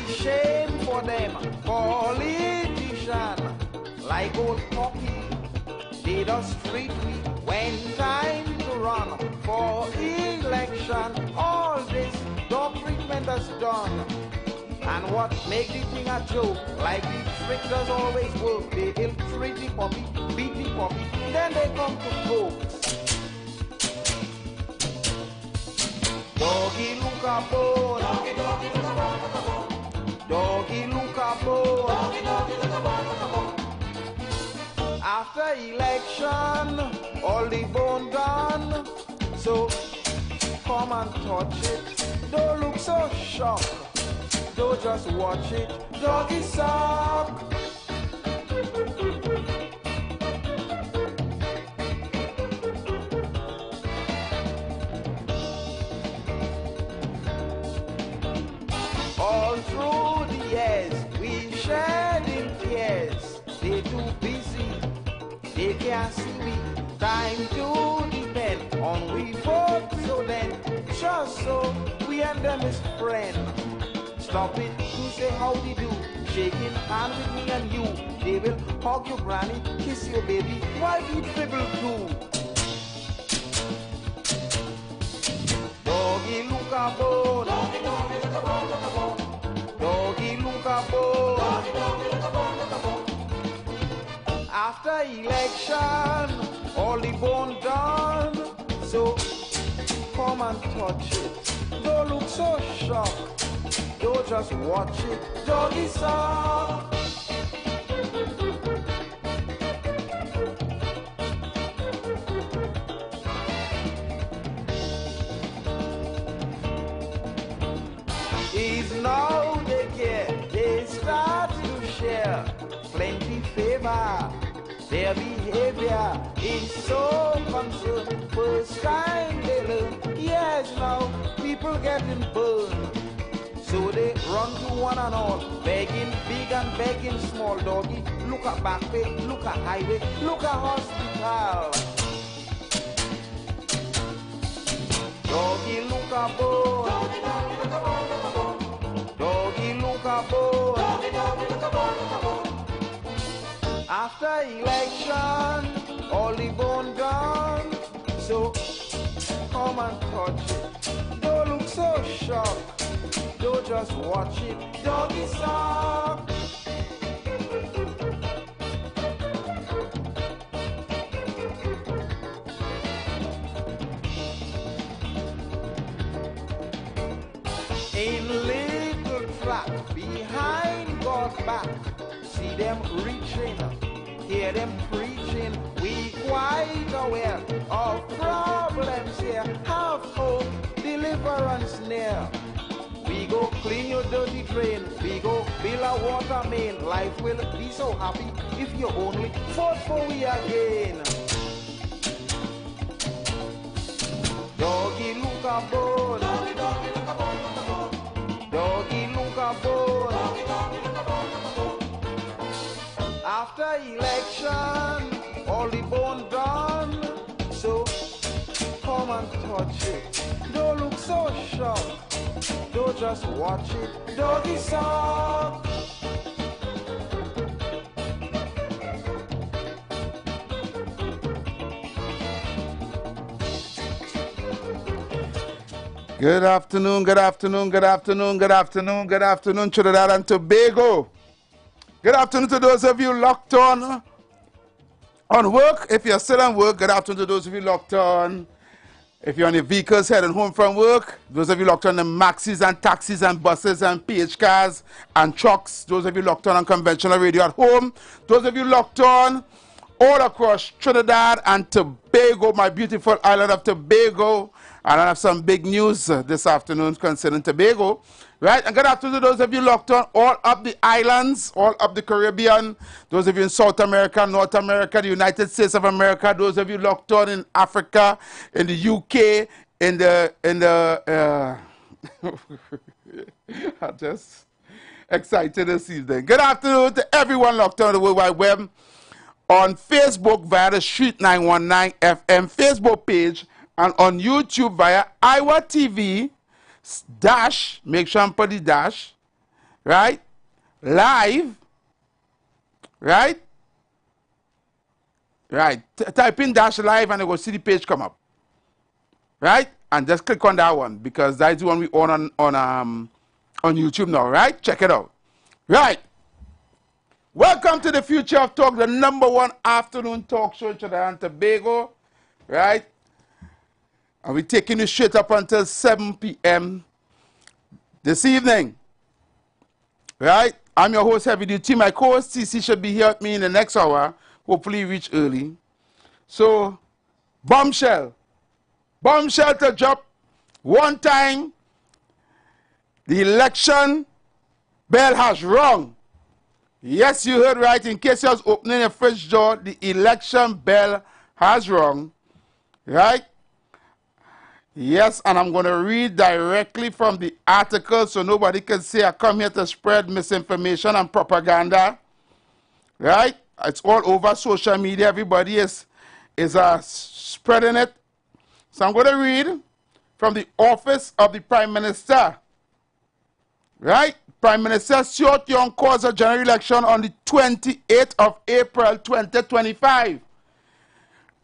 shame for them, politician, like old Pocky, they just treat me when time to run for election. All this dog treatment is done. And what make the thing a joke, like the trick does always work. They ill-treat the puppy, beat the puppy, then they come to folks. Doggy look a bone, doggy look a bone, doggy look a bone, doggy look a bone. After election, all the bone gone. So come and touch it. Don't look so shocked. Don't just watch it. Doggy suck. All through the years, we shared in tears. They too busy, they can't see me. Time to depend on we both. So then, just so we and them is friends. Stop it to say howdy do. Shaking hand with me and you. They will hug your granny, kiss your baby, while you dribble too. Doggy look a bone, doggy look a bone, look a bone. Doggy look a bone, doggy look a bone, look a bone. After election, all the bone done. So come and touch it. Don't look so shocked. Don't just watch it. Doggy song. Is now they care. They start to share plenty favor. Their behavior is so concerned. First time they learn. Yes, now people getting burned. So they run to one and all, begging big and begging small. Doggy, look at back pay, look at highway, look at hospital. Doggy, look at bone. Doggy, look at bone, look at bone. Doggy, look at bone. Doggy, look at bone, look at bone. After election, all the bone gone. So come and touch it. Don't look so shocked. Don't just watch it. Doggy suck. In little track behind God's back, see them reaching, hear them preaching. We quite aware of problems here. Have hope, deliverance near. We go clean your dirty drain. We go build a water main. Life will be so happy if you only vote for we again. Doggy look a bone. Doggy, doggy look a bone, look a bone. Doggy look a bone. Doggy, doggy look a bone, look a bone. After election, all the bone done. So come and touch it. Don't look so shocked. Don't just watch it. Doggy suck. Good afternoon, good afternoon, good afternoon, good afternoon, good afternoon, Trinidad and Tobago. Good afternoon to those of you locked on work. If you're still on work, good afternoon to those of you locked on. If you're on your vehicles heading home from work, those of you locked on the maxis and taxis and buses and PH cars and trucks, those of you locked on conventional radio at home, those of you locked on all across Trinidad and Tobago, my beautiful island of Tobago. And I have some big news this afternoon concerning Tobago. Right? And good afternoon to those of you locked on all up the islands, all up the Caribbean, those of you in South America, North America, the United States of America, those of you locked on in Africa, in the UK, in the I'm just excited this evening. Good afternoon to everyone locked on the World Wide Web, on Facebook via the Street 919 FM Facebook page, and on YouTube via Iwer TV -- make sure I put the dash, right? Live, right? Right. Type in dash live and you go see the page come up. Right? And just click on that one because that's the one we own on YouTube now, right? Check it out. Right. Welcome to the Future of Talk, the #1 afternoon talk show in Trinidad and Tobago. Right? And we're taking you straight up until 7 p.m. this evening. Right? I'm your host, Heavy Duty. My co-host, TC, should be here with me in the next hour. Hopefully reach early. So, bombshell to drop. One time, the election bell has rung. Yes, you heard right. In case you was opening a fridge door, the election bell has rung. Right? Yes, and I'm going to read directly from the article so nobody can say I come here to spread misinformation and propaganda. Right? It's all over social media. Everybody is spreading it. So I'm going to read from the office of the Prime Minister. Right? Prime Minister Stuart Young calls a general election on the 28th of April 2025.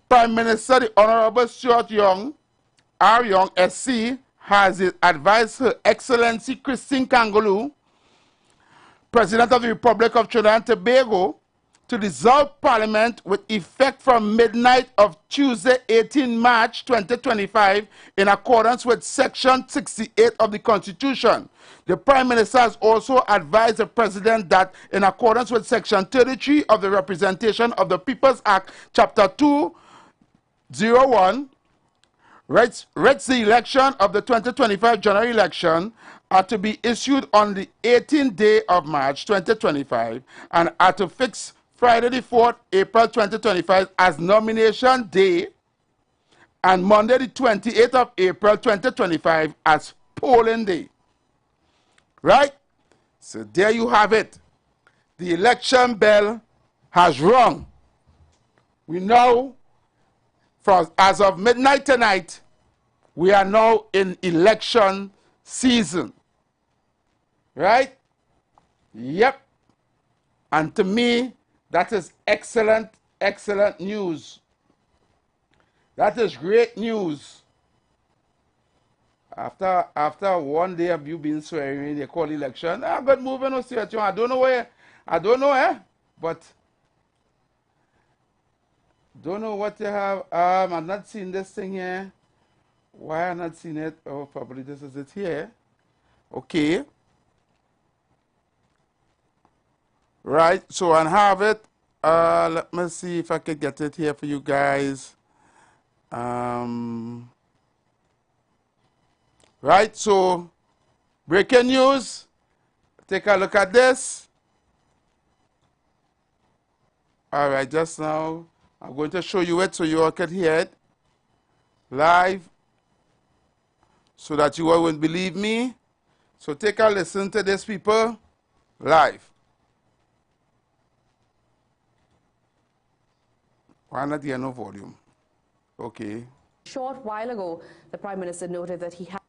Prime Minister, the Honorable Stuart Young, R. Young, SC, has advised Her Excellency Christine Kangaloo, President of the Republic of Trinidad and Tobago, to dissolve Parliament with effect from midnight of Tuesday, 18 March 2025, in accordance with Section 68 of the Constitution. The Prime Minister has also advised the President that, in accordance with Section 33 of the Representation of the People's Act, Chapter 201, writes the election of the 2025 general election are to be issued on the 18th day of March 2025 and are to fix Friday the 4th April 2025 as nomination day and Monday the 28th of April 2025 as polling day. Right? So there you have it. The election bell has rung. We know as of midnight tonight, we are now in election season. Right? Yep. And to me, that is excellent, excellent news. That is great news. After one day of you being swearing, they call election. I got moving on situation. I don't know, but don't know what you have. I'm not seeing this thing here. Why I'm not seeing it? Oh, probably this is it here. Okay. Right, so I have it. Let me see if I can get it here for you guys. Right, so breaking news. Take a look at this. All right, just now I'm going to show you it so you all can hear it live so that you all won't believe me. So take a listen to this, people, live. Why not hear no volume? Okay. Short while ago, the Prime Minister noted that he has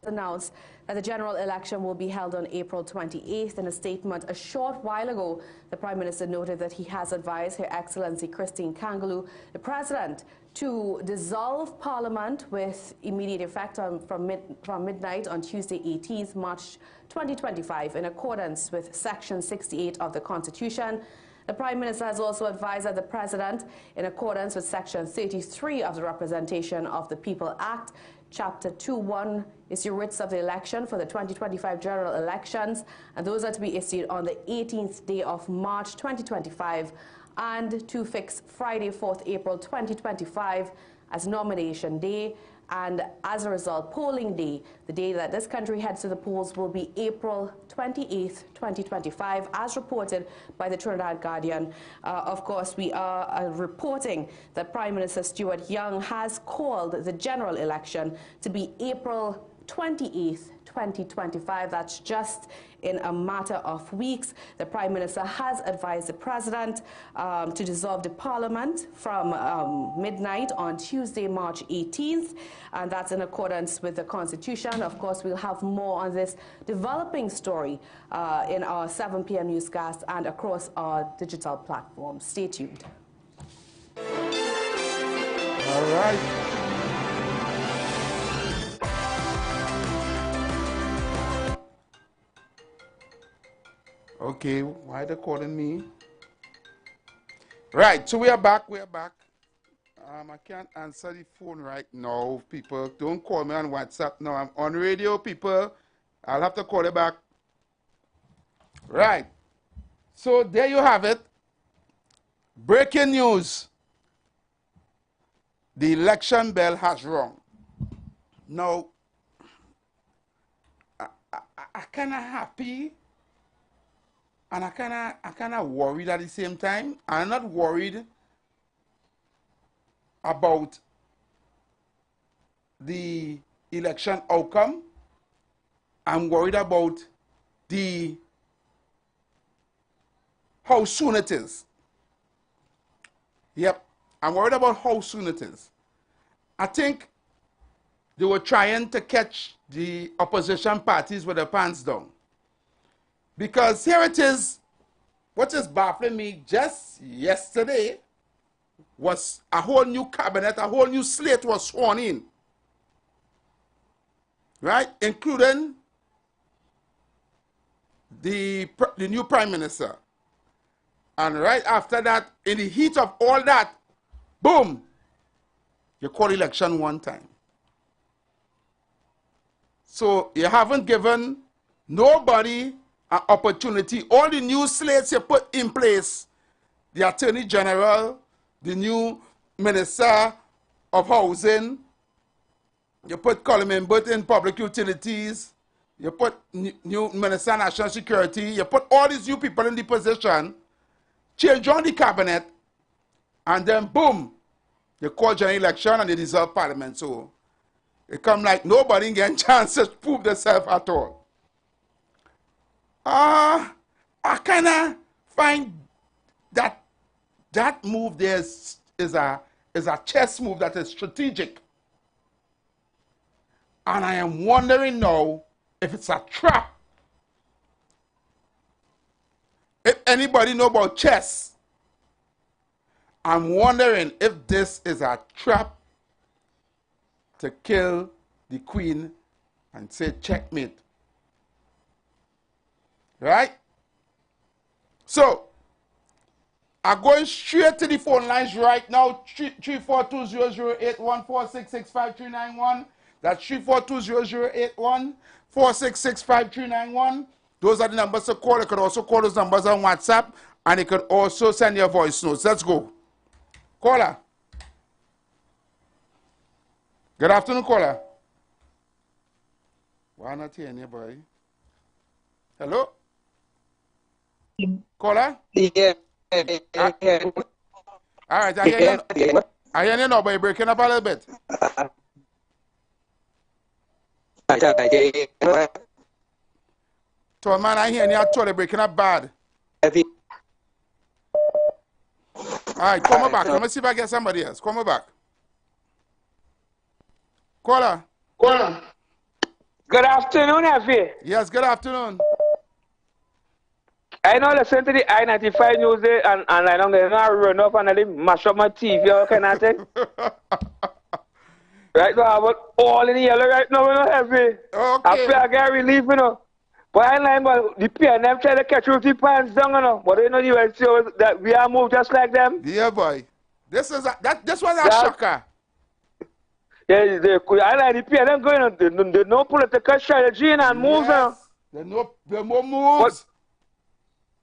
announced that the general election will be held on April 28th. In a statement a short while ago, the Prime Minister noted that he has advised Her Excellency Christine Kangaloo, the President, to dissolve Parliament with immediate effect from midnight on Tuesday, 18th March 2025, in accordance with Section 68 of the Constitution. The Prime Minister has also advised that the President, in accordance with Section 33 of the Representation of the People Act, Chapter 2.1, issue writs of the election for the 2025 general elections, and those are to be issued on the 18th day of March 2025, and to fix Friday, 4th April 2025 as nomination day. And as a result, polling day, the day that this country heads to the polls, will be April 28th, 2025, as reported by the Trinidad Guardian. Of course, we are reporting that Prime Minister Stuart Young has called the general election to be April 28th, 2025. That's just in a matter of weeks. The Prime Minister has advised the President to dissolve the Parliament from midnight on Tuesday, March 18th, and that's in accordance with the Constitution. Of course, we'll have more on this developing story in our 7 p.m. newscast and across our digital platforms. Stay tuned. All right. Okay, why are they calling me? Right, so we are back. I can't answer the phone right now, people. Don't call me on WhatsApp. No, I'm on radio, people. I'll have to call you back. Right. So there you have it. Breaking news. The election bell has rung. Now, I kind of happy and I kind of worried at the same time. I'm not worried about the election outcome. I'm worried about how soon it is. Yep, I'm worried about how soon it is. I think they were trying to catch the opposition parties with their pants down. Because here it is, what is baffling me just yesterday was a whole new cabinet, a whole new slate was sworn in. Right? Including the new Prime Minister. And right after that, in the heat of all that, boom, you call election one time. So you haven't given nobody an opportunity. All the new slates you put in place, the Attorney General, the new Minister of Housing, you put Coleman Burt in Public Utilities, you put new Minister of National Security, you put all these new people in the position, change on the cabinet, and then boom, you call general election and they dissolve Parliament. So it come like nobody getting chance to prove themselves at all. I kind of find that move there is a chess move that is strategic. And I am wondering now if it's a trap. If anybody know about chess, I'm wondering if this is a trap to kill the queen and say checkmate. Right? So, I'm going straight to the phone lines right now. 342-008-14665-391. That's 342-008-14665-391. Those are the numbers to call. You can also call those numbers on WhatsApp, and you can also send your voice notes. Let's go. Caller. Good afternoon, caller. Why not here, boy? Hello? Caller? Yeah. All right, I hear you. I hear you now, but you're breaking up a little bit. So, man, I hear you totally breaking up bad. All right, come back. Let me see if I get somebody else. Come back. Caller. Good afternoon, Effie. Yes, good afternoon. I know listen to the I-95 news and I don't get no run off and I mash up my TV or kind of thing. Right now, I was all in the yellow right now, you know, Effie. Okay. I feel I get relief, you know. But I like the PNM try to catch with the pants down, you know. But you know, you see that we are moved just like them. Yeah, boy. This was a shocker. Yeah, I like the PNM going on. They no political strategy and moves, yes. There are more moves.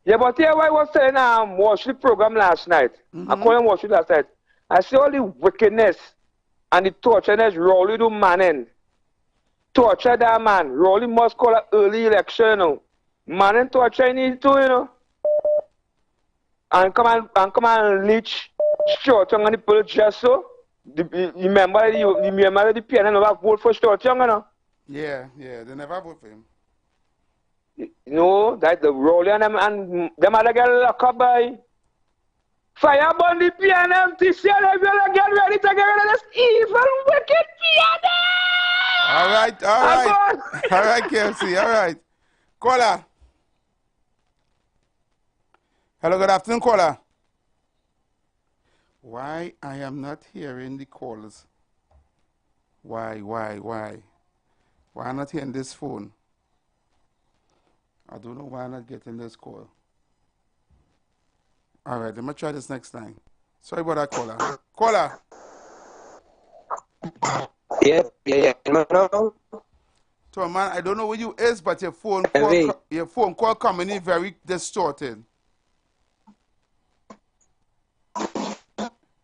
Yeah, but here I was saying watch the program last night. I couldn't watch it last night. I see all the wickedness and the tortureness Rowley do manning. Torture that man. Rowley must call an early election, you know. Manning torture need to, you know. And come and leech short tongue on the people just so. You remember the PNN never vote for short tongue, you know. Yeah, they never vote for him. No, that the Rowley and them other girl lock up by fire burn the piano empty shell. If you get ready to get rid of this evil, wicked piano. All right. All right, KFC, all right. Caller. Hello, good afternoon, caller. Why I am not hearing the calls? Why? Why I'm not hearing this phone? I don't know why I'm not getting this call. All right, let me try this next time. Sorry about that, caller. Caller. Yeah. No. So, man, I don't know where you is, but your phone call coming in very distorted.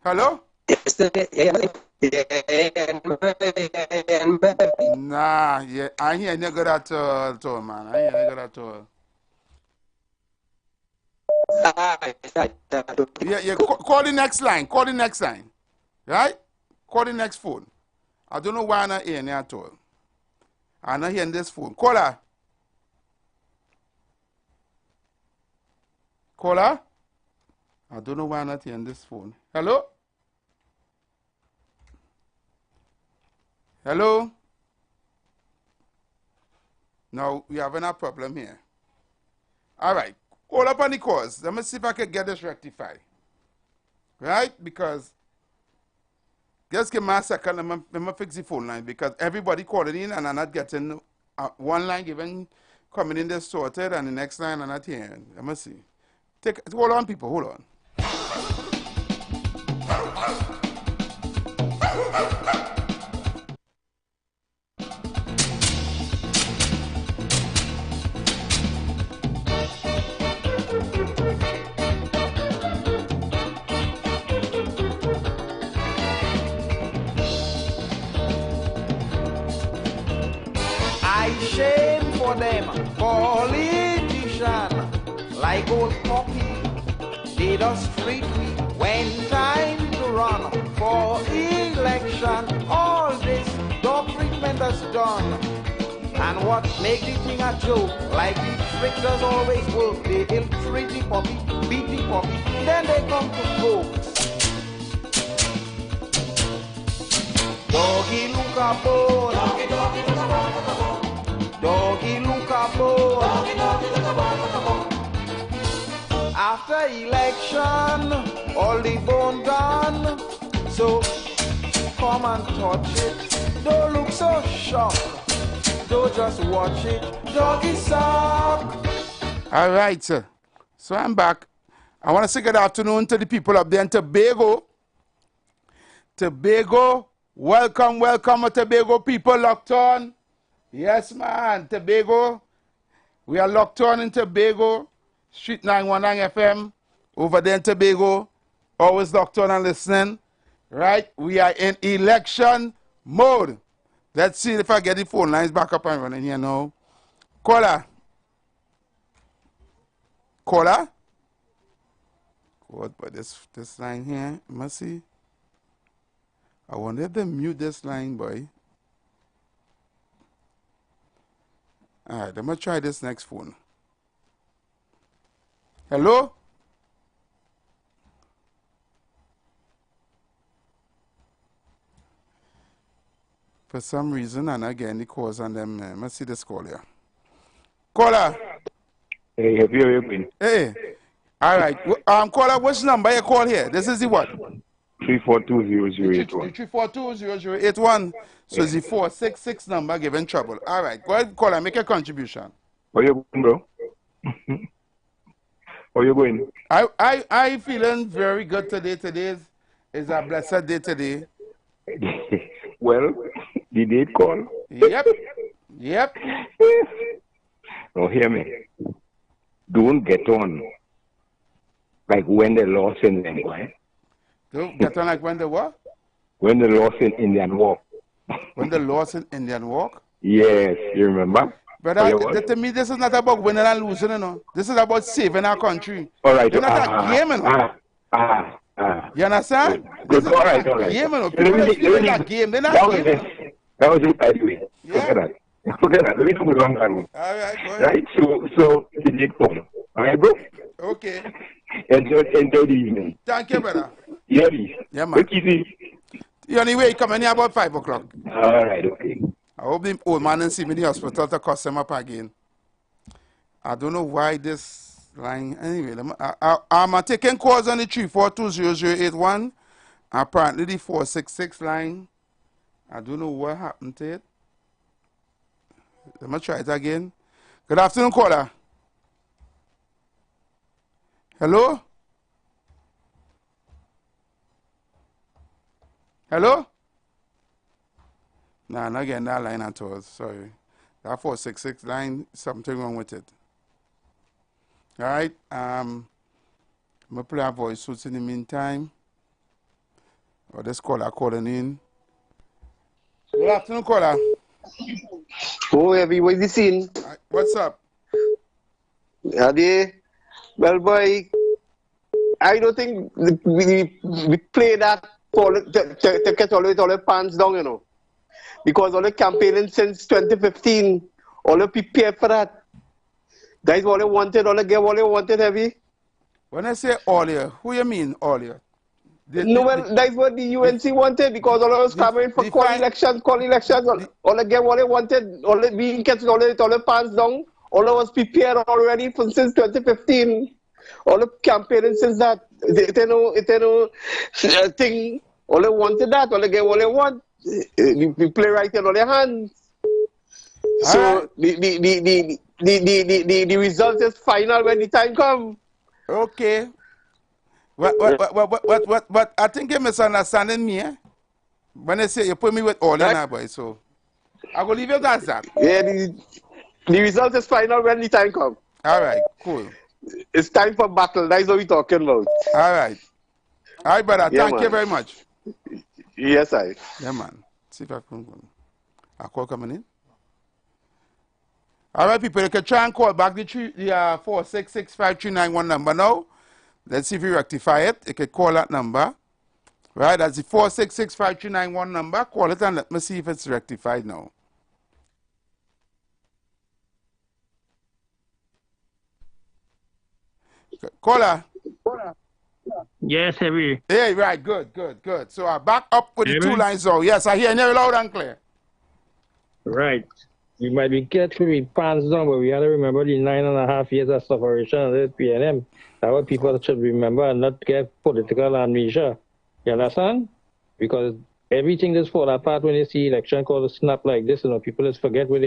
Hello? Nah, yeah, I hear you good at all, man. I hear you good at all. Yeah, call the next line. Call the next line. Right? Call the next phone. I don't know why I'm not hearing you at all. I'm not hearing this phone. Caller. Caller? I don't know why I'm not hearing this phone. Hello? Hello? No, we having a problem here. All right. Call up on the calls. Let me see if I can get this rectified. Right? Because just give me a second. Let me fix the phone line because everybody calling in and I'm not getting one line given coming in there sorted and the next line I'm not hearing. Let me see. Hold on, people. Hold on. Shame for them, politician, like old Poppy, they just treat me when time to run for election. All this dog treatment is done, and what make the thing a joke, like the trick does always work. They ill-treat the puppy, beat the puppy, then they come to coke. Doggy look a bone, doggy look a bone. Doggy look a bone. After election, all the bone done. So come and touch it. Don't look so shocked. Don't just watch it. Doggy suck. All right, sir. So I'm back. I want to say good afternoon to the people up there in Tobago. Tobago, welcome Tobago people locked on. Yes, man, Tobago. We are locked on in Tobago, Street 919 FM, over there in Tobago. Always locked on and listening. Right? We are in election mode. Let's see if I get the phone lines back up and running here now. Caller. Caller? What but this line here? Must see. I wonder if they mute this line, boy. All right, I'm going to try this next phone. Hello? For some reason, I'm not getting the calls on them. Let's see this call here. Caller. Hey, have you been? Hey. All right. Caller, which number you call here? This is the what? 3420081. 3420081. So it's the 466 number giving trouble. All right. Go ahead, caller. Make a contribution. How you going, bro? How you going? I feeling very good today. Today is a blessed day today. Well, the date call. Yep. Now hear me. Don't get on like when the lost in them, right? Don't get on like when the what? When the lost in Indian Walk. When the lost in Indian Walk? Yes, you remember? But to me, this is not about winning and losing, you know. This is about saving our country. All right. You're not a game, you know. You understand? Good. All right. Game, you know. People that game, they're not game. That was it, by the way. Yeah. Look at that. Okay, let me do one man. All right, go ahead. Right? So it did come. All right, bro? Okay. Enjoy the evening. Thank you, brother. Yeah, Yeah, man. Take it easy. You anyway, come in here about 5 o'clock. All right, okay. I hope the old man and see me in the hospital to cuss him up again. I don't know why this line. Anyway, I'm taking calls on the 3420081. Apparently the 466 line. I don't know what happened to it. Let me try it again. Good afternoon, caller. Hello? Hello? Nah, not getting that line at all. Sorry. That 466 line, something wrong with it. All right. I'm going to play a voice suits in the meantime. Or this caller calling in. Good afternoon, caller. Oh, everybody seen? What's up? Are they? Well, boy, I don't think we play that to get all the pants down, you know. Because all the campaigning since 2015, all the prepare for that. That's what they wanted, all the get what they wanted, heavy. When I say earlier, who you mean earlier? No, well, that's what the UNC wanted because all of us coming for call elections, all the get what they wanted, all the being kept all the pants down, all of us prepared already since 2015. All the campaigning since that, it no thing, all they wanted that, all they get what they want. We play right in all their hands. So the result is final when the time comes. Okay. What I think you're misunderstanding me, eh? When I say you put me with all in boy, so I will leave it as that. Yeah, the result is final when the time comes. All right, cool. It's time for battle. That's what we're talking about. All right. All right, brother. Yeah, Thank man. you very much. Yes, I. Yeah, man. See if I can go. A call coming in. All right, people, you can try and call back the 4665391 number now. Let's see if you rectify it. You can call that number. Right, that's the 4665391 number. Call it and let me see if it's rectified now. Caller. Yes, heavy. Hey, right, good. So I back up with the two lines now. Yes, I hear you loud and clear. Right. We might be careful with pants down, but we have to remember the 9.5 years of separation of the PNM. That's what people should remember and not get political amnesia. You understand? Because everything just fall apart when you see election call snap like this. You know, people just forget what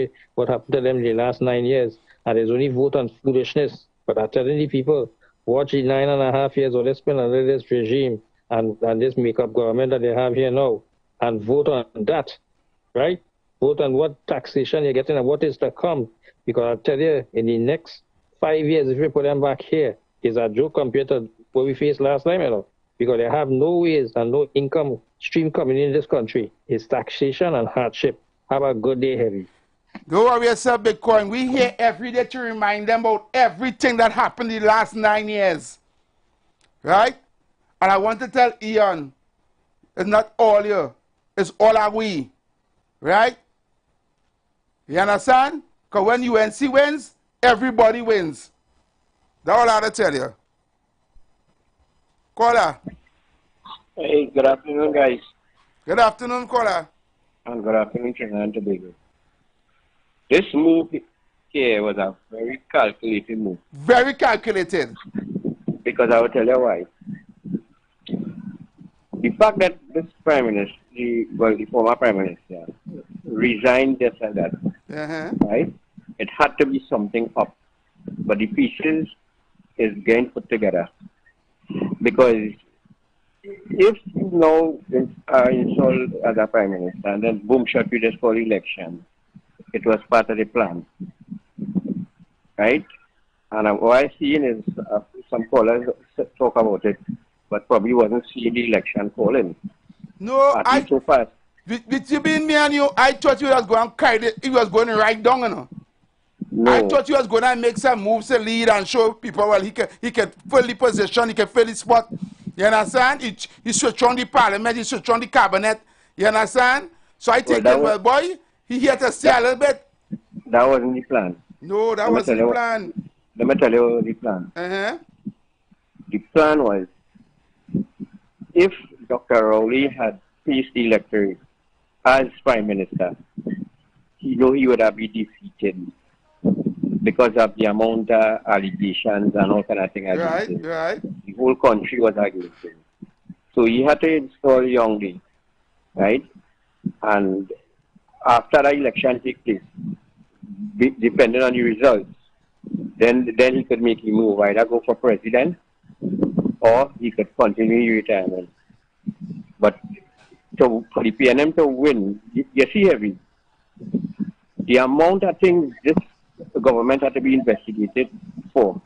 happened to them in the last 9 years. And there's only vote on foolishness. But I'm telling the people, watch the 9.5 years or they spend under this regime and this make-up government that they have here now and vote on that, right? Vote on what taxation you're getting and what is to come. Because I'll tell you, in the next 5 years, if we put them back here, is a joke compared to what we faced last time, you know. Because they have no ways and no income stream coming in this country. It's taxation and hardship. Have a good day, heavy. Don't worry yourself, Bitcoin. We here every day to remind them about everything that happened in the last 9 years. Right? And I want to tell Ian, it's not all you. It's all our we. Right? You understand? Because when UNC wins, everybody wins. That's all I have to tell you. Caller. Hey, good afternoon, guys. Good afternoon, caller. And good afternoon, Trinidad and Tobago. This move here was a very calculated move. Very calculated. Because I will tell you why. The fact that this Prime Minister, the former Prime Minister, resigned this and that, right? It had to be something up. But the pieces is getting put together. Because if you now are installed as a Prime Minister and then boom, shot you just for election, it was part of the plan, right? And what I'm seeing is some callers talk about it, but probably wasn't seeing the election calling. No, so fast. With you being me and you, I thought you was going to carry it. He was going to write down, you know. No. I thought you was going to make some moves to lead and show people, well, he can fill the position, he can fill the spot. You understand? He switched on the parliament, he switched on the cabinet. You understand? So I think, well boy, he here to stay a little bit. That wasn't the plan. No, that wasn't the plan. Let me tell you the plan. The plan was, if Dr. Rowley had faced the electorate as Prime Minister, he knew he would have been defeated because of the amount of allegations and all kind of things against him. Right. The whole country was against him. So he had to install Youngly, right? And after the election took place, depending on the results, then he could make a move, either go for president or he could continue his retirement. But for the PNM to win, you see, Heavy, the amount of things this government had to be investigated for,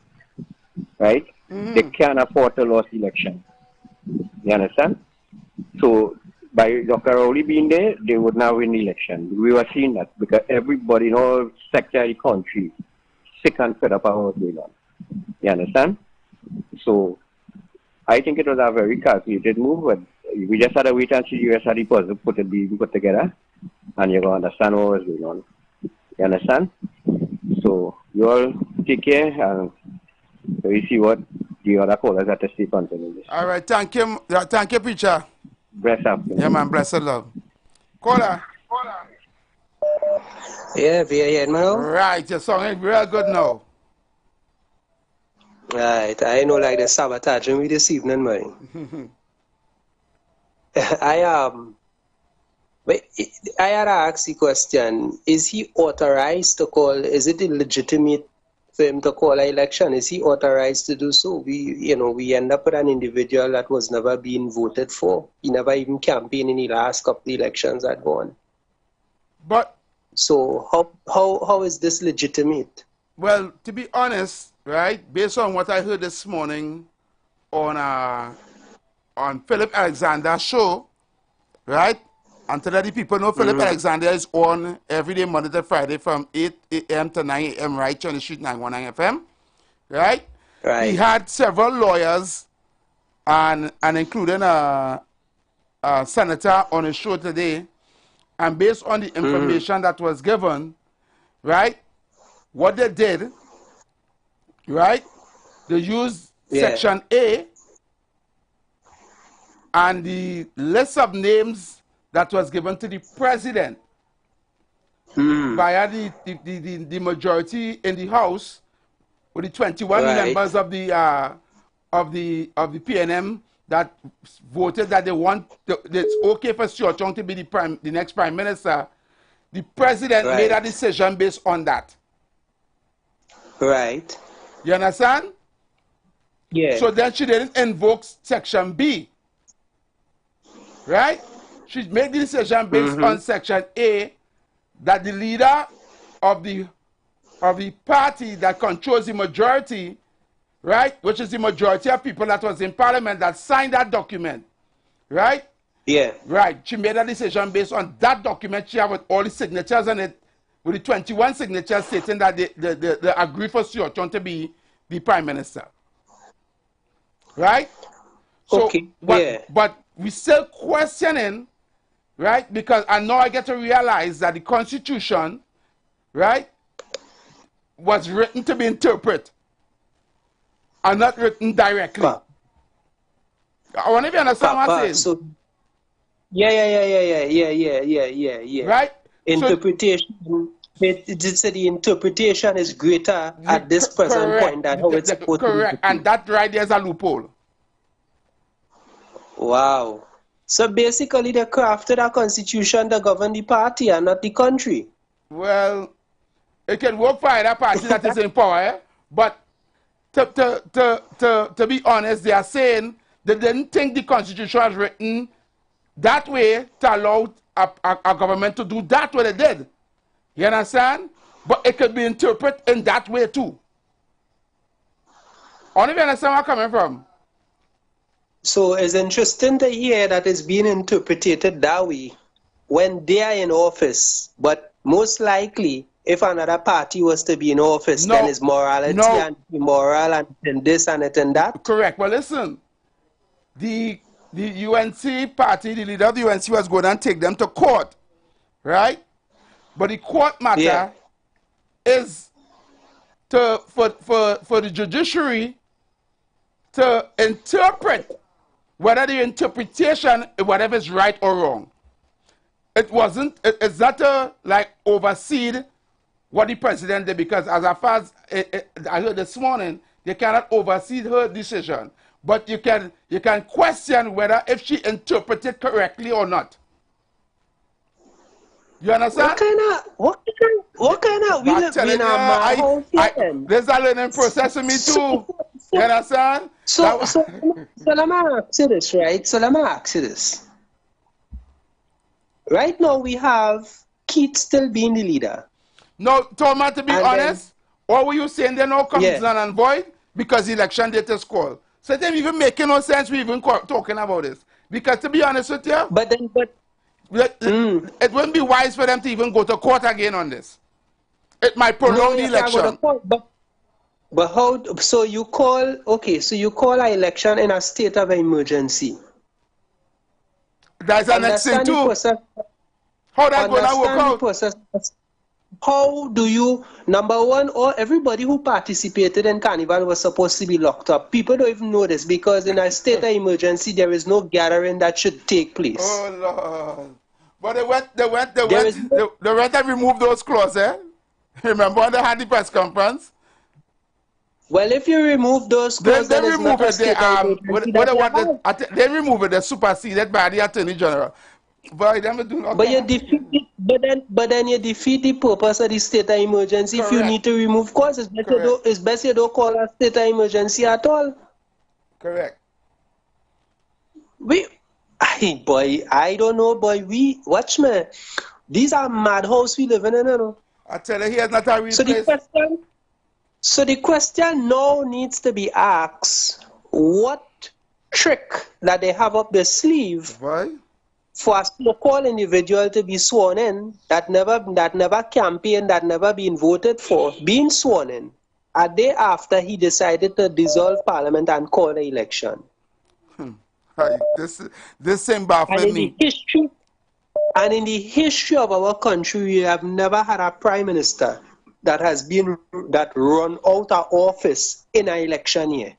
right? They can't afford to lose election. You understand? So by Dr. Rowley being there, they would now win the election. We were seeing that because everybody in all sectors of the country sick and fed up of what's going on. You understand? So I think it was a very calculated move, but we just had to wait and see the rest of the puzzle put together, and you're going to understand what was going on. You understand? So you all take care, and we see what the other callers have to say concerning this. All right, thank you, preacher. Bless up. Yeah, man, bless the love. Caller. Yeah, we are here now. Right, your song is real good now. Right, I know like the sabotaging me this evening, man. I had to ask the question, is he authorized to call, is it illegitimate for him to call an election? Is he authorized to do so? We end up with an individual that was never being voted for. He never even campaigned in the last couple of elections that gone. But so how is this legitimate? Well, to be honest, right, based on what I heard this morning on Philip Alexander's show, right? And to let the people know, Philip Alexander is on every day, Monday to Friday, from 8 a.m. to 9 a.m. right on the street 919 FM, right? He had several lawyers and including a senator on his show today. And based on the information that was given, right, what they did, right, they used Section A and the list of names that was given to the president via the majority in the House with the 21 members of the PNM that voted that they want it's okay for Stuart Chong to be the next prime minister. The president made a decision based on that. Right. You understand? Yeah. So then she didn't invoke Section B. Right? She made the decision based on Section A that the leader of the party that controls the majority, right, which is the majority of people that was in parliament that signed that document, right? Yeah. Right. She made a decision based on that document. She had with all the signatures on it, with the 21 signatures stating that they agree for Stuart Chong to be the prime minister. Right? So, but we still questioning, right? Because I know I get to realize that the Constitution, right, was written to be interpreted and not written directly. I want to be understand what I'm saying. So, yeah. Right? Interpretation. So, it said the interpretation is greater at this present point than how it's supposed to be. Correct. And that right there is a loophole. Wow. So basically they crafted a constitution to govern the party and not the country. Well, it can work for either party that is in power, but to be honest, they are saying they didn't think the Constitution was written that way to allow a government to do that what it did. You understand? But it could be interpreted in that way too. Only you understand where I'm coming from. So it's interesting to hear that it's being interpreted that way when they are in office. But most likely, if another party was to be in office, then it's morality and immoral and this and it and that. Correct. Well, listen, the UNC party, the leader of the UNC was going to take them to court, right? But the court matter is for the judiciary to interpret whether the interpretation, whatever is right or wrong. It's not to like oversee what the president did, because as far as I heard this morning, they cannot oversee her decision. But you can question whether if she interpreted correctly or not. You understand? What kind of we live in a house here? There's a learning process for me too. You understand? So let me ask you this, right? So let me ask you this. Right now we have Keith still being the leader. No, Thomas, to be honest, what were you saying there now comes null and void because the election date is called. So it ain't even making no sense we even talking about this. Because to be honest with you, it wouldn't be wise for them to even go to court again on this. It might prolong the election. But how, so you call, so you call an election in a state of emergency. That's the next thing too. How that gonna work out? How do you, number one, everybody who participated in Carnival was supposed to be locked up. People don't even know this because in a state of emergency, there is no gathering that should take place. Oh, Lord. But they went and removed those clauses, eh? Remember when they had the press conference? Well, if you remove those clauses, they remove it. They remove it. They're superseded by the Attorney General. But you defeat but then you defeat the purpose of the state of emergency. Correct. If you need to remove causes, it's best you don't call a state of emergency at all. Correct. I don't know, boy. Watch me. These are madhouse we living in, you know. I tell you, here's not a real place. So the question now needs to be asked: what trick that they have up their sleeve? Why? For a so-called individual to be sworn in that never campaigned, that never been voted for, being sworn in a day after he decided to dissolve Parliament and call the election. This same baffling me. And in the history of our country, we have never had a prime minister that run out of office in an election year.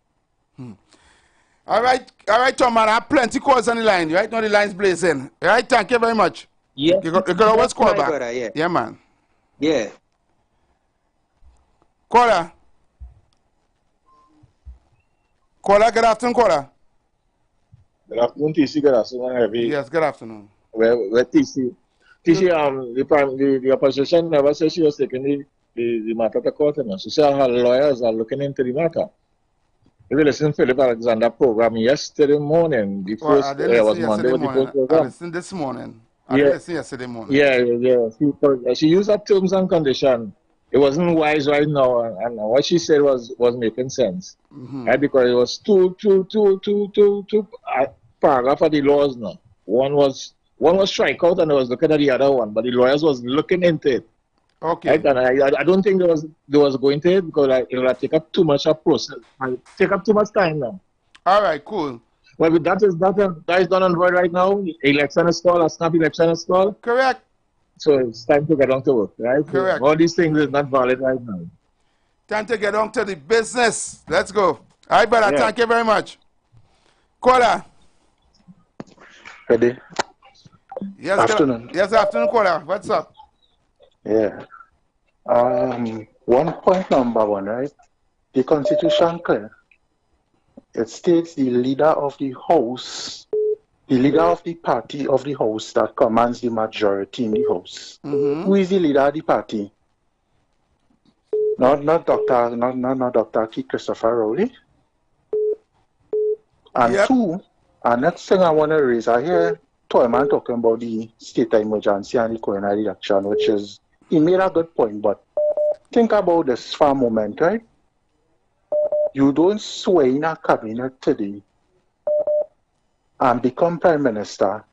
All right, Tom, man, I have plenty calls on the line. Right now, the line's blazing. All right, thank you very much. Yeah, you can always call back. Brother, yeah, man. Yeah. Caller, good afternoon, caller. Good afternoon, TC. Good afternoon, Heavy. Yes, good afternoon. Where TC? TC, the opposition never said she was taking the matter to court. She said her lawyers are looking into the matter. If you listen to Philip Alexander program yesterday morning, the first was Monday with the first program. I listened this morning. I didn't listen yesterday morning. Yeah. She used her terms and conditions. It wasn't wise right now, and what she said was making sense, right? Because it was two paragraph of the laws now. One was strike out, and I was looking at the other one, but the lawyers was looking into it. Okay. Right? And I don't think there was going to it because it will take up too much of process. Take up too much time now. All right, cool. Well, that is done and void right now. Election is called, a snap election is called. Correct. So it's time to get on to work, right? Correct. So all these things is not valid right now. Time to get on to the business. Let's go. All right, brother. Yeah. Thank you very much. Caller. Ready? Yes, afternoon. Yes, afternoon, caller. What's up? Yeah. 1 point number 1, right? The Constitution clear. It states the leader of the House, the leader of the party of the House that commands the majority in the House. Who is the leader of the party? Not Dr. Keith Christopher Rowley. And two, and next thing I want to raise, I hear Toyman talking about the state of emergency and the coronary election, which is, he made a good point, but think about this for a moment, right? You don't swear in a cabinet today and become prime minister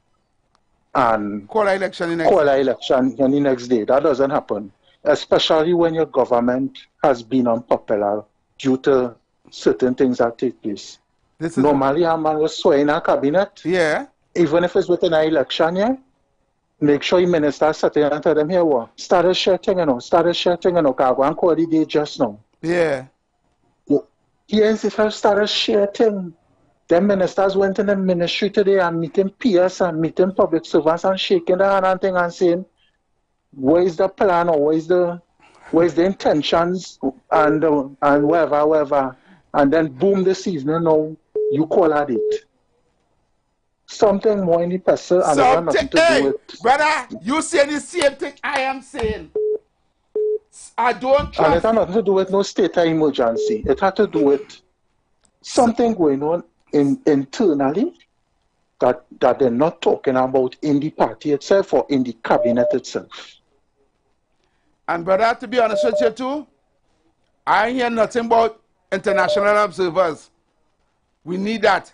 and call an election the next day. That doesn't happen, especially when your government has been unpopular due to certain things that take place. Normally, a man will swear in a cabinet, yeah, even if it's within an election year. make sure the minister sit there and tell them, here, what? Start a share thing, you know. Start a share thing, you know. Because I go and call the day just now. Yeah. Yes, if I start a share thing, them ministers went in the ministry today and meeting peers and meeting public servants and shaking their hand and thing and saying, what is the plan or what is the intentions and whatever. And then boom, this evening now, you call at it. Something more in the person and it has nothing to do with. Brother, you saying the same thing I am saying. I don't trust. And it has nothing to do with no state of emergency. It had to do with something going on internally that they're not talking about in the party itself or in the cabinet itself. And brother, to be honest with you too, I hear nothing about international observers. We need that.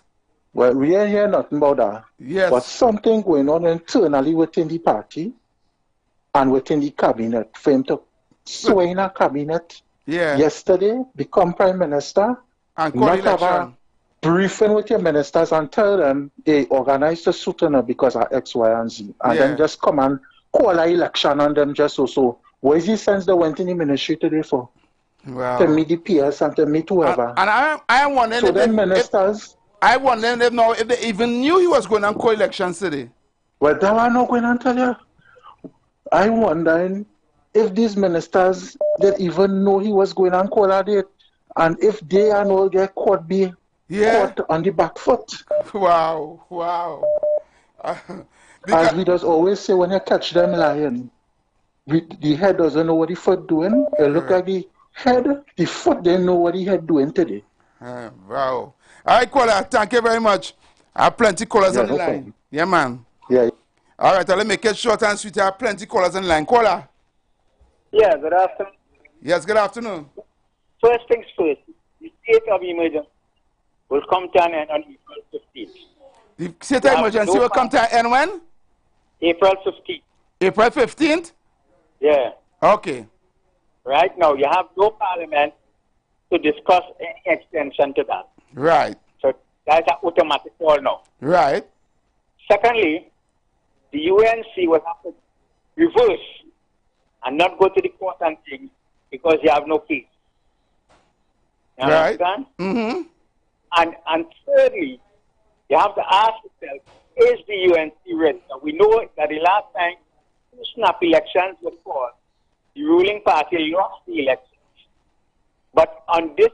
Well, we ain't hear nothing about that. Yes. But something going on internally within the party and within the cabinet. For him to sway in a cabinet yesterday, become prime minister, and call not have a briefing with your ministers and tell them they organize the suitor because of X, Y, and Z. And then just come and call an election on them just so. What is the sense they went in the ministry today for? Wow. To meet the PS and to meet whoever. And I wonder so then ministers. I wonder if they even knew he was going on co-election today. Well, that I'm not going to tell you. I wonder if these ministers didn't even know he was going on call date, and if they and all get caught on the back foot. Wow. As we just always say, when you catch them lying, the head doesn't know what the foot doing. It look like the foot didn't know what the head doing today. Wow. All right, caller, thank you very much. I have plenty callers on the line. Problem. Yeah, man. Yeah. All right, let me make it short and sweet. I have plenty callers on the line. Caller. Yeah, good afternoon. Yes, good afternoon. First things first, the state of emergency will come to an end on April 15th. The state of emergency will come to an end when? April 15th. April 15th? Yeah. Okay. Right now, you have no parliament to discuss any extension to that. Right. So that's an automatic call now. Right. Secondly, the UNC will have to reverse and not go to the court and things because you have no case. You understand? Mm-hmm. And thirdly, you have to ask yourself, is the UNC ready? Now, we know that the last time two snap elections were called, the ruling party lost the elections. But on this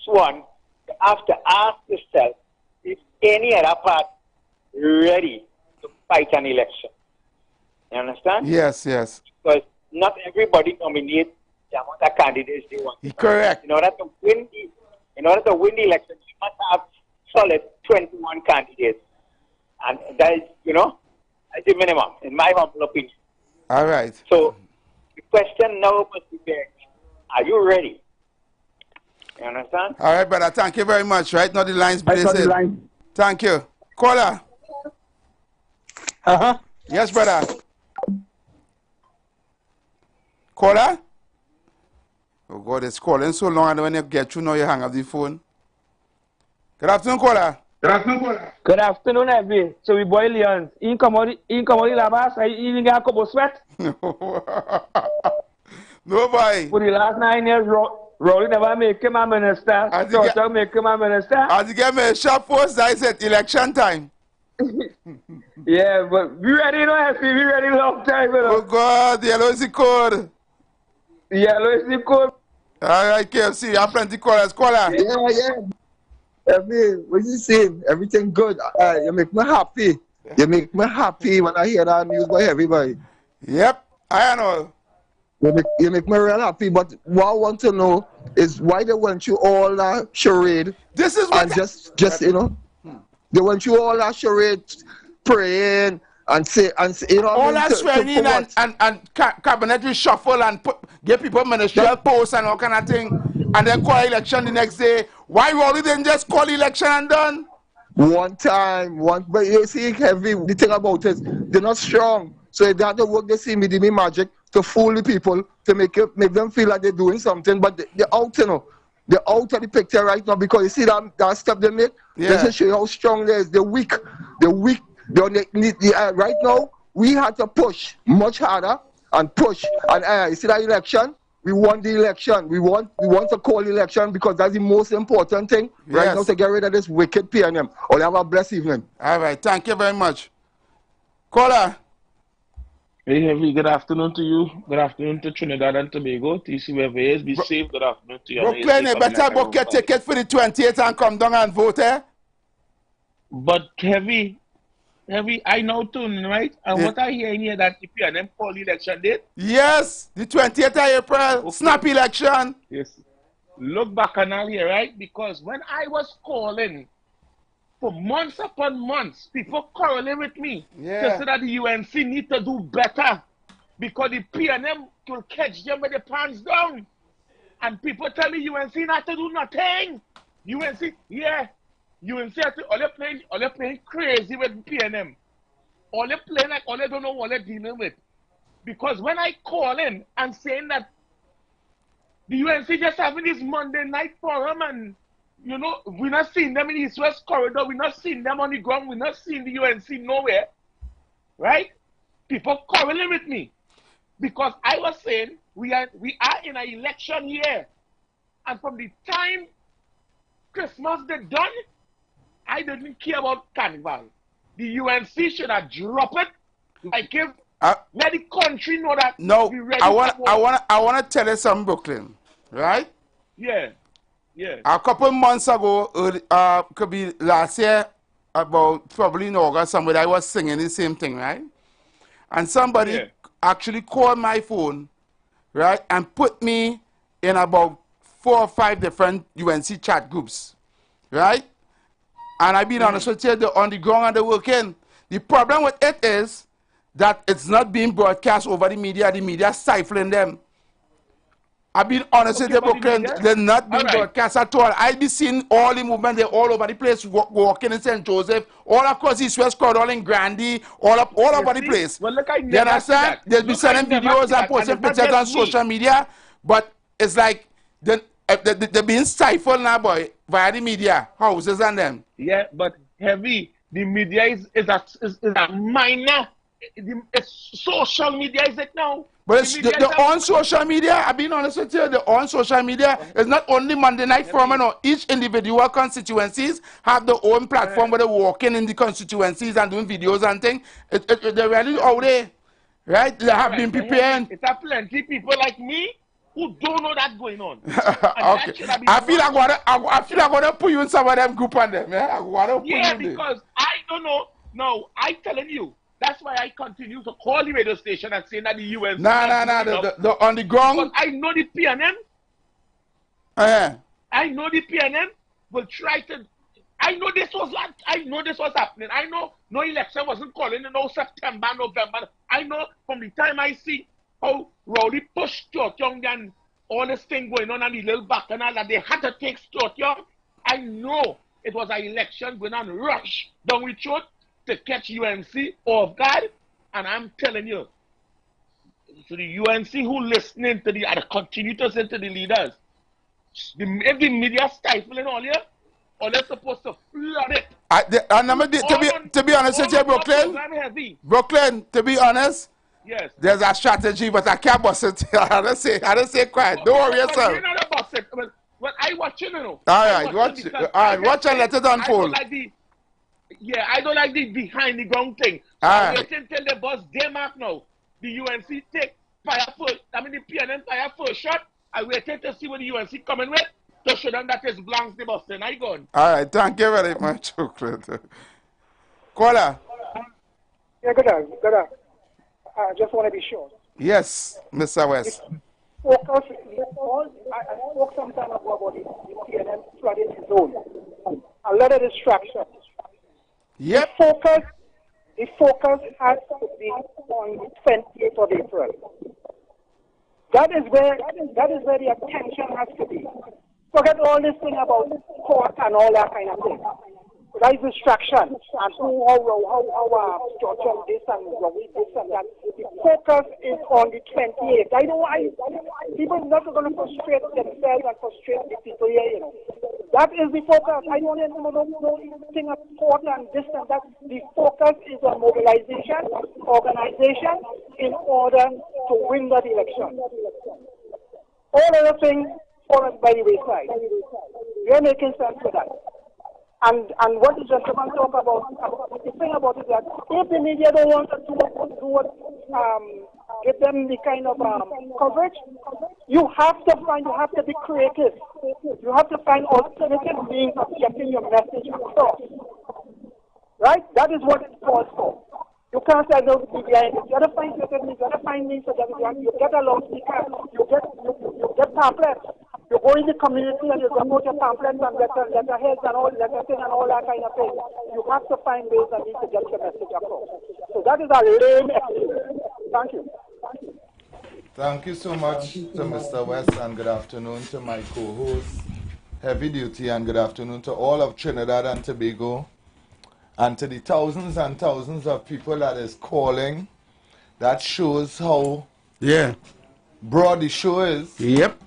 one, you have to ask yourself, is any other party ready to fight an election? You understand? Yes. Because not everybody nominates the amount of candidates they want. Correct. In order to win the election, you must have solid 21 candidates. And that is, that's the minimum, in my humble opinion. All right. So the question now must be there, are you ready? You understand? All right, brother. Thank you very much. Right now the line's blazing. Thank you. Caller. Yes, brother. Caller? Oh, God, it's calling so long, and when you get through now, you hang up the phone. Good afternoon, caller. Good afternoon, everyone. So we boy Leon. In come on the labas, I even get a couple sweat. No, boy. For the last 9 years, Rolly never make him a minister. Daughter make him a minister. As you get me a sharp post, I said election time. Yeah, but we ready now, we ready long time. Oh, God, the yellow is the code. Yellow is the code. All right, KFC, you have plenty callers. Caller. Yeah. What you saying? Everything good. You make me happy. You make me happy when I hear that news by everybody. Yep, I know. You make me real happy, but what I want to know is why they went through all that charade. This is what they went through all that charade, praying and say all that swearing and cabinet reshuffle and get people ministerial posts and all kind of thing, and then call election the next day. Why Rolly didn't just call election and done? But you see, heavy. The thing about it, they're not strong, so they have to work the same magic to fool the people, to make them feel like they're doing something, but they're out, They're out of the picture right now because you see that step they make? Yeah. Just to show you how strong they is. They're weak. Right now, we had to push much harder and push. And you see that election? We won the election. We want to call election because that's the most important thing right now to get rid of this wicked PNM. Or have a blessed evening. All right. Thank you very much. Caller. Hey, Heavy, good afternoon to you. Good afternoon to Trinidad and Tobago. TC wherever it is. Be safe. Good afternoon to you. Brooklyn, you better book your ticket for the 28th and come down and vote, eh? But Heavy, I know too, right? And what I hear in here that the PNM call election date? Yes, the 28th of April, okay. Snap election. Yes. Look back on all here, right? Because when I was calling for months upon months, people quarreling with me to say that the UNC need to do better because the PNM will catch them with the pants down. And people tell me UNC not to do nothing. UNC have to, all they playing crazy with PNM. All they playing like all they don't know what they're dealing with. Because when I call in and saying that the UNC just having this Monday night forum and you know, we're not seeing them in the East-West corridor. We're not seeing them on the ground. We're not seeing the UNC nowhere. Right? People quarreling with me. Because I was saying we are in an election year. And from the time Christmas they done, I didn't care about Carnival. The UNC should have dropped it. Like if let the country know that we're ready. I want to tell you something, Brooklyn. Right? Yeah. Yeah. A couple months ago, could be last year, about probably in August, somebody I was singing the same thing, right? And somebody actually called my phone, right, and put me in about 4 or 5 different UNC chat groups, right? And I've been honest with you, they're on the ground and they're working. The problem with it is that it's not being broadcast over the media stifling them. I've been honest with you, Brooklyn, they're not being broadcast at all. I've been seeing all the movement, they're all over the place, walking in St. Joseph, all across East West Corridor, all in Grandie, all over the place. Well, look, you understand? They'll be sending videos and posting pictures on social media, but it's like they're being stifled now, boy, via the media, houses and them. Yeah, but Heavy, the media is a minor. It's social media, is it now? But it's they're on social media. I've been honest with you, they're on social media. It's not only Monday night forum, no. Each individual constituencies have their own platform where they're walking in the constituencies and doing videos and things. They're really out there, right? They have been preparing. It's a plenty people like me who don't know that going on. Okay. I feel I'm gonna put you in some of them group on them. Yeah, because I don't know. No, I'm telling you. That's why I continue to call the radio station and say that the UNC. The on the ground. Because I know the PNM. I know the PNM will try to. I know this was happening. I know no election wasn't calling in no September, November. I know from the time I see how Rowdy pushed Stuart Young and all this thing going on and the little back and all that, they had to take Stuart Young. I know it was an election going on rush down with Stuart to catch UNC off guard, and I'm telling you, to the UNC who listening to and continue to listen to the leaders, if the media stifling all here, or they're supposed to flood it. To be honest with you, Brooklyn, to be honest, yes, there's a strategy, but I can't bust it. I don't say quiet. Don't worry yourself. You're not about it. But I watch it, you know. All right, watch and let it unfold. I don't like the behind the ground thing. So I'm waiting till the boss Denmark now. The UNC take fire first. I mean the PNM fire first shot. I waited to see what the UNC coming with to show them that it's blanks the Boston. I gone. All right, thank you very much, Chocolate. Caller. Yeah, good on. I just want to be sure. Yes, Mr. West. Focus. I spoke some time ago about the PNM flooding zone. A lot of distraction. Yep. The focus has to be on the 28th of April. That is where the attention has to be. Forget all this thing about court and all that kind of thing. That is distraction. And how structure this and this and that. The focus is on the 28th. I know why people are not going to frustrate themselves and frustrate the people here, you know. That is the focus. I don't know anything of court and this and that. The focus is on mobilization, organization, in order to win that election. All other things fall by the wayside. We are making sense with that. And what the gentleman talk about, the thing about it is that if the media don't want to give them the kind of coverage, you have to be creative. You have to find alternative means of getting your message across. Right? That is what it calls for. You can't say no behind it. You gotta find creative means, you gotta find means so that you get a loudspeaker, you get pamphlets. You go in the community and you promote your pamphlets and letterheads and all letterthing and all that kind of thing. You have to find ways and means to get your message across. So that is a lame excuse. Thank you. Thank you so much to Mr. West, and good afternoon to my co-host, Heavy Duty, and good afternoon to all of Trinidad and Tobago, and to the thousands and thousands of people that is calling. That shows how broad the show is. Yep.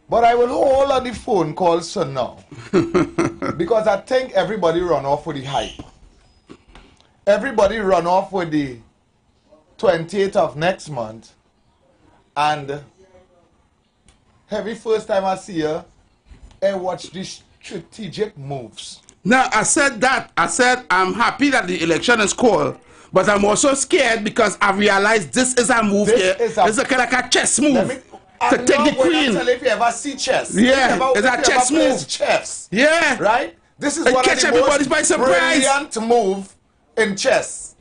But I will hold on the phone calls for now. Because I think everybody run off with the hype. Everybody run off with the 28th of next month. And Heavy, first time I see her, I watch these strategic moves. Now, I said that. I said I'm happy that the election is called. But I'm also scared because I realized this is a move here. It's a kind of a chess move. To take the queen. If you ever see chess. Yeah, it's a chess move. Chess. Yeah. Right? This is and one catch of the everybody by most surprise. brilliant move in chess.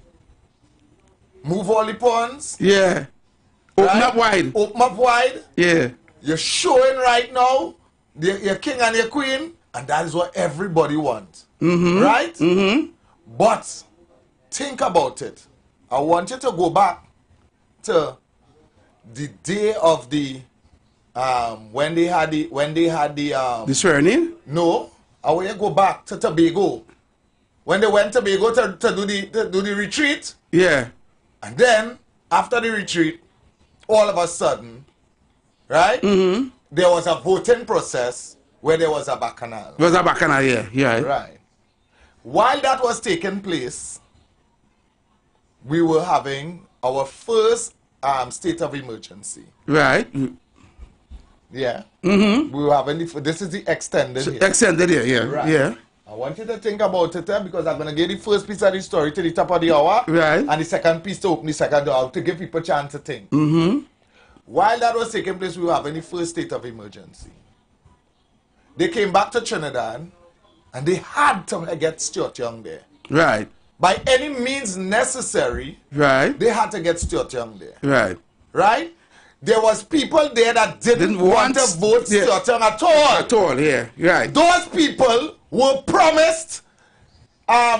Move all the pawns. Yeah. Open up wide. Open up wide. Yeah. You're showing right now your king and your queen, and that is what everybody wants. Right? But think about it. I want you to go back to the day of the when they had the swearing in? No, I want you to go back to Tobago when they went to Tobago to do the retreat. Yeah. And then after the retreat, all of a sudden, right? There was a voting process where there was a bacchanal. There was a bacchanal, yeah. Right. While that was taking place, we were having our first state of emergency. Right. Yeah. We were having this is the extended here. Extended here, yeah. Right. Yeah. I want you to think about it because I'm going to get the first piece of the story to the top of the hour. Right. And the second piece to open the second door to give people a chance to think. While that was taking place, we were having the first state of emergency. They came back to Trinidad and they had to get Stuart Young there. Right. By any means necessary, right, they had to get Stuart Young there. Right. Right? There was people there that didn't want to vote Stuart Young at all. At all, yeah. Right. Those people were promised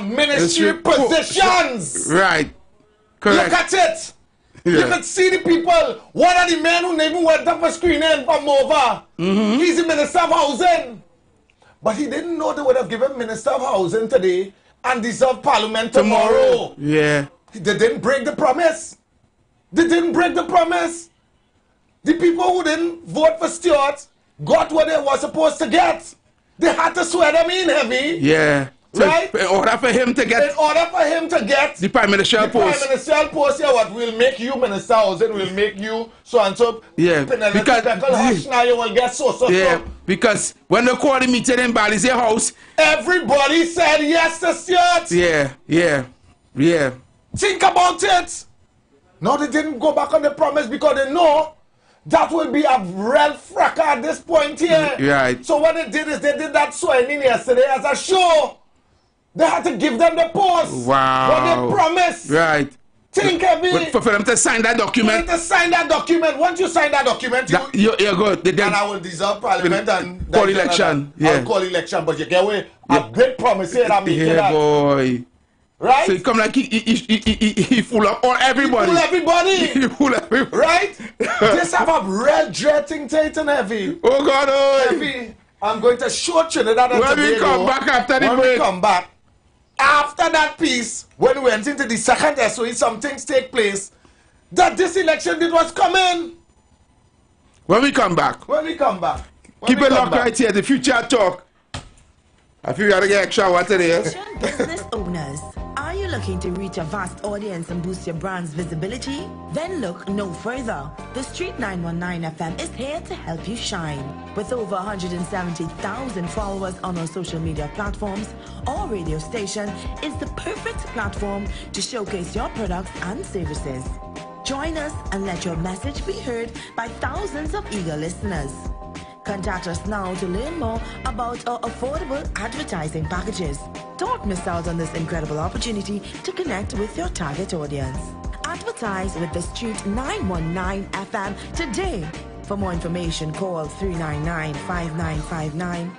ministry positions. Right. Correct. Look at it. Yeah. You could see the people. One of the men who even went up for screening from over. He's the Minister of Housing. But he didn't know they would have given Minister of Housing today and dissolve Parliament tomorrow. Yeah. They didn't break the promise. They didn't break the promise. The people who didn't vote for Stuart got what they were supposed to get. They had to swear them in heavy. Yeah. Right? In order for him to get... In order for him to get... The Prime Ministerial post. The Prime Ministerial post, yeah, what? We'll make you Minister Housing, we'll make you so-and-so. Yeah. Because... Now you will get so-so. Yeah, because when they called the meeting in Bali's house... Everybody said yes to Stuart. Yeah. Think about it. No, they didn't go back on the promise because they know that will be a real fracas at this point here. Right. So what they did is they did that swearing in yesterday as a show. They had to give them the post. Wow. What they promised. Right. Think heavy. For them to sign that document. For them to sign that document. Once you sign that document, you're good. And I will dissolve Parliament and call election. I'll call election, but you get away. A great promise here that making that. Boy. Right? So he come like he fool up all everybody. He fool everybody. Right? This have a real dreading Titan heavy. Oh God, oh. Heavy. I'm going to show Trinidad and Tobago. When we come back after the break. When we come back. After that piece, when we went into the second SOE, some things take place that this election did was coming. When we come back. When we come back. Keep it locked right here, the Future Talk. I feel you gotta get extra what it is. Business owners, are you looking to reach a vast audience and boost your brand's visibility? Then look no further. The Street 919 FM is here to help you shine. With over 170,000 followers on our social media platforms, our radio station is the perfect platform to showcase your products and services. Join us and let your message be heard by thousands of eager listeners. Contact us now to learn more about our affordable advertising packages. Don't miss out on this incredible opportunity to connect with your target audience. Advertise with the Street 919 FM today. For more information, call 399-5959,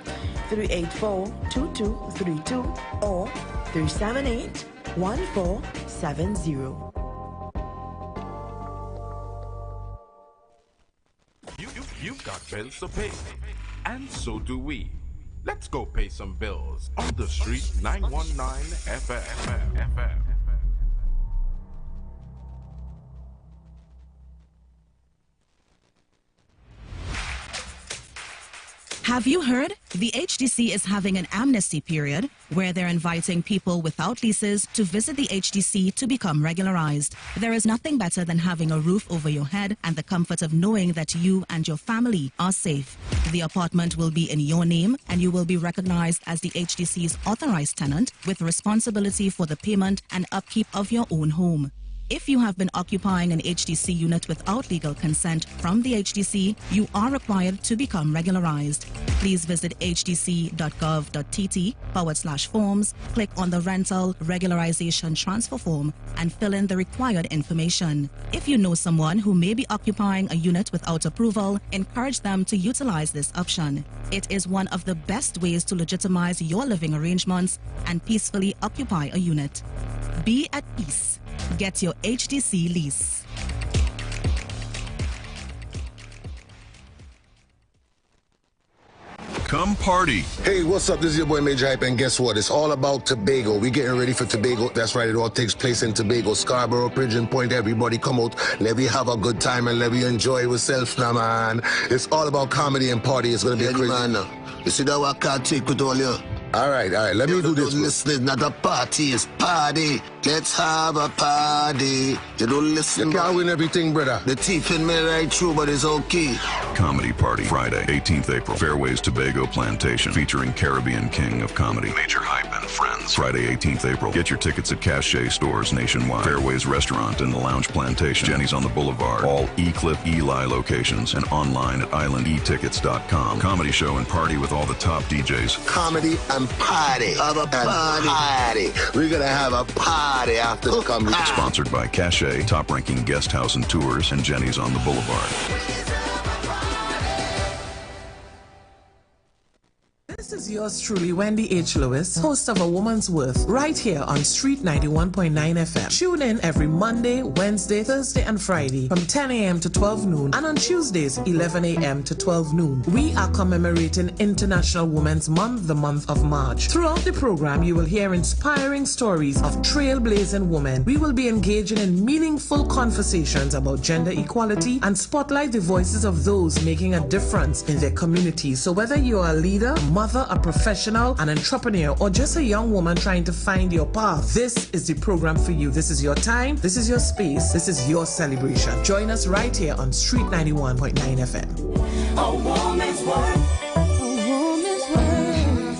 384-2232, or 378-1470. You've got bills to pay, and so do we. Let's go pay some bills on the Street 919 FM. Have you heard? The HDC is having an amnesty period where they're inviting people without leases to visit the HDC to become regularized. There is nothing better than having a roof over your head and the comfort of knowing that you and your family are safe. The apartment will be in your name and you will be recognized as the HDC's authorized tenant with responsibility for the payment and upkeep of your own home. If you have been occupying an HDC unit without legal consent from the HDC, you are required to become regularized. Please visit hdc.gov.tt/forms, click on the rental regularization transfer form, and fill in the required information. If you know someone who may be occupying a unit without approval, encourage them to utilize this option. It is one of the best ways to legitimize your living arrangements and peacefully occupy a unit. Be at peace. Get your HDC lease. Come party. Hey, what's up? This is your boy Major Hype, and guess what? It's all about Tobago. We're getting ready for Tobago. That's right, it all takes place in Tobago. Scarborough, Pigeon Point, everybody come out. Let me have a good time and let me enjoy ourselves now, man. It's all about comedy and party. It's going to be crazy. Man, you see that what I can't take with all you? All right, let me do this. Listen, it's not a party, it's party. Let's have a party. You don't listen. You can't win everything, brother. The teeth in me right through, but it's okay. Comedy Party, Friday, 18th April, Fairways Tobago Plantation, featuring Caribbean King of Comedy, Major Hype and Friends. Friday, 18th April. Get your tickets at Cache stores nationwide, Fairways Restaurant in the Lounge Plantation, Jenny's on the Boulevard, all E-Clip Eli locations, and online at islandetickets.com. Comedy show and party with all the top DJs. Comedy and party. Have a party. We're gonna have a party after the comedy. Sponsored by Cache, top-ranking guest house and tours, and Jenny's on the Boulevard. This is yours truly, Wendy H. Lewis, host of A Woman's Worth, right here on Street 91.9 FM. Tune in every Monday, Wednesday, Thursday, and Friday from 10 a.m. to 12 noon, and on Tuesdays, 11 a.m. to 12 noon. We are commemorating International Women's Month, the month of March. Throughout the program, you will hear inspiring stories of trailblazing women. We will be engaging in meaningful conversations about gender equality and spotlight the voices of those making a difference in their communities. So whether you are a leader, a mother, a professional, an entrepreneur, or just a young woman trying to find your path, this is the program for you. This is your time, this is your space, this is your celebration. Join us right here on Street 91.9 FM. A woman's worth. A woman's worth.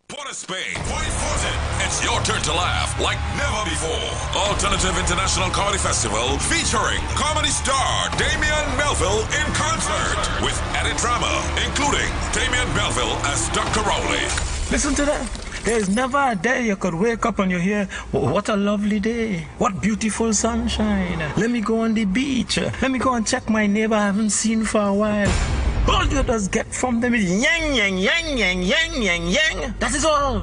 Port of Spain, Point Fortin. It's your turn to laugh like never before. Alternative International Comedy Festival featuring comedy star Damien Melville in concert with added drama, including Damien Melville as Dr. Rowley. Listen to that. There's never a day you could wake up and you hear, oh, what a lovely day. What beautiful sunshine. Let me go on the beach. Let me go and check my neighbor I haven't seen for a while. All you just get from them is yang, yang, yang, yang, yang, yang, yang. That is all.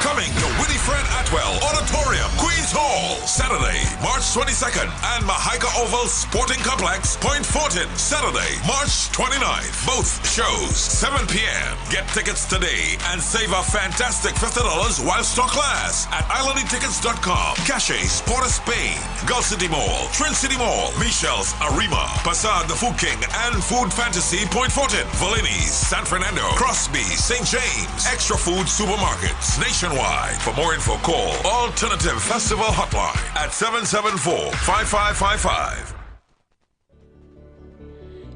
Coming to Winifred Atwell Auditorium, Queens Hall, Saturday, March 22nd, and Mahaika Oval Sporting Complex, Point Fortin, Saturday, March 29th. Both shows, 7 p.m. Get tickets today and save a fantastic $50 while stock lasts at islandetickets.com. Cache, Sport of Spain, Gulf City Mall, Trin City Mall, Michelle's Arima, Passad the Food King, and Food Fantasy, Point Fortin, Valini's, San Fernando, Crosby, St. James, Extra Food Supermarkets, nationwide. For more info, call Alternative Festival Hotline at 774-5555.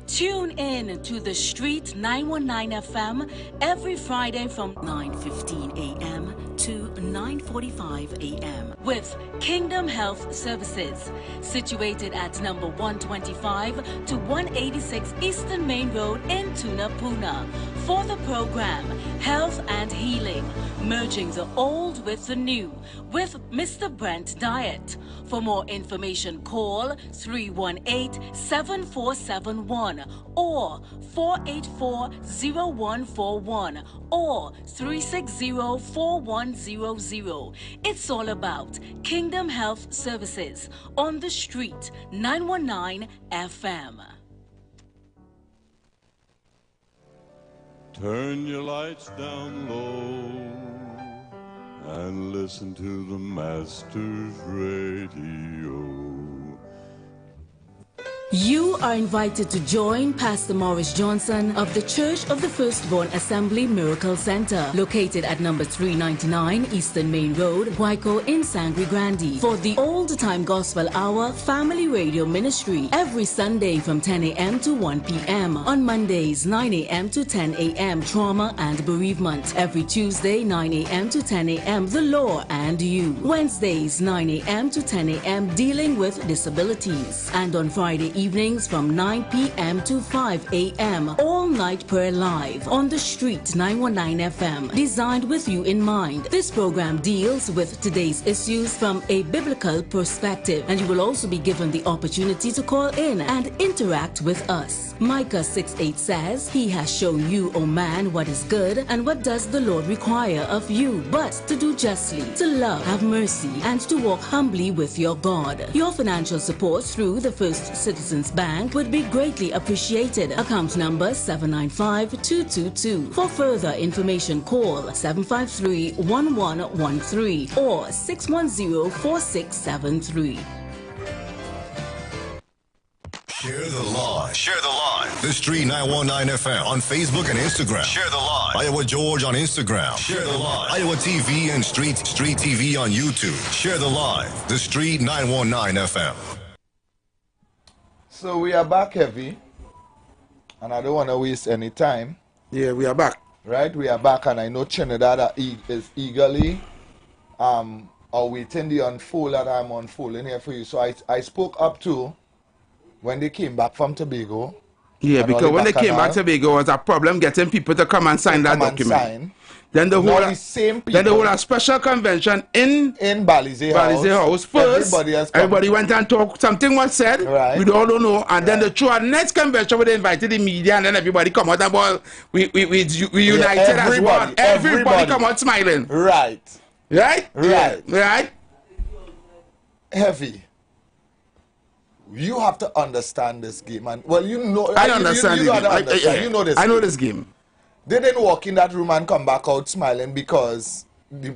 Tune in to the Street 919 FM every Friday from 9:15 a.m. to 9:45 a.m. with Kingdom Health Services, situated at number 125 to 186 Eastern Main Road in Tunapuna. For the program, Health and Healing, merging the old with the new, with Mr. Brent Diet. For more information, call 318-7471 or 484-0141 or 360-4100. It's all about Kingdom Health Services on the Street 919 FM. Turn your lights down low and listen to the Master's Radio. You are invited to join Pastor Morris Johnson of the Church of the Firstborn Assembly Miracle Center, located at number 399 Eastern Main Road, Waiko in Sangre Grande, for the Old Time Gospel Hour Family Radio Ministry every Sunday from 10 a.m. to 1 p.m. On Mondays, 9 a.m. to 10 a.m. Trauma and Bereavement. Every Tuesday, 9 a.m. to 10 a.m. The Law and You. Wednesdays, 9 a.m. to 10 a.m. Dealing with Disabilities. And on Friday evenings from 9 p.m. to 5 a.m. All Night Prayer Live on the Street 919 FM, designed with you in mind. This program deals with today's issues from a biblical perspective, and you will also be given the opportunity to call in and interact with us. Micah 6:8 says, He has shown you, O man, what is good, and what does the Lord require of you, but to do justly, to love, have mercy, and to walk humbly with your God. Your financial support through the First Citizens Bank would be greatly appreciated. Account number 795-222. For further information, call 753-1113 or 610-4673. Share the live. Share the live. The Street 919 FM on Facebook and Instagram. Share the live. Iowa George on Instagram. Share the live. Iowa TV and Street TV on YouTube. Share the live. The Street 919 FM. So we are back, Heavy, and I don't want to waste any time. Yeah, we are back. Right, we are back, and I know Trinidad is eagerly awaiting the unfold that I'm unfolding here for you. So I spoke up to when they came back from Tobago. Yeah, because when they came back to Tobago, it was a problem getting people to come and sign that document. Then the whole special convention in Balize House first. Everybody went and talked. Something was said. Right. We all don't know. And then the next convention, we invited the media, and then everybody come out and we united as one. Everybody come out smiling. Right. Right. Right. Yeah. Right. Heavy. You have to understand this game, and well, you know. I understand. You know this. I know this game. They didn't walk in that room and come back out smiling because we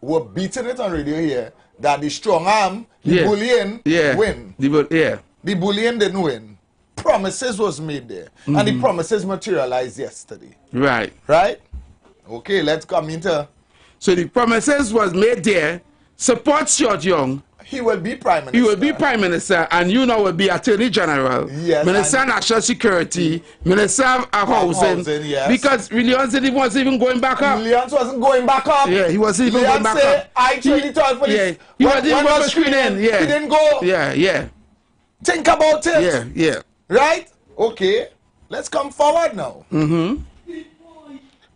were beating it on radio here that the strong arm, the bullying, win. The bullying didn't win. Promises was made there, and the promises materialized yesterday. Right. Right. Okay, let's come into. So the promises was made there. Support Short Young. He will be Prime Minister. He will be Prime Minister, and you know will be Attorney General. Yes. Minister of National Security, Minister of Housing. Yes. Because Leon said he wasn't even going back up. Leon wasn't going back up. Yeah, he wasn't even going back up. I truly thought for this. He wasn't even going screening. Yeah. He didn't go. Yeah. Think about it. Yeah. Right? Okay. Let's come forward now.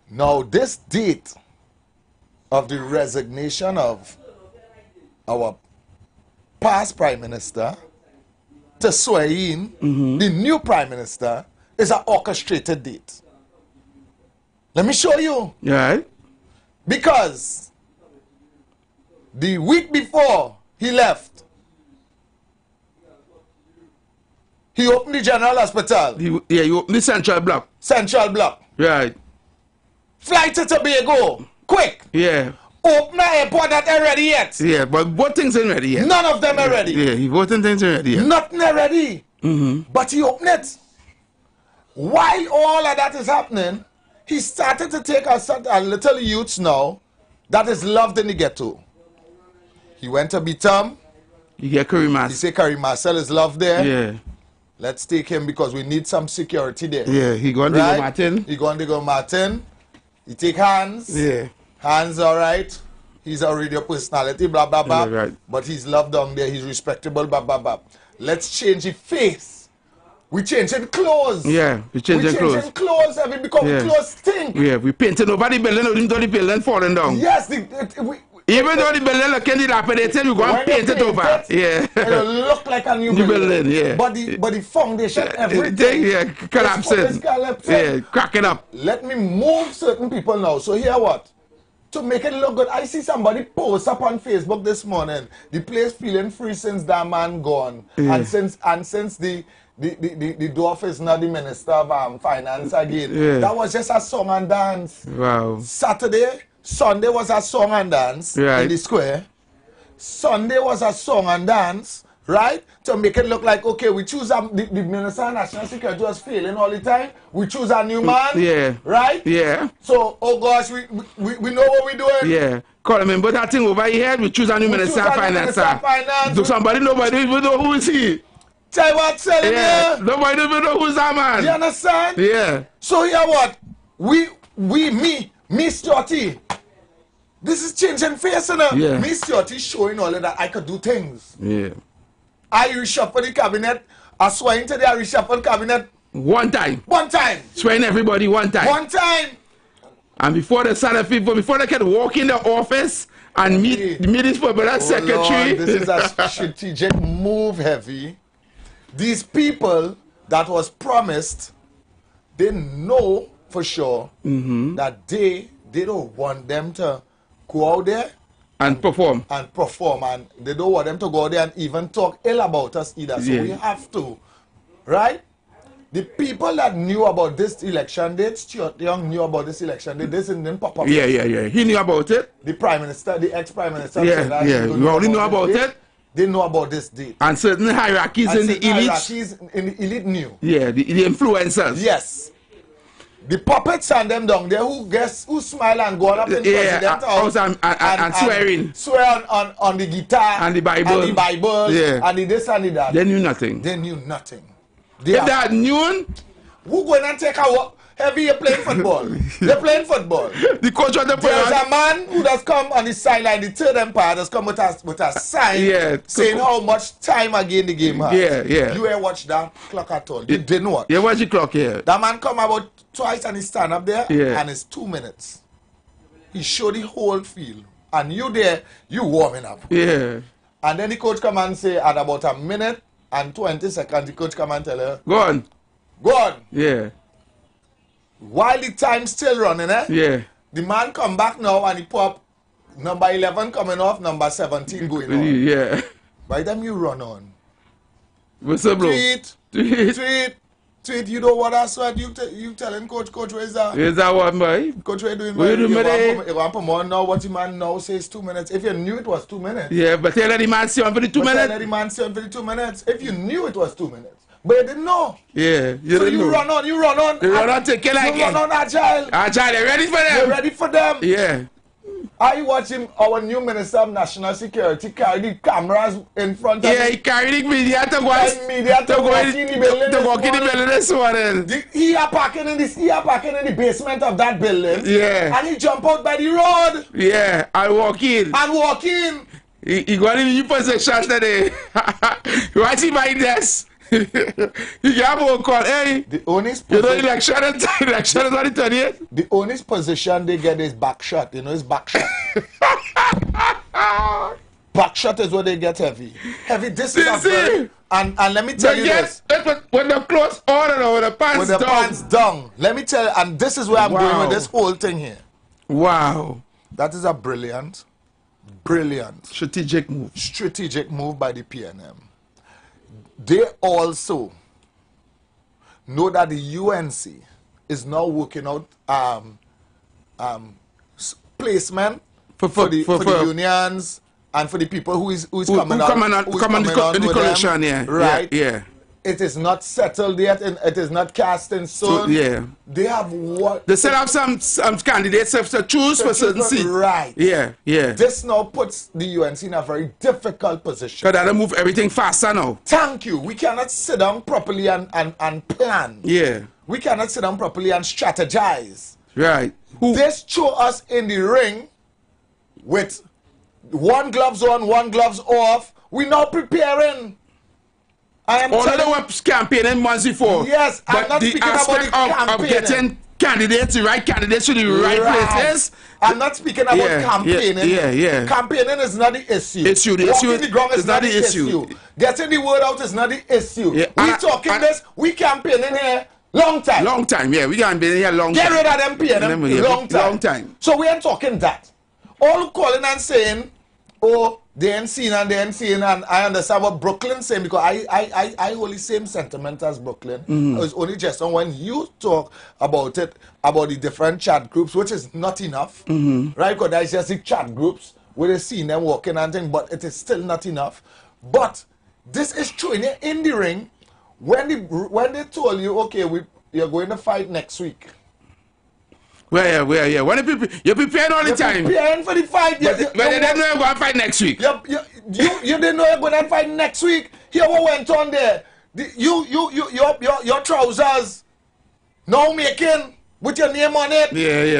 Now, this date of the resignation of our past Prime Minister to swear in the new Prime Minister is an orchestrated date. Let me show you. Right. Because The week before he left, he opened the General Hospital. He opened the Central Block. Central Block. Right. Fly to Tobago. Quick. Yeah. Open the airport not ready yet. Yeah, but both things ain't ready yet. None of them are ready. Yeah, he both things ain't ready yet. Nothing are ready. Mm-hmm. But he opened it. While all of that is happening, he started to take a little youths now that is loved in the ghetto. He went to Bitam. He get Curry Marcel. He say Curry Marcel is loved there. Yeah. Let's take him because we need some security there. Yeah, he going to go Martin. He going to go Martin. He take Hans. Yeah. Hans, all right. He's a radio personality, blah, blah, blah. Yeah, right. But he's loved down there. He's respectable, blah, blah, blah. Let's change his face. We changing clothes. Yeah, we changing clothes. We changing clothes. Every because clothes stink. Yeah, we painted over the building. Even though the building falling down. Yes. Even though the building looking dilapidated, we go and paint it over. Yeah. It'll look like a new building. Yeah. But the foundation, everything. Yeah, collapsing. Yeah, cracking up. Let me move certain people now. So here what? To make it look good, I see somebody post up on Facebook this morning. The place feeling free since that man gone. Yeah. And since the dwarf is not the minister of finance again. Yeah. That was just a song and dance. Wow. Sunday was a song and dance in the square. Sunday was a song and dance, right? To make it look like, okay, we choose the Minister of National Security was failing all the time. We choose a new man. Yeah. Right? Yeah. So, oh gosh, we know what we're doing. Yeah. Call him, but that thing over here, we choose a new Minister of Finance. Do somebody, nobody even know who is he. Tell you what, tell yeah. Nobody even know who's that man. You understand? Yeah. So here what? Me, Stuarty. This is changing face, you know? Yeah. Me, Stuarty showing all of that I could do things. Yeah. I reshuffle the cabinet. I swear into the reshuffle cabinet. One time. Swearing everybody one time. And before they start people, before they can walk in the office and meet his permanent secretary. Lord, this is a strategic move, Heavy. These people that was promised, they know for sure that they don't want them to go out there and perform. And they don't want them to go out there and even talk ill about us either. So we have to, right? The people that knew about this election date, Stuart Young knew about this election date, this didn't pop up. Yeah. He knew about it. The Prime Minister, the ex-Prime Minister. You already know about it. They know about this date. And certain hierarchies in the elite. Hierarchies in the elite knew. Yeah, the influencers. Yes. The puppets and them down there who smile and go up in president house and swearing. Swear on the guitar and the Bible. And the this and the that. They knew nothing. If they had known, who going and take a Heavy, you're playing football. They're playing football. The coach of the There's a man who does come on the sideline, the third empire does come with a sign saying how much time again the game has. Yeah. You ain't watch that clock at all. You didn't watch. Yeah, watch the clock, yeah. That man come about twice and he stand up there and it's 2 minutes. He showed the whole field. And you there, you warming up. Yeah. And then the coach come and say at about a minute and 20 seconds, the coach come and tell her, Go on. Yeah. While the time's still running, Yeah. The man come back now and he put up number 11 coming off, number 17 going on. Yeah. By the time you run on. Whistle blow. Tweet, you know what I said? You telling Coach, where's that? Where's that one, boy? Coach, what you doing? What you doing, you want to more now what the man now says 2 minutes. If you knew it was 2 minutes. Yeah, but tell the man stay on for the 2 minutes. Tell the man stay on for the 2 minutes. If you knew it was 2 minutes. But you didn't know. Yeah, so you run on. You run on, take care like you run on agile. They're ready for them. They're ready for them. Yeah. Are you watching our new Minister of National Security carry the cameras in front of him? Yeah, he carried the media to walk in the building. To walk in the building this morning. He are parking in the basement of that building. Yeah. And he jump out by the road. Yeah, and walk in. He got in new position today. What's he by this? You have a call, hey. The only election is on the 30th. The only position they get is back shot. You know, it's back shot. Back shot is what they get Heavy. Heavy, this is a very, and let me tell you this. When the clothes on and when the pants down. Let me tell you, and this is where I'm going with this whole thing here. Wow. That is a brilliant, Brilliant. Strategic move. Strategic move by the PNM. They also know that the UNC is now working out placement for the unions and for the people who is coming on the coalition. Yeah, right. Yeah. It is not settled yet, and it is not cast in stone. So, yeah. They have what? They still have some candidates to choose for certain seats. Right. Yeah, yeah. This now puts the UNC in a very difficult position. Because they move everything faster now. Thank you. We cannot sit down properly and plan. Yeah. We cannot sit down properly and strategize. Right. This throw us in the ring with one gloves on, one gloves off. We now preparing. Although they were campaigning months before. Yes, but I'm not the aspect of getting candidates, the right candidates to the right places. I'm not speaking about campaigning. Yeah. Campaigning is not the issue. Walking the ground is not the issue. Getting the word out is not the issue. Yeah. We talking this, we campaigning here long time. Long time, yeah. We campaigning here long time. Get rid of them PNM long time. So we ain't talking that. All calling and saying, oh, they ain't seen and I understand what Brooklyn's saying because I hold the same sentiment as Brooklyn. Mm-hmm. It was only just on when you talk about it, about the different chat groups, which is not enough, right? Because that's just the chat groups where they see them walking and things, but it is still not enough. But this is true in the ring when they told you, okay, you're going to fight next week. Where? When you're preparing all the time. You're preparing for the fight. But they didn't know you're going to fight next week. You didn't know you're going to fight next week. Here what went on there. Your trousers now making with your name on it. Yeah.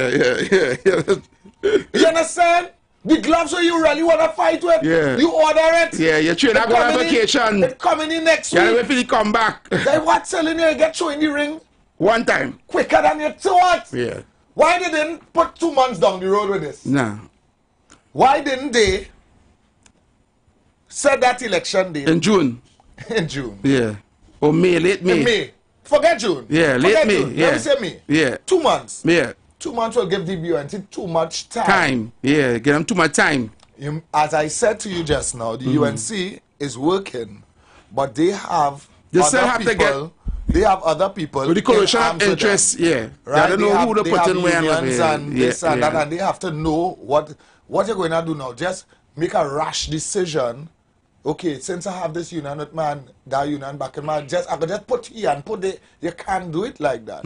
You understand? The gloves that you really want to fight with, you order it. Yeah, you're trained to go on vacation. It's coming in next week. You wait for the come back. They what telling you get thrown in the ring? One time. Quicker than you thought. Yeah. Why they didn't put 2 months down the road with this? No. Why didn't they set that election date? In June. In June. Yeah. Or May, late May. In May. Forget June. Yeah, late May. Yeah. Let me say May. Yeah. 2 months. Yeah. 2 months will give the UNC too much time. Yeah, give them too much time. As I said to you just now, the UNC is working, but they have they have other people with the coalition of interests, right? They don't know who to put in where and this and that, and they have to know what you're going to do now. Just make a rash decision. Okay, since I have this union with man, that union back in my I could just put here and put there. You can't do it like that.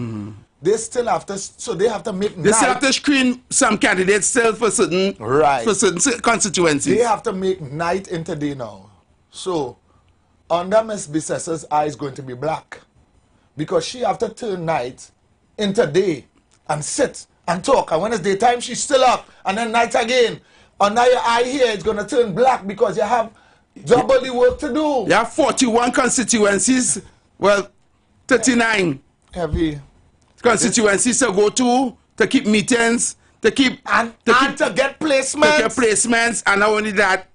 They still have to, so they have to make. They still have to screen some candidates still for certain constituencies. They have to make night into day now. So, under Miss Bissessa's eye is going to be black, because she have to turn night into day and sit and talk. And when it's daytime, she's still up, and then night again. Under your eye here, it's going to turn black because you have double the work to do. You have 41 constituencies. Well, 39. Heavy. Constituencies to go to keep meetings, to get placements. To get placements, and not only that,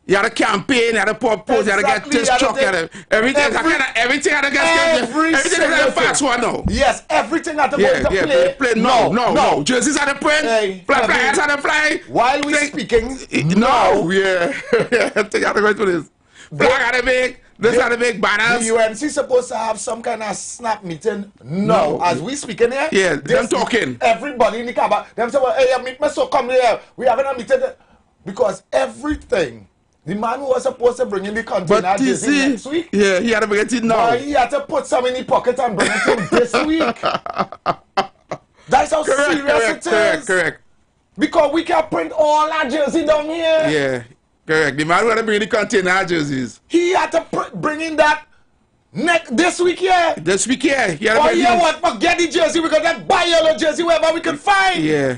you had a campaign, you had a purpose, you had to get this truck, everything had to get fast one now. Yes, everything had to go into play. No. Jerseys had to print, flyers had to fly. While we speaking, I think I had to go into this. Flag had to make. This are the big banners. The UNC supposed to have some kind of snap meeting. No. As we speaking here. Yeah, them talking. Everybody in the car. Them say, well, hey, meet me, so come here. We having a meeting. Because everything, the man who was supposed to bring in the container next week. Yeah, he had to bring it in now. He had to put some in the pocket and bring it in this week. That's how serious it is. Correct. Because we can print all our jersey down here. Yeah. Correct. The man who had to bring the container jerseys. He had to bring in that this week here. This week here. Forget the jersey. We're going to buy yellow jersey wherever we can find. Yeah.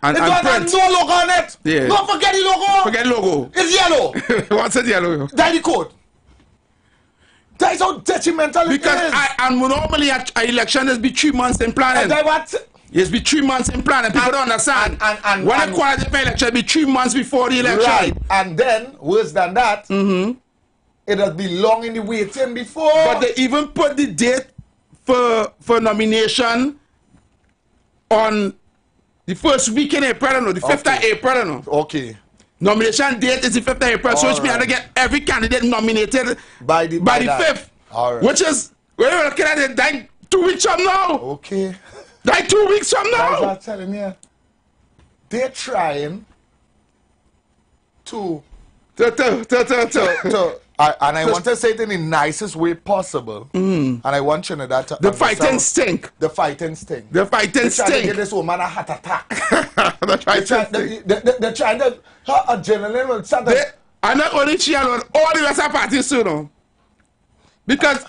And there's no logo on it. Yeah. Don't forget the logo. Forget the logo. It's yellow. What's it yellow? That's the code. That is how detrimental it is. Because normally an election is be 3 months in planning. It's be 3 months in planning. People don't understand. And when they qualify for election, it be 3 months before the election. Right. And then, worse than that, it has been long in the waiting before. But they even put the date for nomination on the first week in April, the 5th of April. Okay. Nomination date is the 5th of April, so which means to get every candidate nominated by the 5th. All right. Which is, we're looking at it like 2 weeks from now. Okay. Like 2 weeks from now. Guys are telling you, they're trying to and I want to say it in the nicest way possible. And I want Trinidad to the fighting stink. The fighting stink. The fighting stink. They're trying to give this woman a heart attack. They're trying to her adrenaline will start to... And not only she alone, all the rest of the parties too now. Because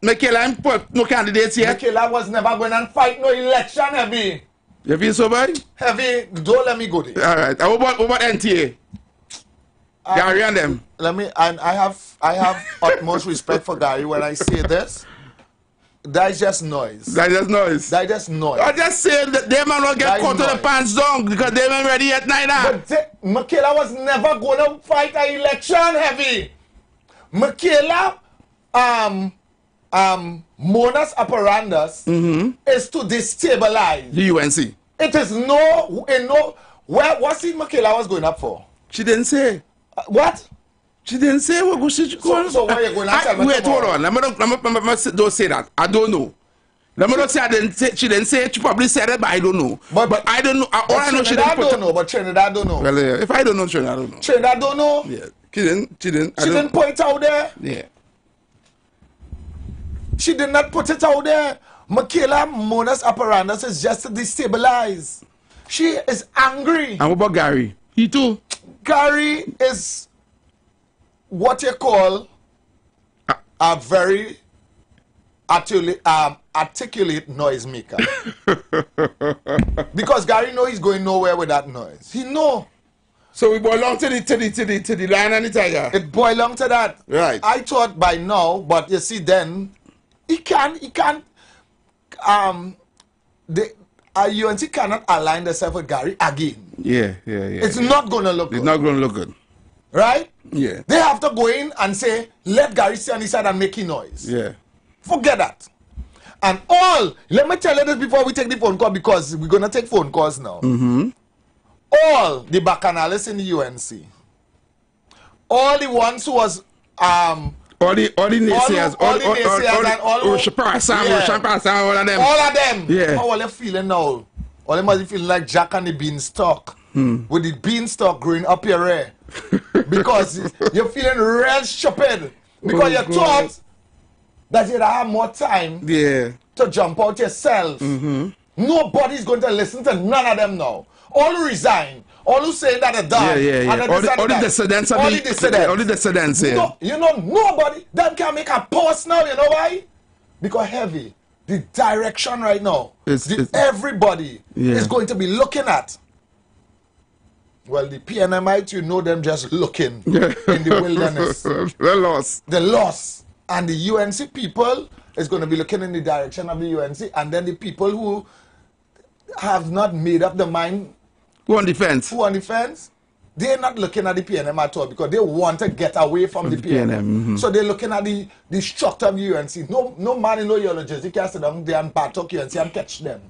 Michaela ain't put no candidates yet. Michaela was never going to fight no election, Heavy. You feel so bad? Heavy, don't let me go there. All right. What about NTA? Gary and them. And I have utmost respect for Gary when I say this. That's just noise. That's just noise. That's just noise. I just say that they might not get caught to the pants down because they weren't ready yet neither. But Michaela was never going to fight an election, Heavy. Michaela, modus operandus is to destabilize the UNC. It is what's it Michaela was going up for? She didn't say. What? She didn't say what she going. So why are you going to tell me? Wait, hold on. Let me don't say that. I don't know. Let me not say I didn't say. She didn't say. She probably said it, but I don't know. But I don't know. All I know, she didn't put. Don't know. But Trinidad don't know. Well, yeah. If I don't know, Trinidad don't know. Trinidad don't know. Yeah. She didn't. She didn't put it out there. Yeah. She did not put it out there. Michaela modus operandus is just to destabilize. She is angry. And what about Gary? He too. Gary is what you call a very articulate noise maker. Because Gary know he's going nowhere with that noise. He know. So we belong to the Lion and the Tiger. It belong to that. Right. I thought by now, but you see then he can't UNC cannot align themselves with Gary again. Yeah. It's not gonna look good. It's not gonna look good. Right? Yeah. They have to go in and say, let Gary stay on his side and make noise. Yeah. Forget that. And let me tell you this before we take the phone call, because we're gonna take phone calls now. All the bacchanalists in the UNC, all the ones who was all the naysayers, all of them. All of them. Yeah. How are they feeling now? All them must be feeling like Jack and the Beanstalk. With the beanstalk growing up your rear. Because you're feeling real stupid. Because you thought that you'd have more time to jump out yourself. Nobody's going to listen to none of them now. All who resign. All who say that they're done. Yeah. All the dissidents. All the dissidents. Yeah. You know, nobody, them can make a post now. You know why? Because Heavy, the direction right now, everybody is going to be looking at. Well, the PNMites, you know them just looking in the wilderness. They're lost. And the UNC people is going to be looking in the direction of the UNC. And then the people who have not made up their mind. Who on defense? They're not looking at the PNM at all because they want to get away from the PNM. So they're looking at the structure of the UNC. No man in no yellow jersey can sit down there and batok UNC and catch them.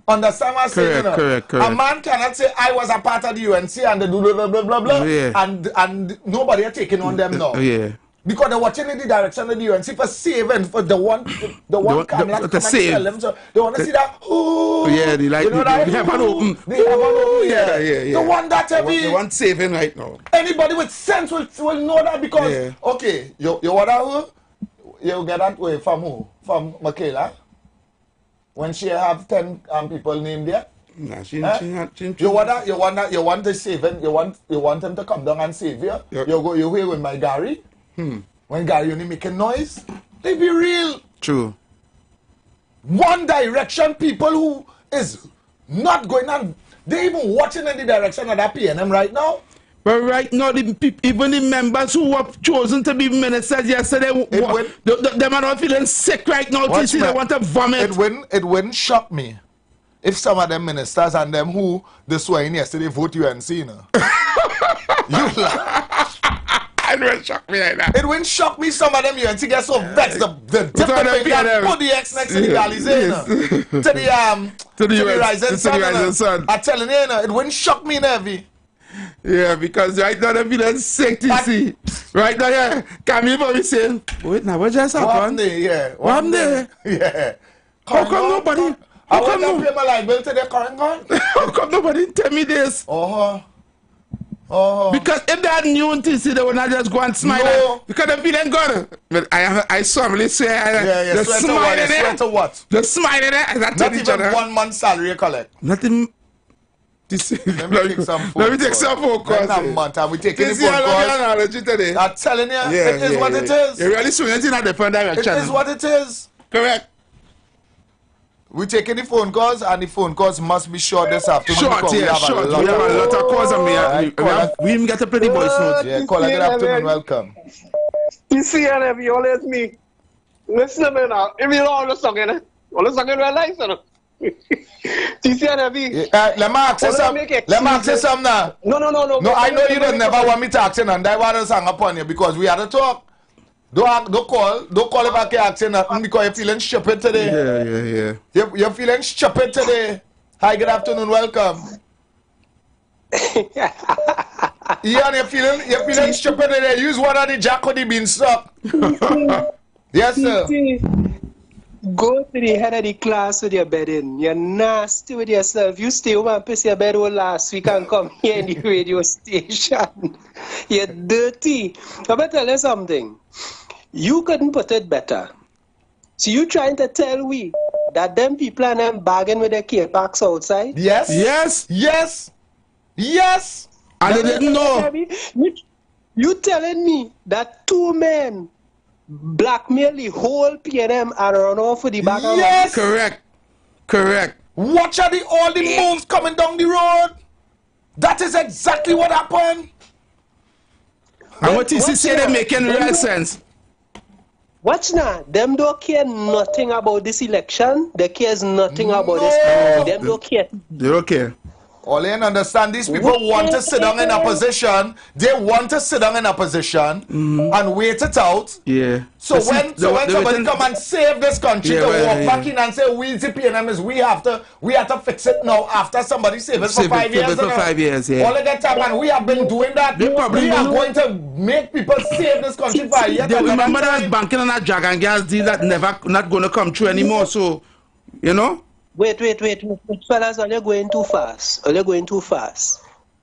Understand what I'm saying? Correct. A man cannot say, I was a part of the UNC and they do blah, blah, blah, blah, and nobody are taking on them now. Because they're watching in the direction of the UNC for saving, for the one come and tell them. So they want to see that, they like, you know that, they have an open. The one that they want saving right now. Anybody with sense will know that because, okay, you want that, you get that way from who? From Michaela? When she have 10 people named there? Nah, she you want to save him, you want him to come down and save you? You here with my Gary? When Gary only making noise? They be real. True. One direction people who is not going on, they even watching in the direction of that PNM right now. But right now, even the members who were chosen to be ministers yesterday, them are not feeling sick right now. They want to vomit. It wouldn't shock me if some of them ministers and them who they swore in yesterday vote UNC, you know. You laugh. It wouldn't shock me like that. It wouldn't shock me some of them UNC get so vexed. The different finger put the X next to the Galizé, to the Rising Sun. I'm telling you, it wouldn't shock me, Nevi. Yeah, because right now they're feeling sick, TC. Right now, yeah. Camille probably saying, wait, now what just happened? Yeah. What happened there? Yeah. How come nobody? How come nobody pay my light bill to the current gun? How come nobody tell me this? Because if they had new TC, they would not just go and smile. No. Because they're feeling good. But I solemnly swear. Yeah, the swear to what? Swear to what? The smile in it. Not even 1 month's salary you collect. Nothing. Let me take some phone Let me take some phone calls. Not a month, and we taking the phone calls. Today. I'm telling you, it is what it is. You really swinging in a different direction. It is what it is. Correct. We taking the phone calls, and the phone calls must be short this afternoon. Short, yeah, short. We have a lot of calls, and we even get a pretty voice note. Yeah, caller, good afternoon, welcome. You see, and if you always me, listen to me now. If you don't all the song, well nice, you know. Let me ask you something. Let me ask you something now. No. No, I know you don't never want me to ask you, and I want to sing upon you because we had to talk. Don't call if I can ask you nothing because you're feeling stupid today. Yeah. You're feeling stupid today. Hi, good afternoon, welcome. Yeah, you're feeling stupid today. Use one of the jack of the beanstalk. Yes, sir. Go to the head of the class with your bed in. You're nasty with yourself. You stay home and piss your bed all last week and come here in the radio station. You're dirty. I'm going to tell you something. You couldn't put it better. So you trying to tell we that them people and them bagging with their care packs outside? Yes. And they didn't know. You telling me that 2 men blackmail the whole PNM and run off with the bag of money? Correct. Watch out all the moves coming down the road. That is exactly what happened. And what TC say they making real sense. Watch now. Them don't care nothing about this election. They cares nothing about this. Them don't care. They don't care. All you understand, these people want to sit down in a position. They want to sit down in a position and wait it out. Yeah. So when somebody come and save this country to walk back in and say we the PNM is we have to fix it now after somebody save it for 5 years. For 5 years, yeah. All of that time, and we have been doing that. We are going to make people save this country for years. Remember that banking on that Dragon Gas deal that not going to come true anymore. So, you know. Wait, fellas, are you going too fast?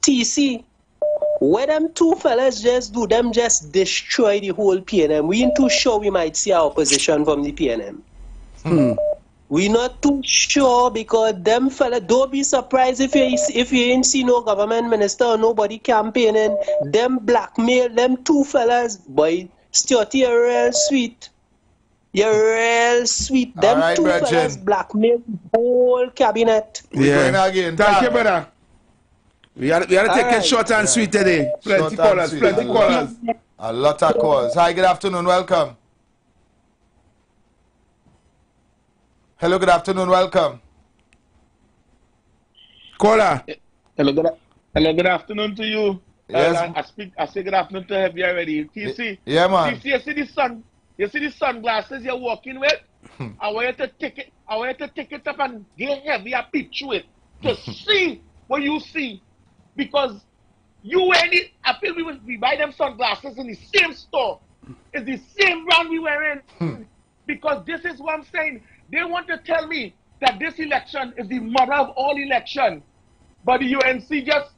TC, what them 2 fellas just do, them just destroy the whole PNM. We ain't too sure we might see our opposition from the PNM. We not too sure because them fellas, don't be surprised if you ain't see no government minister or nobody campaigning. Them blackmail, them 2 fellas, boy, Stuart, you're real sweet. You're real sweet. Them right, 2 fellas blackmail the whole cabinet. Yeah. Thank you, brother. We gotta take it short and sweet today. Plenty callers. A lot of calls. Hi, good afternoon, welcome. Hello, good afternoon, welcome. Caller. Hello, good afternoon to you. Yes. I say good afternoon to have you already. TC. Yeah, man. TC, you see the sunglasses you're walking with? I want you to take it up and get heavy and peep through it to see what you see. Because you wear it, I feel we buy them sunglasses in the same store. It's the same brand we were in. Because this is what I'm saying. They want to tell me that this election is the mother of all election. But the UNC just,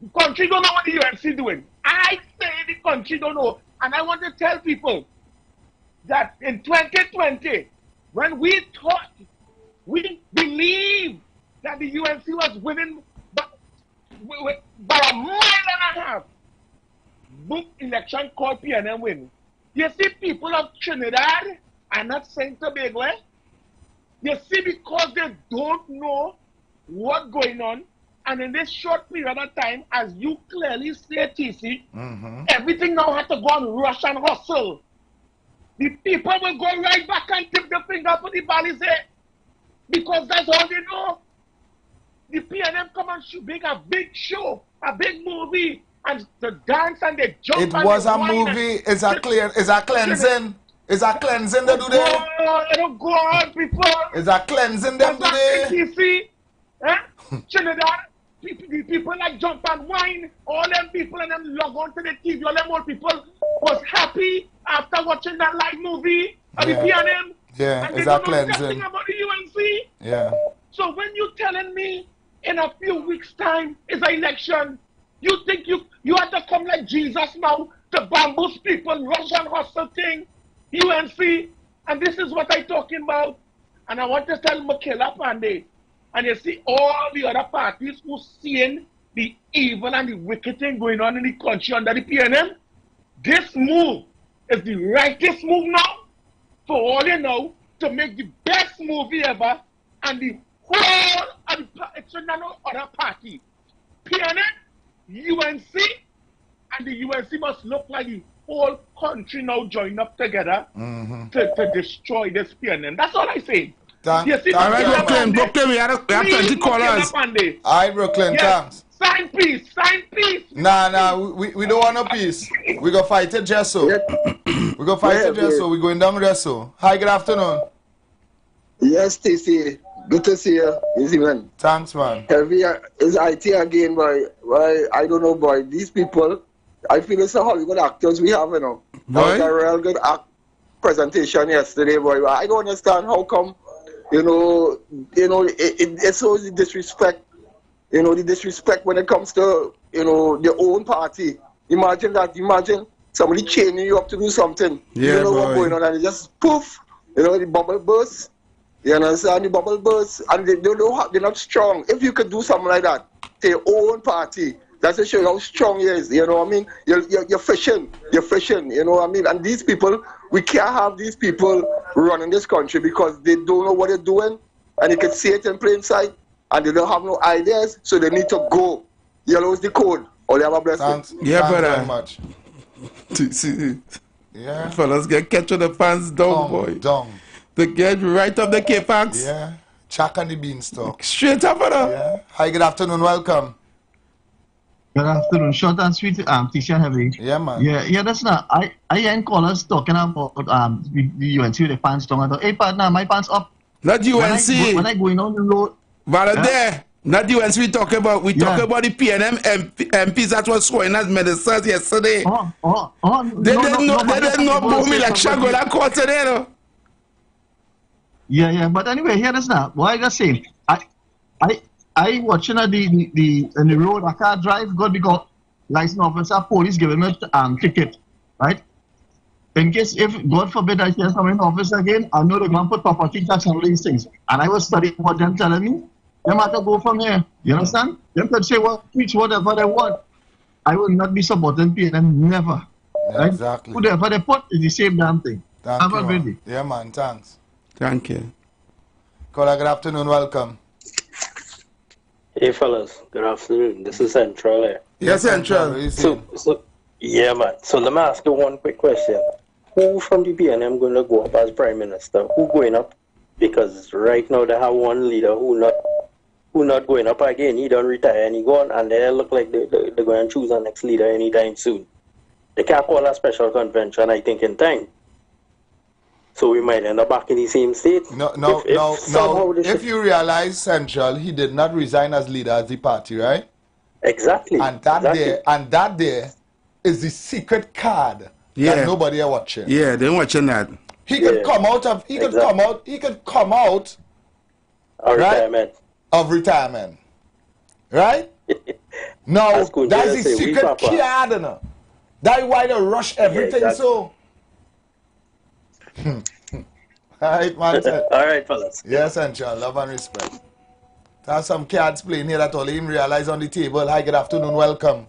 the country don't know what the UNC doing. I say the country don't know. And I want to tell people that in 2020, when we thought, we believed that the UNC was winning by a mile and a half, book election called PNM win. You see, people of Trinidad are not saying Tobago. You see, because they don't know what's going on, and in this short period of time, as you clearly say, TC, everything now has to go and rush and hustle. The people will go right back and tip the finger for the Balize because that's all they know. The PNM come and make a big show, a big movie, and the dance and the jump. It was a movie. It's a cleansing. It's a cleansing they do there. They don't go on before. It's a cleansing them today. TC, Trinidad, people like Jump and Wine, all them people and them log on to the TV, all them old people was happy after watching that live movie of the PNM. Yeah, and is they that don't know cleansing? nothing about the UNC. Yeah. So when you telling me in a few weeks' time is an election, you think you have to come like Jesus now to bamboozle people, Russian hustle thing, UNC, and this is what I'm talking about. And I want to tell Makela Pandey, and you see all the other parties who seeing the evil and the wicked thing going on in the country under the PNM, this move is the rightest move now, for all you know, to make the best movie ever, and the whole of the it's no other party. PNM, UNC, and the UNC must look like the whole country now join up together to destroy this PNM. That's all I say. All right, Brooklyn, we have 20 callers. All right, Brooklyn, thanks. Sign peace. Nah, we don't want no peace. We go fight it just so. We go fight it just so. We going down just so. Hi, good afternoon. Yes, TC. Good to see you. Easy, man. Thanks, man. Heavy is IT again, boy. Why, I don't know, boy. These people, I feel it's a Hollywood actors we have, you know. That was a real good presentation yesterday, boy. I don't understand how come, it's so the disrespect, the disrespect when it comes to, their own party. Imagine somebody chaining you up to do something. Yeah, you don't know what's going on, and it just poof, the bubble bursts. You understand? The bubble bursts, and they're not strong. If you could do something like that to your own party, that's to show you how strong he is. You know what I mean? You're fishing. You know what I mean? And these people, we can't have these people running this country because they don't know what they're doing, and you can see it in plain sight, and they don't have no ideas, so they need to go. Yellow is the code. Or they have a blessing. Thanks. Yeah, Thanks brother. very much. Yeah. Fellas, get catching the fans down, boy. Down. To get right up the K-Pax. Yeah. Chuck and the beanstalk. Straight up, brother. Yeah. Hi, good afternoon. Welcome. Good afternoon. Short and sweet, Tisha Heavy. Yeah, man. Yeah, that's not. I ain't callers talking about the UNC with the pants down. I thought, hey, partner, my pants up. Not UNC. When I going on the road. There. Not UNC we talking about. We talking about the PNM MPs that was sworn as ministers yesterday. They didn't know boom election go that court today, though. Yeah, but anyway, here that's not. What I just saying, I watching the in the road. I can't drive. God, because license officer, police giving me ticket, right? In case if God forbid I hear some in office again, I know they're going to put property tax and all these things. And I was studying what them telling me. They have to go from here. You understand? Them could say preach whatever they want. I will not be supporting PNM, never. Yeah, right? exactly. Whatever they put is the same damn thing. Thank you, ready. Yeah, man. Thanks. Thank you. Caller, good afternoon. Welcome. Hey, fellas. Good afternoon. This is Central here. Yes, Central. So, yeah, man. So let me ask you one quick question. Who from the PNM going to go up as Prime Minister? Who going up? Because right now they have one leader who not going up again. He don't retire and he gone, and they look like they're going to choose a next leader anytime soon. They can't call a special convention, I think, in time. So we might end up back in the same state. No. If you realize, Central, he did not resign as leader of the party, right? Exactly. And that there is the secret card that nobody are watching. Yeah, they're watching that. He could come out of he could come out of retirement. Of retirement. Right? Now that's the secret card, no? That's why they rush everything so. Alright, man. Alright, fellas. Yes, Central, love and respect. There's some cards playing here that all even realize on the table. Hi, good afternoon, welcome.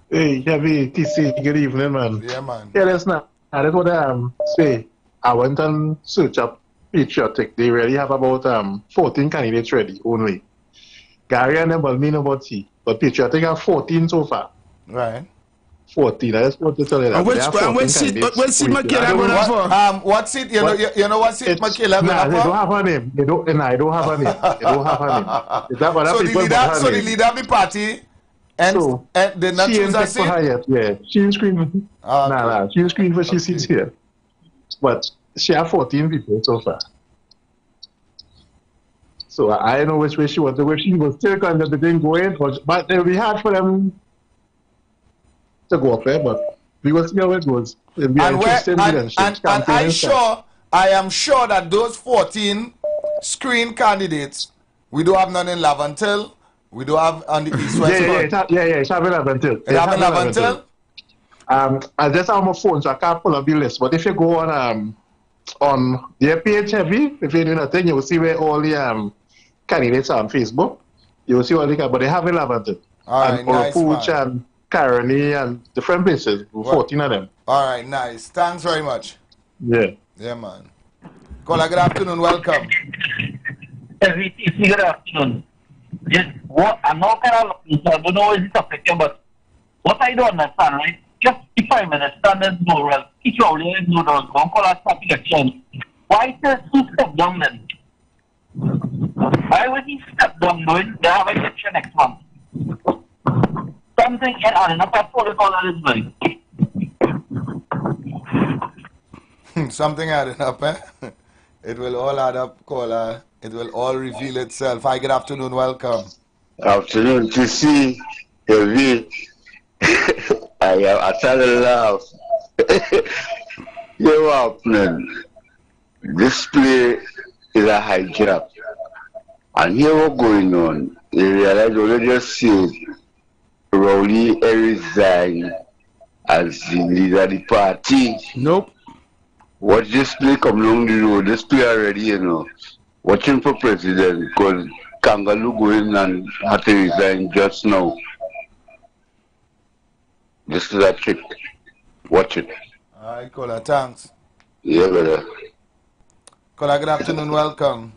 Hey, Heavy TC, good evening, man. Yeah, man. Yeah, that's not. That's what I say. I went and search up Patriotic. They really have about 14 candidates ready only. Gary and them will mean about T. But Patriotic have 14 so far. Right. 14. I just want to tell you that. Which seat Makela going for? What seat? You know what seat Makela going for? They don't have a name. They don't have a name. They don't have a name. So the leader of the party and they not choose a seat? Yeah. She screen. Nah. She screen for she seats here. But she have 14 people so far. So I don't know which way she was. The way she was still kind of the thing going, but it would be hard for them to go up there. But we will see how it goes. It'll be an interesting leadership campaign. And I am sure that those 14 screen candidates, we do have none in Lavantil. We do have on the East West. It's having Lavantil. It's having Lavantil. I just have my phone, so I can't pull up the list. But if you go on their page heavy, if you're doing a thing, you will see where all the candidates are on Facebook. You will see all the but they have 11. Alright, nice. And Caroni and different places. 14 of them. Alright, nice. Thanks very much. Yeah. Yeah, man. Caller, good afternoon. Welcome. Good afternoon. Yes, what I'm not kind of looking, so I don't know what is the topic here, but what I don't understand, right? Just the Prime Minister does no well. Each of them no does one call us for election. Why does he step down then? Why would he step down knowing they have an election next month? Something and on enough I told it all that is going. Something adding up, eh? It will all add up, caller. It will all reveal itself. Hi, good afternoon. Welcome. Afternoon. To see Heavy. I try to laugh. You're happening. This play is a hijack. And here what's going on. You realize already just said Rowley resigned as the leader of the party. Nope. Watch this play come along the road. This play already, you know. Watching for president because Kangaloo going and had to resign just now. This is a trick. Watch it. Alright, caller, thanks. Yeah, brother. Caller, good afternoon, welcome.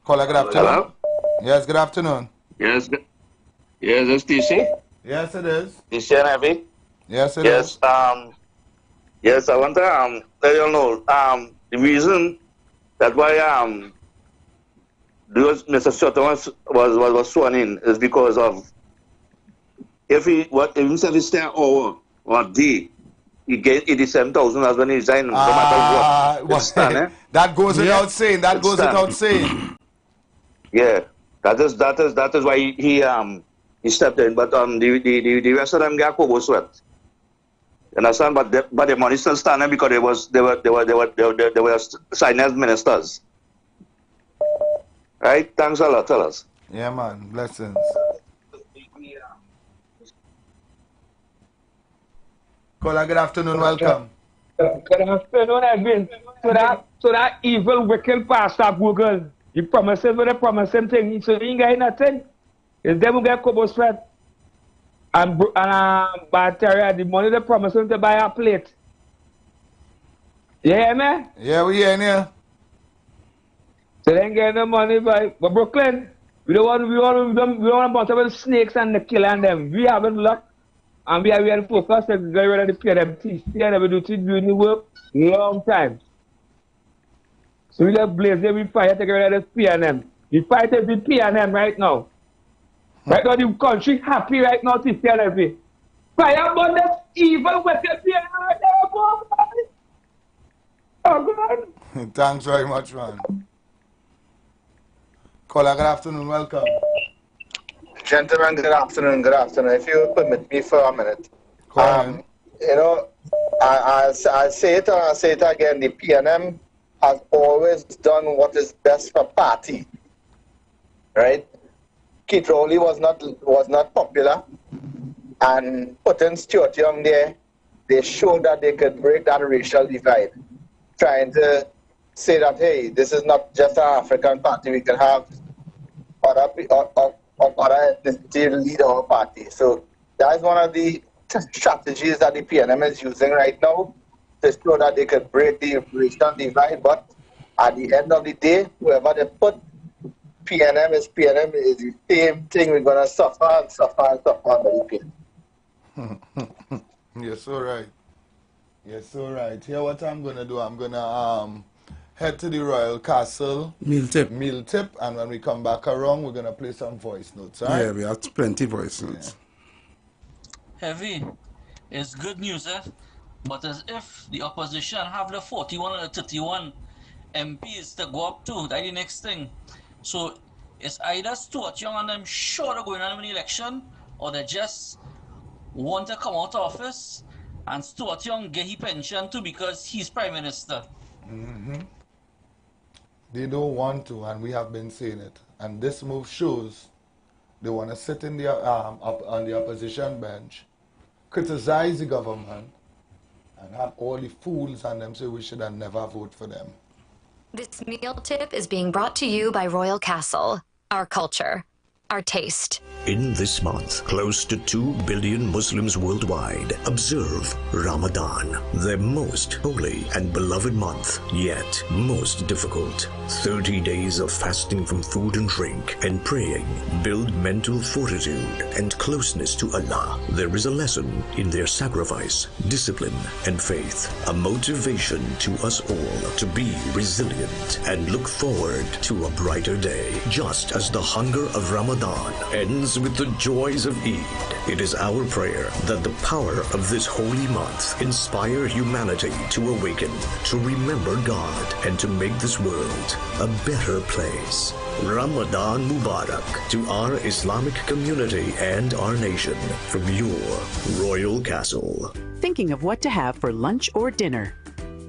Caller, good afternoon. Hello? Yes, good afternoon. Yes, it's TC? Yes, it is. TC and Heavy? Yes, it is. Yes, I want to let you know, the reason that why because Mr. Sutton was sworn in is because of if instead of stay an hour or a day, he get 87,000 as when he resigned, no matter what. That goes without saying. That goes without saying. Yeah, that is why he stepped in. But the rest of them got Kobo sweat. You understand? But the money still standing because they were signed as ministers. Right? Thanks a lot. Tell us. Yeah, man. Blessings. Caller, good afternoon. Welcome. Good afternoon, Edwin. So that evil, wicked pastor Google, he promises with a promising thing. So he ain't got nothing. Is them who get Kobo sweat. And Batteria, the money they promised him to buy a plate. You hear me? Yeah, we hear you. So they ain't getting the money but Brooklyn, we don't want a bunch of snakes and the killing them. We haven't luck and we are focused to get rid of the PNM. Yeah, we do the work long time. So we just blaze them, we fight to get rid of this PNM. We fight to beat PNM right now. Right now, the country happy right now to tell every. Fire upon that evil wicked PNM right now, oh God. Thanks very much, man. Caller, good afternoon, welcome. Gentlemen, good afternoon, If you permit me for a minute. You know, I'll say it and I'll say it again, the PNM has always done what is best for party. Right? Keith Rowley was not popular, and putting Stuart Young there, they showed that they could break that racial divide, trying to say that, hey, this is not just an African party, we can have other ethnicity lead our party. So that is one of the strategies that the PNM is using right now to show that they could break the racial divide, but at the end of the day, whoever they put, PNM is the same thing. We're going to suffer and suffer and suffer under the pain. You're so right. You're so right. Here what I'm going to do, I'm going to head to the Royal Castle. Meal tip. And when we come back around, we're going to play some voice notes. All right? Yeah, we have plenty voice notes. Yeah. Heavy, it's good news, but as if the opposition have the 41 and the 31, MPs to go up to. That's the next thing. So it's either Stuart Young and them sure they're going on in the election, or they just want to come out of office and Stuart Young get his pension too because he's Prime Minister. They don't want to, and we have been saying it. And this move shows they want to sit in their up on the opposition bench, criticize the government, and have all the fools on them say we should have never vote for them. This meal tip is being brought to you by Royal Castle. Our culture, our taste. In this month, close to 2 billion Muslims worldwide observe Ramadan, their most holy and beloved month, yet most difficult. 30 days of fasting from food and drink and praying build mental fortitude and closeness to Allah. There is a lesson in their sacrifice, discipline, and faith, a motivation to us all to be resilient and look forward to a brighter day. Just as the hunger of Ramadan ends with the joys of Eid, it is our prayer that the power of this holy month inspire humanity to awaken, to remember God, and to make this world a better place. Ramadan Mubarak to our Islamic community and our nation from your Royal Castle. Thinking of what to have for lunch or dinner?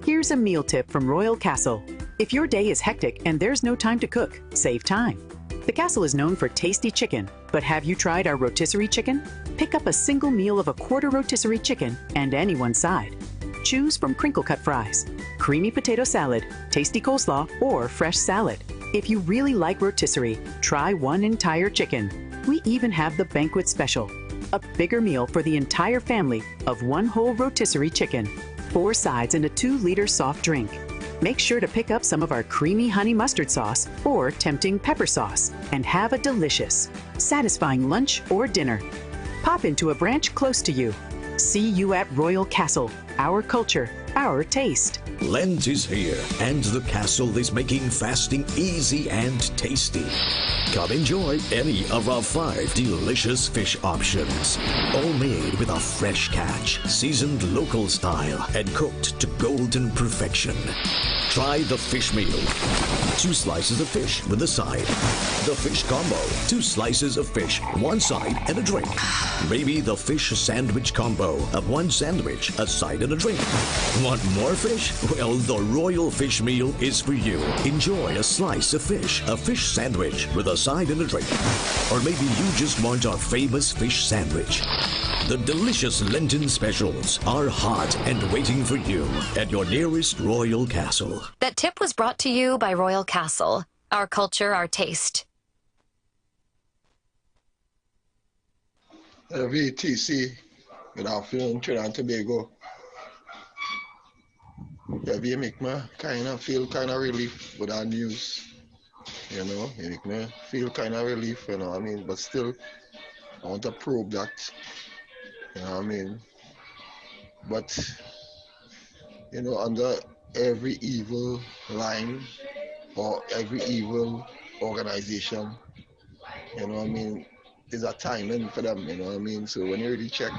Here's a meal tip from Royal Castle. If your day is hectic and there's no time to cook, save time. The Castle is known for tasty chicken, but have you tried our rotisserie chicken? Pick up a single meal of a quarter rotisserie chicken and any one side. Choose from crinkle-cut fries, creamy potato salad, tasty coleslaw, or fresh salad. If you really like rotisserie, try one entire chicken. We even have the banquet special, a bigger meal for the entire family of one whole rotisserie chicken, 4 sides and a 2-liter soft drink. Make sure to pick up some of our creamy honey mustard sauce or tempting pepper sauce and have a delicious, satisfying lunch or dinner. Pop into a branch close to you. See you at Royal Castle. Our culture, our taste. Lent is here, and the Castle is making fasting easy and tasty. Come enjoy any of our 5 delicious fish options, all made with a fresh catch, seasoned local style, and cooked to golden perfection. Try the fish meal. 2 slices of fish with a side. The fish combo. 2 slices of fish, 1 side, and a drink. Maybe the fish sandwich combo of 1 sandwich, a side, and a drink. Want more fish? Well, the Royal Fish Meal is for you. Enjoy a slice of fish, a fish sandwich with a side and a drink. Or maybe you just want our famous fish sandwich. The delicious Lenten specials are hot and waiting for you at your nearest Royal Castle. That tip was brought to you by Royal Castle. Our culture, our taste. VTC, good afternoon, Trinidad and Tobago. You make me feel kind of relief with that news. You know, you make me feel kind of relief, you know what I mean? But still, I want to probe that. You know what I mean? But, you know, under every evil line or every evil organization, you know what I mean, there's a timing for them, you know what I mean? So when you really check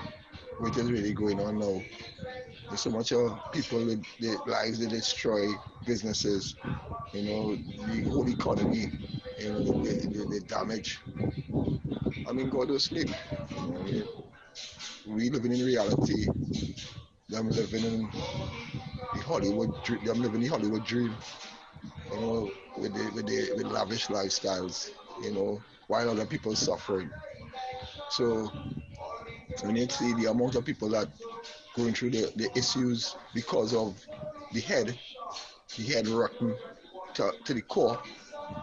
what is really going on now, there's so much of people, their lives they destroy, businesses, you know, the whole economy, you know, they damage. I mean, God will sleep. You know what I mean? We living in reality. Them living in the Hollywood dream. Them living the Hollywood dream. You know, with lavish lifestyles. You know, while other people suffering. So when you see the amount of people that going through the issues because of the head rotten to the core,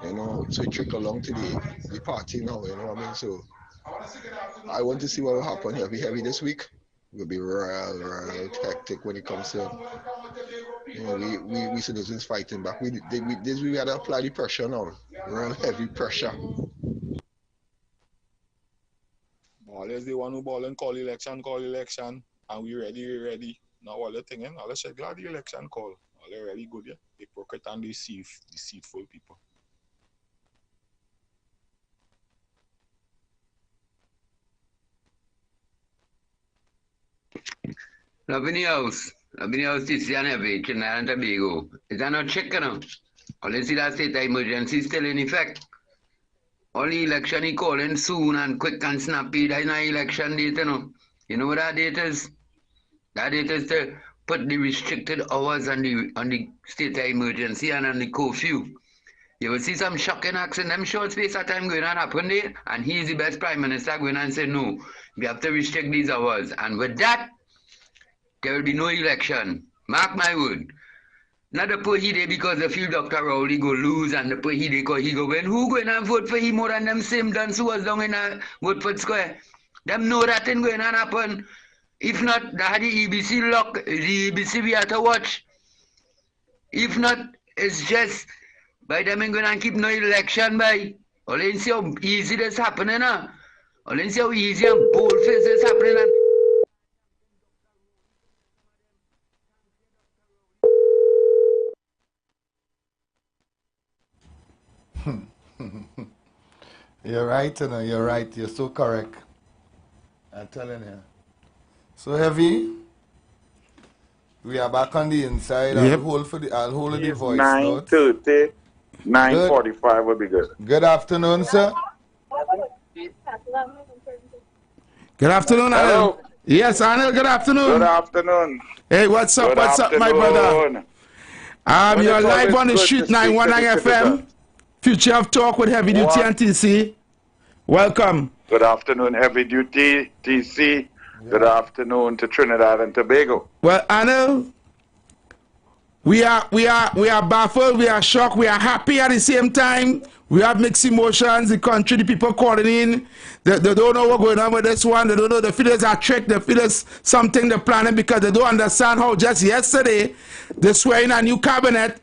you know, so it trickle along to the party now, you know what I mean? So I want to see what will happen heavy this week. It will be real hectic when it comes to, you know, we citizens fighting back. We had to apply the pressure now, real heavy pressure. Always the one who ball and call election, and we ready. Now all the thing, all the shit glad the election call. All the ready good, yeah. Hypocrite and deceitful people. I've been in the house this year and every Trinidad and Tobago. Is that not chicken? Unless that state of emergency is still in effect. Only election he calling soon and quick and snappy. That's not election date, you know. You know what that date is? That date is to put the restricted hours on the state of emergency and on the curfew. You will see some shocking acts in them short space of time going on happen there, and he is the best prime minister going and say no, we have to restrict these hours. And with that, there will be no election. Mark my word. Not the poor he day because the few Dr. Rowley go lose and the poor he day because he go win. Who going and vote for him more than them same dance who was down in Woodford Square? Them know that thing going on happen. If not, that the EBC lock, the EBC we have to watch. If not, it's just by them going and keep no election by. Only see how easy this happening now. Only see how easy and bold face this happening. You're right, you know, you're right. You're so correct. I'm telling you. So Heavy, we are back on the inside. Yep. I'll hold the voice 9:30, 9:45 will be good. Good afternoon, sir. Good afternoon, Anil. Yes, Anil, good afternoon. Good afternoon. Hey, what's up? What's up, my brother? You're live on the Street 919 FM. Future of Talk with Heavy Duty and TC. Welcome. Good afternoon, Heavy Duty, TC. Good afternoon to Trinidad and Tobago. Well, Anil, we are baffled, we are shocked, we are happy at the same time. We have mixed emotions. The country, the people calling in, they don't know what's going on with this one. They don't know. They feel it's a trick. They feel it's something they're planning because they don't understand how just yesterday they swear in a new cabinet.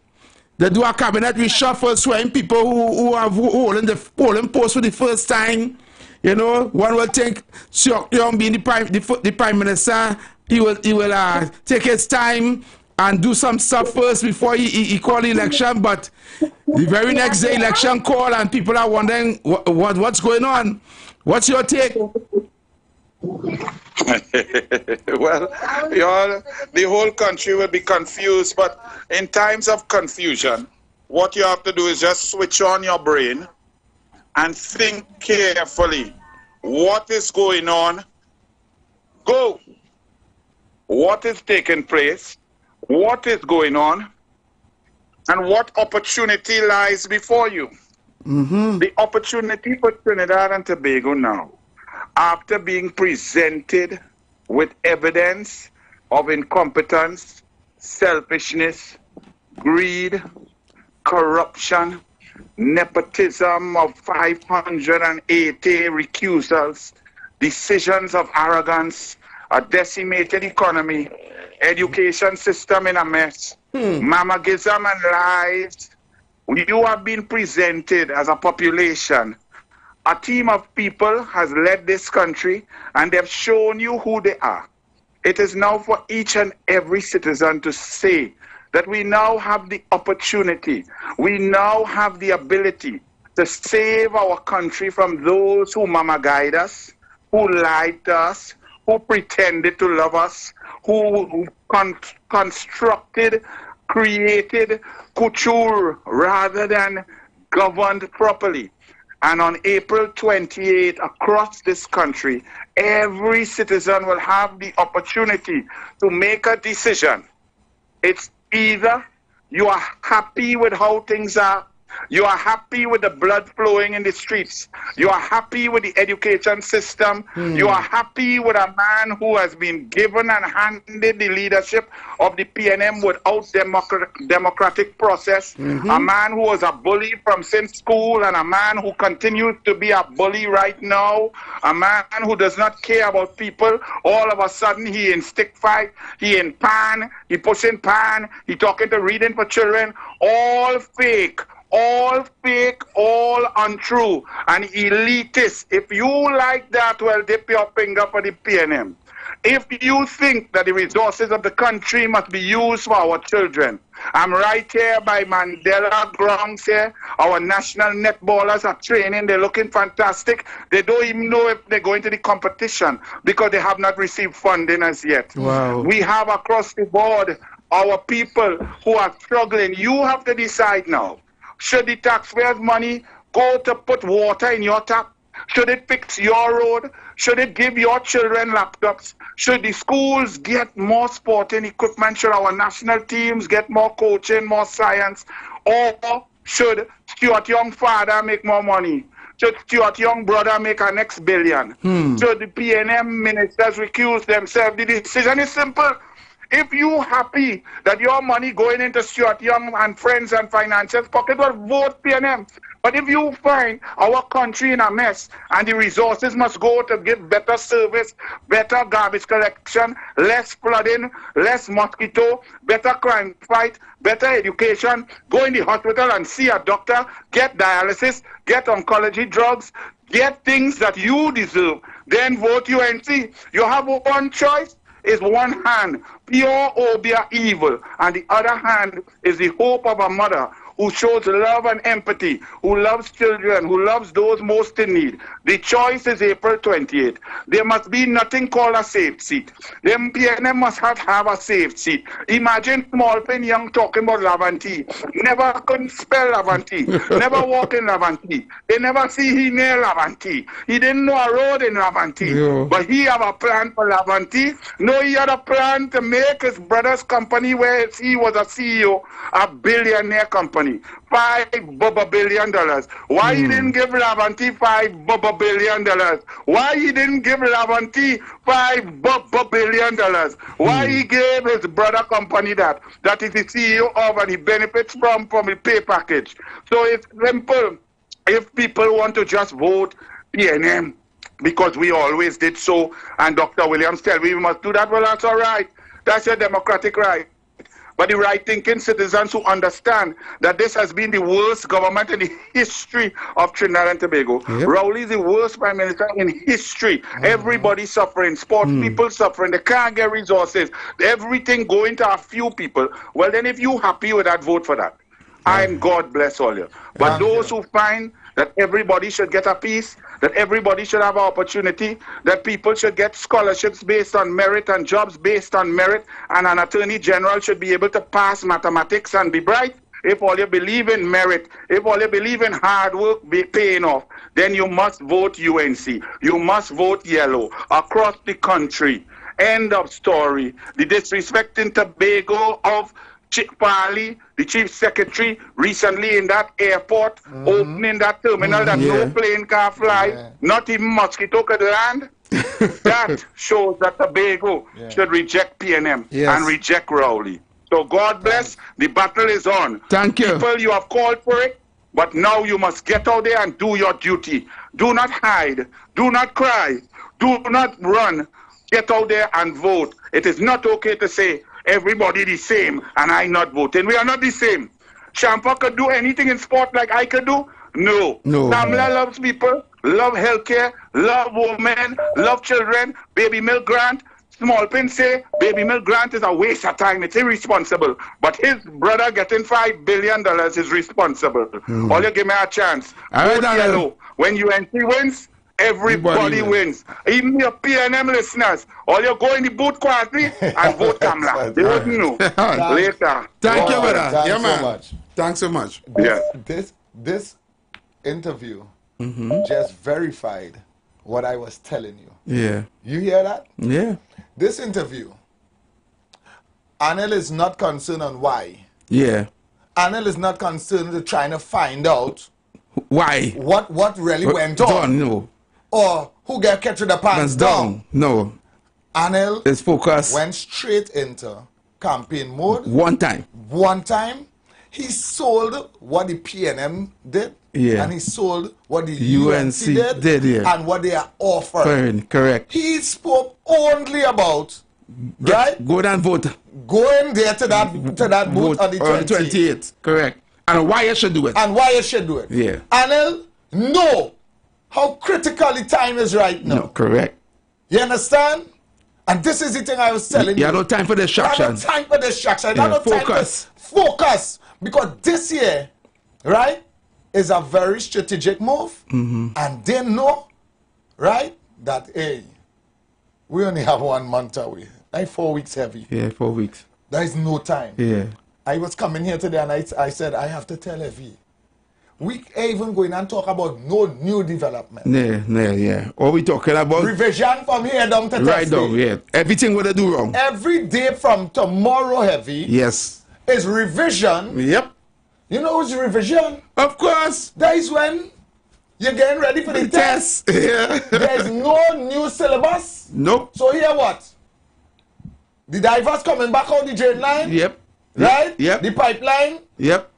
They do a cabinet reshuffle, swearing people who are holding the polling post for the first time. You know, one will think Seok Young being the prime minister, he will take his time and do some stuff first before he call the election. But the very next day election call and people are wondering what's going on. What's your take? Well, the whole country will be confused, but in times of confusion, what you have to do is just switch on your brain and think carefully. What is going on? Go. What is taking place? What is going on? And what opportunity lies before you? The opportunity for Trinidad and Tobago now, after being presented with evidence of incompetence, selfishness, greed, corruption, nepotism of 580 recusals, decisions of arrogance, a decimated economy, education system in a mess, mamagism and lies. You have been presented as a population. A team of people has led this country and they've shown you who they are. It is now for each and every citizen to say that we now have the opportunity, we now have the ability to save our country from those who mama guide us, who lied to us, who pretended to love us, who constructed, created couture rather than governed properly. And on April 28, across this country, every citizen will have the opportunity to make a decision. It's either you are happy with how things are, you are happy with the blood flowing in the streets, you are happy with the education system, you are happy with a man who has been given and handed the leadership of the PNM without democratic process, a man who was a bully from since school and a man who continues to be a bully right now, a man who does not care about people. All of a sudden he in stick fight, he in pan, he pushing pan, he talking to reading for children, all fake, all untrue, and elitist. If you like that, well, dip your finger for the PNM. If you think that the resources of the country must be used for our children, I'm right here by Mandela grounds here. Our national netballers are training. They're looking fantastic. They don't even know if they're going to the competition because they have not received funding as yet. Wow. We have across the board our people who are struggling. You have to decide now. Should the taxpayers' money go to put water in your tap? Should it fix your road? Should it give your children laptops? Should the schools get more sporting equipment? Should our national teams get more coaching, more science? Or should Stuart Young father make more money? Should Stuart Young brother make our next billion? Should the PNM ministers recuse themselves? The decision is simple. If you happy that your money going into Stuart Young and friends and financiers pocket, well, vote PNM. But if you find our country in a mess and the resources must go to give better service, better garbage collection, less flooding, less mosquito, better crime fight, better education, go in the hospital and see a doctor, get dialysis, get oncology drugs, get things that you deserve, then vote UNC. You have one choice. Is one hand pure obia evil, and the other hand is the hope of a mother who shows love and empathy, who loves children, who loves those most in need. The choice is April 28th. There must be nothing called a safe seat. The PNM must have a safe seat. Imagine small pen young talking about Lavanti. Never couldn't spell Lavanti. Never walk in Lavanti. They never see he near Lavanti. He didn't know a road in Lavanti. Yeah. But he have a plan for Lavanti. No, he had a plan to make his brother's company, where he was a CEO, a billionaire company. $5 billion. Why he didn't give Lavanti $5 billion? Why he didn't give Lavanti $5 billion? Why he gave his brother company that is the CEO of, and he benefits from the pay package? So it's simple. If people want to just vote PNM because we always did so, and Dr. Williams tell we must do that, well, that's all right. That's your democratic right. But the right-thinking citizens who understand that this has been the worst government in the history of Trinidad and Tobago. Yep. Rowley is the worst prime minister in history. Everybody suffering, sports people suffering, they can't get resources, everything going to a few people. Well, then if you happy with that, vote for that. And God bless all you. But those who find that everybody should get a piece, that everybody should have an opportunity, that people should get scholarships based on merit and jobs based on merit, and an attorney general should be able to pass mathematics and be bright. If all you believe in merit, if all you believe in hard work paying off, then you must vote UNC. You must vote yellow across the End of story. The disrespecting Tobago of Pali, the chief secretary, recently in that airport, opening that terminal that no plane can fly, not even mosquito could land. That shows that Tobago should reject PNM and reject Rowley. So God bless. The battle is on. Thank you. People, you have called for it, but now you must get out there and do your duty. Do not hide. Do not cry. Do not run. Get out there and vote. It is not okay to say, everybody the same and I not voting. We are not the same. Champa could do anything in sport like I could do? No. Tamla loves people, love healthcare, love women, love children, baby milk grant. Small Pin say baby milk grant is a waste of time. It's irresponsible. But his brother getting $5 billion is responsible. All you give me a chance. Vote yellow. When UNC wins, everybody wins. Even your PNM listeners, all you go in the booth quietly and vote Kamla. They wouldn't know. Later. Thank you, brother. Thanks so much. Thanks so much. This interview just verified what I was telling you. Yeah. You hear that? Yeah. This interview, Anil is not concerned on why. Yeah. Anil is not concerned with trying to find out why. What really went on. No. Or who get kept with the pants down. No. Anil is focused. Went straight into campaign mode. One time. He sold what the PNM did. Yeah. And he sold what the UNC did and what they are offering. Correct. He spoke only about go and vote. Going there to that booth on the 28th. Correct. And why you should do it. Yeah. Anil, know how critical the time is right now. No, correct. You understand? And this is the thing I was telling you. You have no time for distraction. You have no time for distraction. You have no focus. Time to focus. Because this year, right, is a very strategic move. And they know, right, that, hey, we only have 1 month away. Like 4 weeks heavy. Yeah, 4 weeks. There is no time. Yeah. I was coming here today and I said, I have to tell Evie, we ain't even going and talk about no new development. Yeah. All we talking about revision from here down to right Thursday. down, yeah. Everything what they do wrong. Every day from tomorrow, Heavy. Yes. Is revision. Yep. You know what's revision? Of course. That is when you're getting ready for the test. Yeah. There's no new syllabus. Nope. So here what? The divers coming back on the drain line. Yep. Right? Yep. The pipeline. Yep.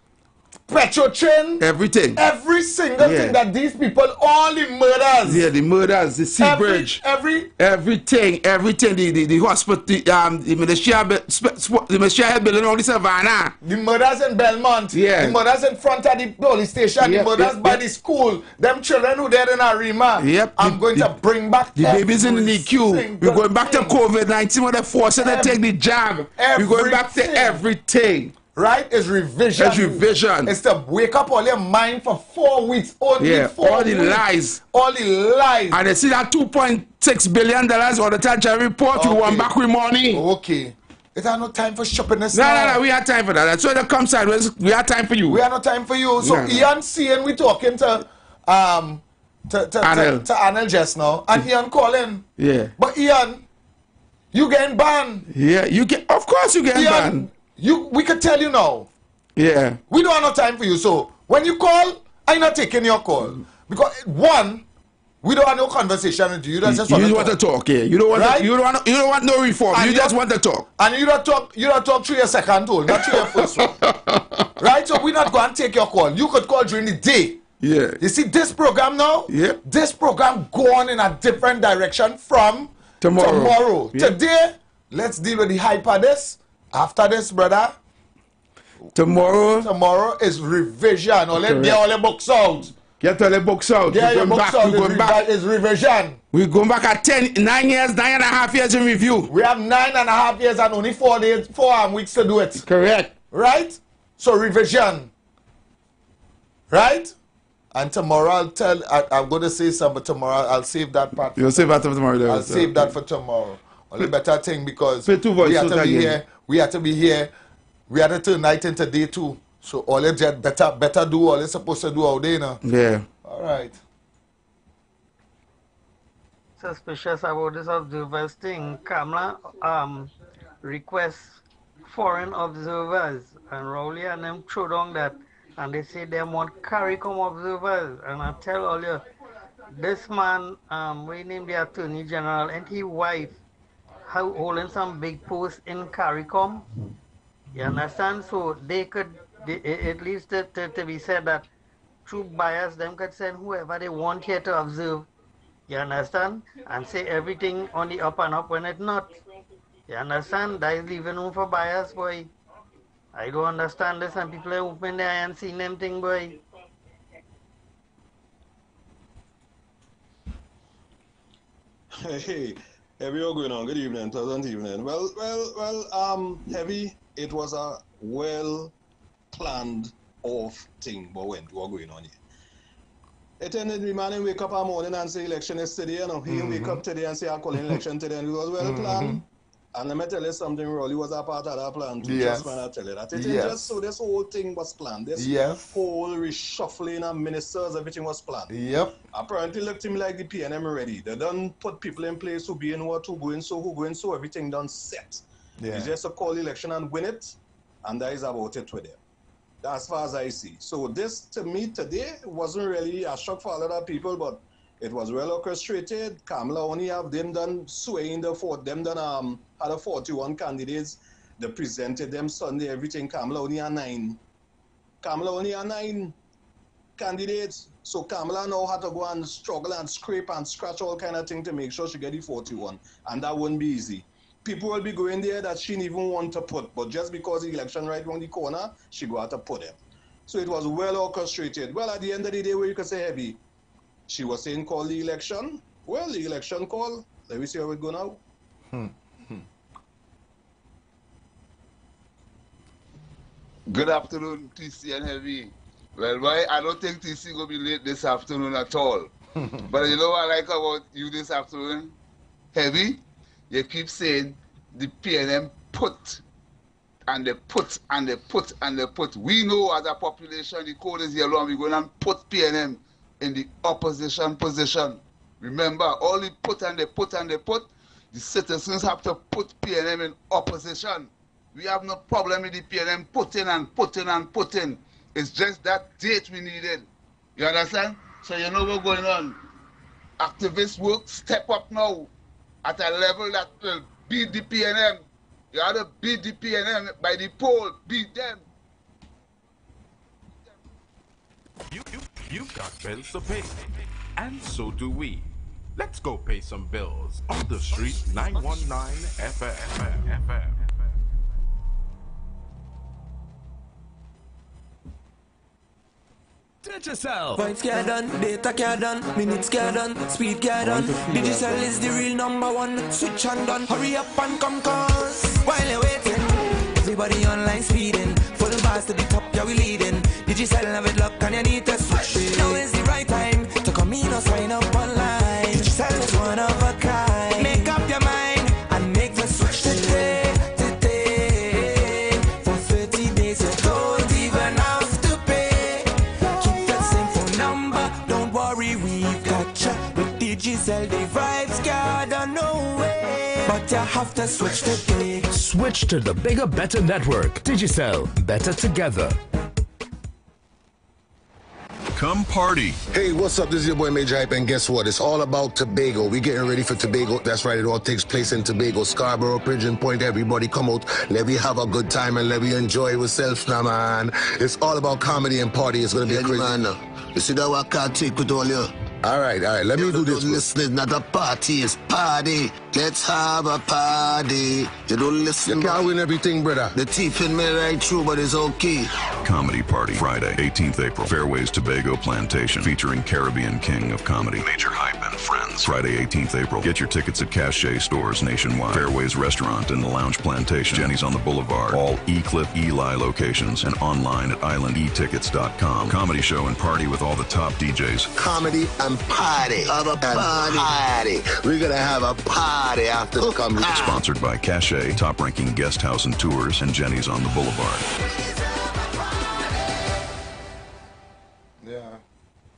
Petro train. Everything. Every single thing that these people, all the murders. Yeah, the murders, the sea bridge. Everything. The hospital, the militia had building on the savannah. The murders in Belmont. Yeah. The murders in front of the police station. The murders by the school. Them children who there in Arima. Yep. I'm going to bring back the babies in the NICU. We're going back to COVID-19 when they're forcing them to take the jab. We're going back to everything. Right? It's revision. It's revision. It's to wake up all your mind for 4 weeks. Only 4 all the weeks. lies. All the lies. And they see that $2.6 billion all the time report. You want back with money. Okay. It has no time for shopping this No, we have time for that. That's why they come sideways. We have time for you. We have no time for you. So Ian seeing we talking to Anel just now. And Ian calling. Yeah. But Ian, you getting banned. Yeah, of course you getting banned. We could tell you now. Yeah. We don't have no time for you. So when you call, I'm not taking your call. Because one, we don't have no conversation with you. You just want to talk. Yeah. You don't want right? you don't want no reform. You just want to talk. And you don't talk through your second tool, not through your first one. Right? So we're not going to take your call. You could call during the day. Yeah. You see this program now? Yeah. This program going in a different direction from tomorrow. Yeah. Today, let's deal with the hype of this. After this, brother, tomorrow is revision. Get all the books out. Get all the books out. Get your books out. We're going back. It's revision. We're going back at 9.5 years in review. We have 9.5 years and only 4 weeks to do it. Correct. Right? So revision. Right? And tomorrow I'm going to say something, but tomorrow I'll save that part. You'll save that for tomorrow. I'll save that for tomorrow. Only better thing because we have to be here. We have to be here. We have to turn night into day 2. So all you just better do all you're supposed to do out there now. Yeah. All right. Suspicious about this observers thing. Kamala requests foreign observers and Rowley and them throw down that and they say they want CARICOM observers. And I tell all you, this man, we named the Attorney General and his wife holding some big post in CARICOM. You understand? So they could, at least to be said that through bias, them could send whoever they want here to observe. You understand? And say everything on the up and up when it's not. You understand? That is leaving room for bias, boy. I don't understand this and people are opening their eye and seeing them thing, boy. Hey. Heavy, all going on? Good evening, pleasant evening. Well, Heavy, it was a well-planned off thing, but when what going on here? It ended me, man, wake up in the morning and say election is today, you know. He wake up today and say I'm calling election today, and it was well-planned. And let me tell you something, Rolly was a part of that plan too. Yes. Just when I tell you that. It is just so this whole thing was planned. This whole reshuffling of ministers, everything was planned. Yep. Apparently looked to me like the PNM ready. They done put people in place who be in what, who going so, everything done set. Yeah. It's just a call election and win it, and that is about it with them. That's as far as I see. So this, to me, today, wasn't really a shock for a lot of people, but it was well orchestrated. Kamala only have them done swaying the fort. Them done had a 41 candidates. They presented them Sunday, everything. Kamala only had 9. Kamala only had 9 candidates. So Kamala now had to go and struggle and scrape and scratch all kind of thing to make sure she get the 41. And that wouldn't be easy. People will be going there that she didn't even want to put. But just because the election right around the corner, she go out to put them. So it was well orchestrated. Well, at the end of the day, where you could say heavy, she was saying call the election. Well, the election call. Let me see how it go now. Good afternoon, TC and Heavy. Well, why I don't think TC gonna be late this afternoon at all. But you know what I like about you this afternoon? Heavy, you keep saying the PNM put and they put and they put and they put. We know as a population the code is yellow and we're going to put PNM in the opposition position. Remember, all they put and they put and they put, the citizens have to put PNM in opposition. We have no problem with the PNM putting and putting and putting. It's just that date we needed. You understand? So you know what's going on. Activist work step up now at a level that will beat the PNM. You have to beat the PNM by the poll. Beat them. You've got bills to pay, and so do we. Let's go pay some bills on the street 919 FM. Digicel. Vibes get done, data get done, minutes get done, speed get done. Digicel is the real #1. Switch and done, hurry up and come cause while you're waiting, everybody online speeding. Full bars to the top, yeah we leading. Digicel have it luck and you need to switch it. Now is the right time to come in or sign up online. Digicel is one of a kind. Make up your mind and make the switch today. For 30 days you don't even have to pay. Keep the same phone number, don't worry, we've got you. With Digicel the vibes got on no way. But you have to switch today. Switch to the bigger, better network. Digicel, better together. Come party. Hey, what's up? This is your boy Major Hype, and guess what? It's all about Tobago. We're getting ready for Tobago. That's right, it all takes place in Tobago, Scarborough, Pigeon Point. Everybody come out, let me have a good time and let me enjoy ourselves now, man. It's all about comedy and party. It's gonna be a crazy. Man, you see that what I can't take with all you. All right, let me do this. Listen, it's not a party, it's party. Let's have a party. You don't listen. You can't win everything, brother. The teeth in me right through, but it's okay. Comedy Party, Friday, 18th April, Fairways Tobago Plantation, featuring Caribbean King of Comedy, Major Hype and Friends. Friday, 18th April. Get your tickets at Cachet stores nationwide. Fairways Restaurant in the Lounge Plantation. Jenny's on the Boulevard. All E-Clip Eli locations and online at islandetickets.com. Comedy show and party with all the top DJs. Comedy and party. Have a party. We're gonna have a party after the comedy. Sponsored by Cachet, top-ranking guest house and tours, and Jenny's on the Boulevard.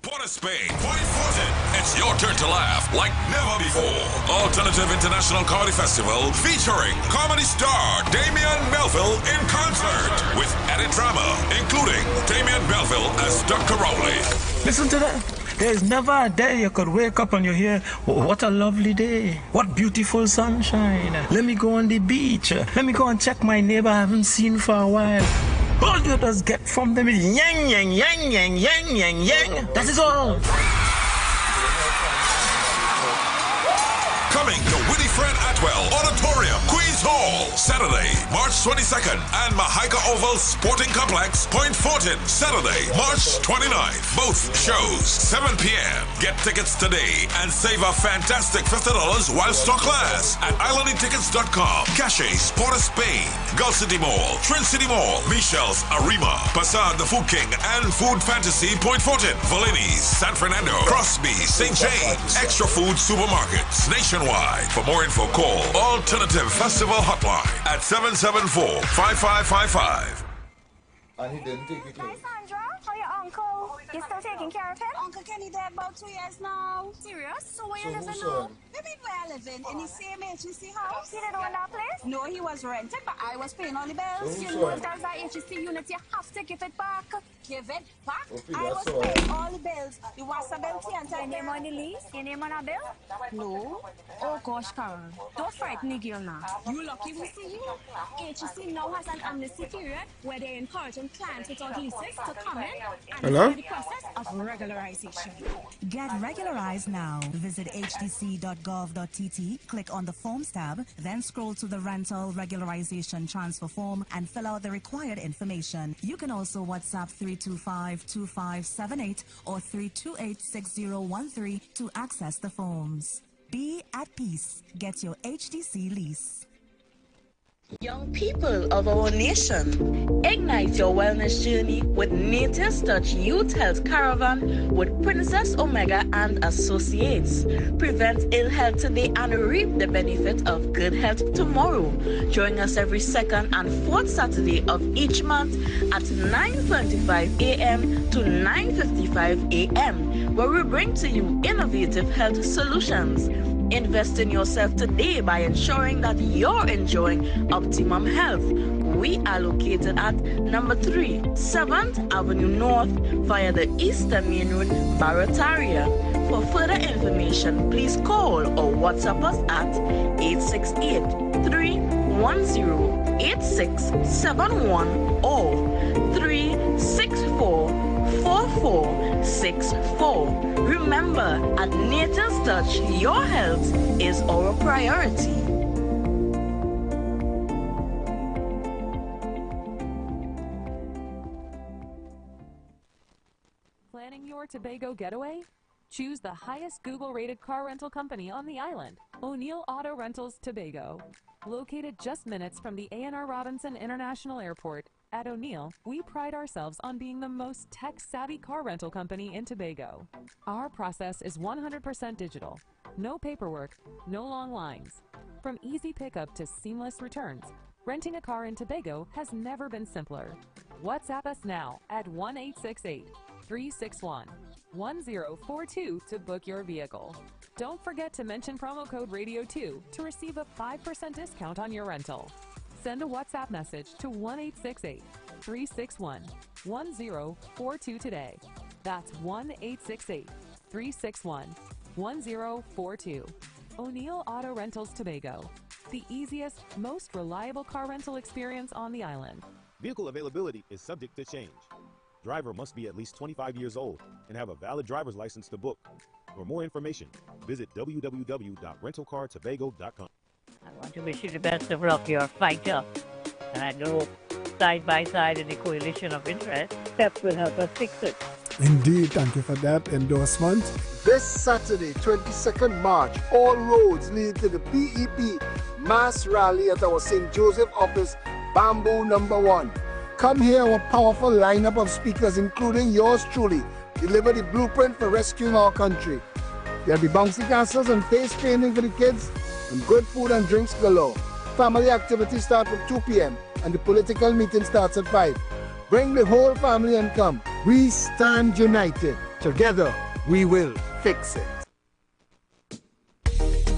Port of Spain, Point Fortin. It's your turn to laugh like never before. Alternative International Comedy Festival featuring comedy star Damian Melville in concert with added drama, including Damian Melville as Dr. Rowley. Listen to that. There's never a day you could wake up and you hear, oh, what a lovely day. What beautiful sunshine. Let me go on the beach. Let me go and check my neighbor I haven't seen for a while. All you just get from them is yang, yang, yang, yang, yang, yang, yang. That is all. Coming to Winifred Atwell Auditorium, Queens Hall, Saturday, March 22nd, and Mahaika Oval Sporting Complex, Point Fortin, Saturday, March 29th. Both shows, 7 p.m. Get tickets today and save a fantastic $50 while stock lasts at islandetickets.com. Cachet, Port of Spain, Gulf City Mall, Trin City Mall, Michelle's Arima, Passad the Food King, and Food Fantasy, Point Fortin, Valini's, San Fernando, Crosby, St. James, Extra Food Supermarkets, nationwide. For more info, call Alternative Festival Hotline at 774-5555. And he didn't take it. Hi, Sandra. How are your uncle? You still taking care of him? Uncle Kenny dead about 2 years now. Serious? So where you living now? Maybe where I live in the same HEC house. He didn't own that place? No, he was rented, but I was paying all the bills. You know if there's that HEC unit, you have to give it back. Give it back? I was paying all the bills. The water bill, your name on the lease? Your name on a bill? No. Oh gosh, Karen. Don't frighten the girl now. You lucky we see you. HEC now has an amnesty period where they encourage clients without leases to come in and start the process of regularization. Get regularized now. Visit hdc.gov.tt, click on the Forms tab, then scroll to the Rental Regularization Transfer Form and fill out the required information. You can also WhatsApp 325-2578 or 328-6013 to access the forms. Be at peace. Get your HDC lease. Young people of our nation, ignite your wellness journey with Nature's Touch Youth Health Caravan with Princess Omega and Associates. Prevent ill health today and reap the benefit of good health tomorrow. Join us every second and fourth Saturday of each month at 9:25 a.m. to 9:55 a.m., where we bring to you innovative health solutions. Invest in yourself today by ensuring that you're enjoying optimum health. We are located at number 3, 7th Avenue North via the Eastern Main Road, Barataria. For further information, please call or WhatsApp us at 868-310-8671 or 364-4464. Remember, at Nature's Touch, your health is our priority. Planning your Tobago getaway? Choose the highest Google-rated car rental company on the island, O'Neill Auto Rentals Tobago. Located just minutes from the A&R Robinson International Airport, at O'Neill, we pride ourselves on being the most tech-savvy car rental company in Tobago. Our process is 100% digital. No paperwork, no long lines. From easy pickup to seamless returns, renting a car in Tobago has never been simpler. WhatsApp us now at 1-868-361-1042 to book your vehicle. Don't forget to mention promo code RADIO2 to receive a 5% discount on your rental. Send a WhatsApp message to 1-868-361-1042 today. That's 1-868-361-1042. O'Neill Auto Rentals Tobago, the easiest, most reliable car rental experience on the island. Vehicle availability is subject to change. Driver must be at least 25 years old and have a valid driver's license to book. For more information, visit www.rentalcartobago.com. I want to wish you the best of luck. You're a fighter. And I know side by side in the coalition of interest, steps will help us fix it. Indeed, thank you for that endorsement. This Saturday, 22nd March, all roads lead to the PEP mass rally at our St. Joseph office, Bamboo number 1. Come hear our powerful lineup of speakers, including yours truly, deliver the blueprint for rescuing our country. There'll be bouncy castles and face painting for the kids, and good food and drinks galore. Family activities start from 2 p.m. and the political meeting starts at 5. Bring the whole family and come. We stand united. Together, we will fix it.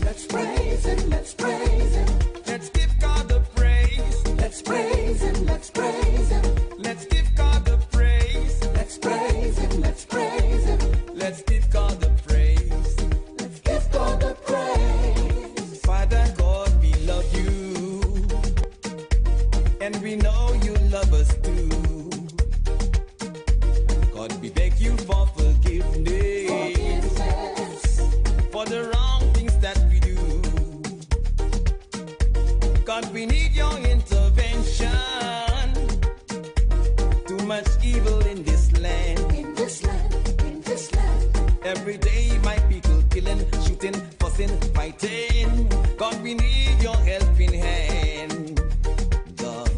Let's praise Him, let's praise Him. Let's give God the praise. Let's praise Him, let's praise Him. Let's give God the praise. Let's praise Him, let's praise Him. Let's give God the praise. Let's give God the praise. Father God, we love you, and we know you love us too. God, we beg you for forgiveness for the wrong things that we do. God, we need your intervention. Too much evil in this land. In this land, in this land. Every day my people killing, shooting, fussing, fighting. God, we need your helping hand. God,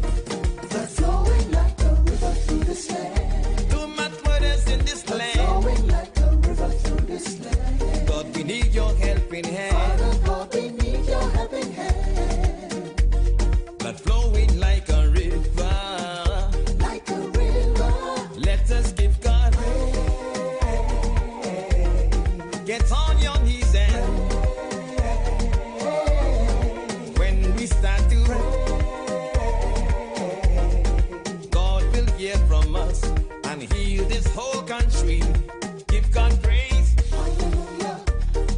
that's flowing like a river through this land. Too much murders in this land. Flowing like a river through this land. God, we need your helping hand. Father God, we need your helping hand. Blood flowing like a river. Like a river. Let us give God praise. Get on your knees and when we start to God will hear from us and heal this whole country. Give God praise. Hallelujah.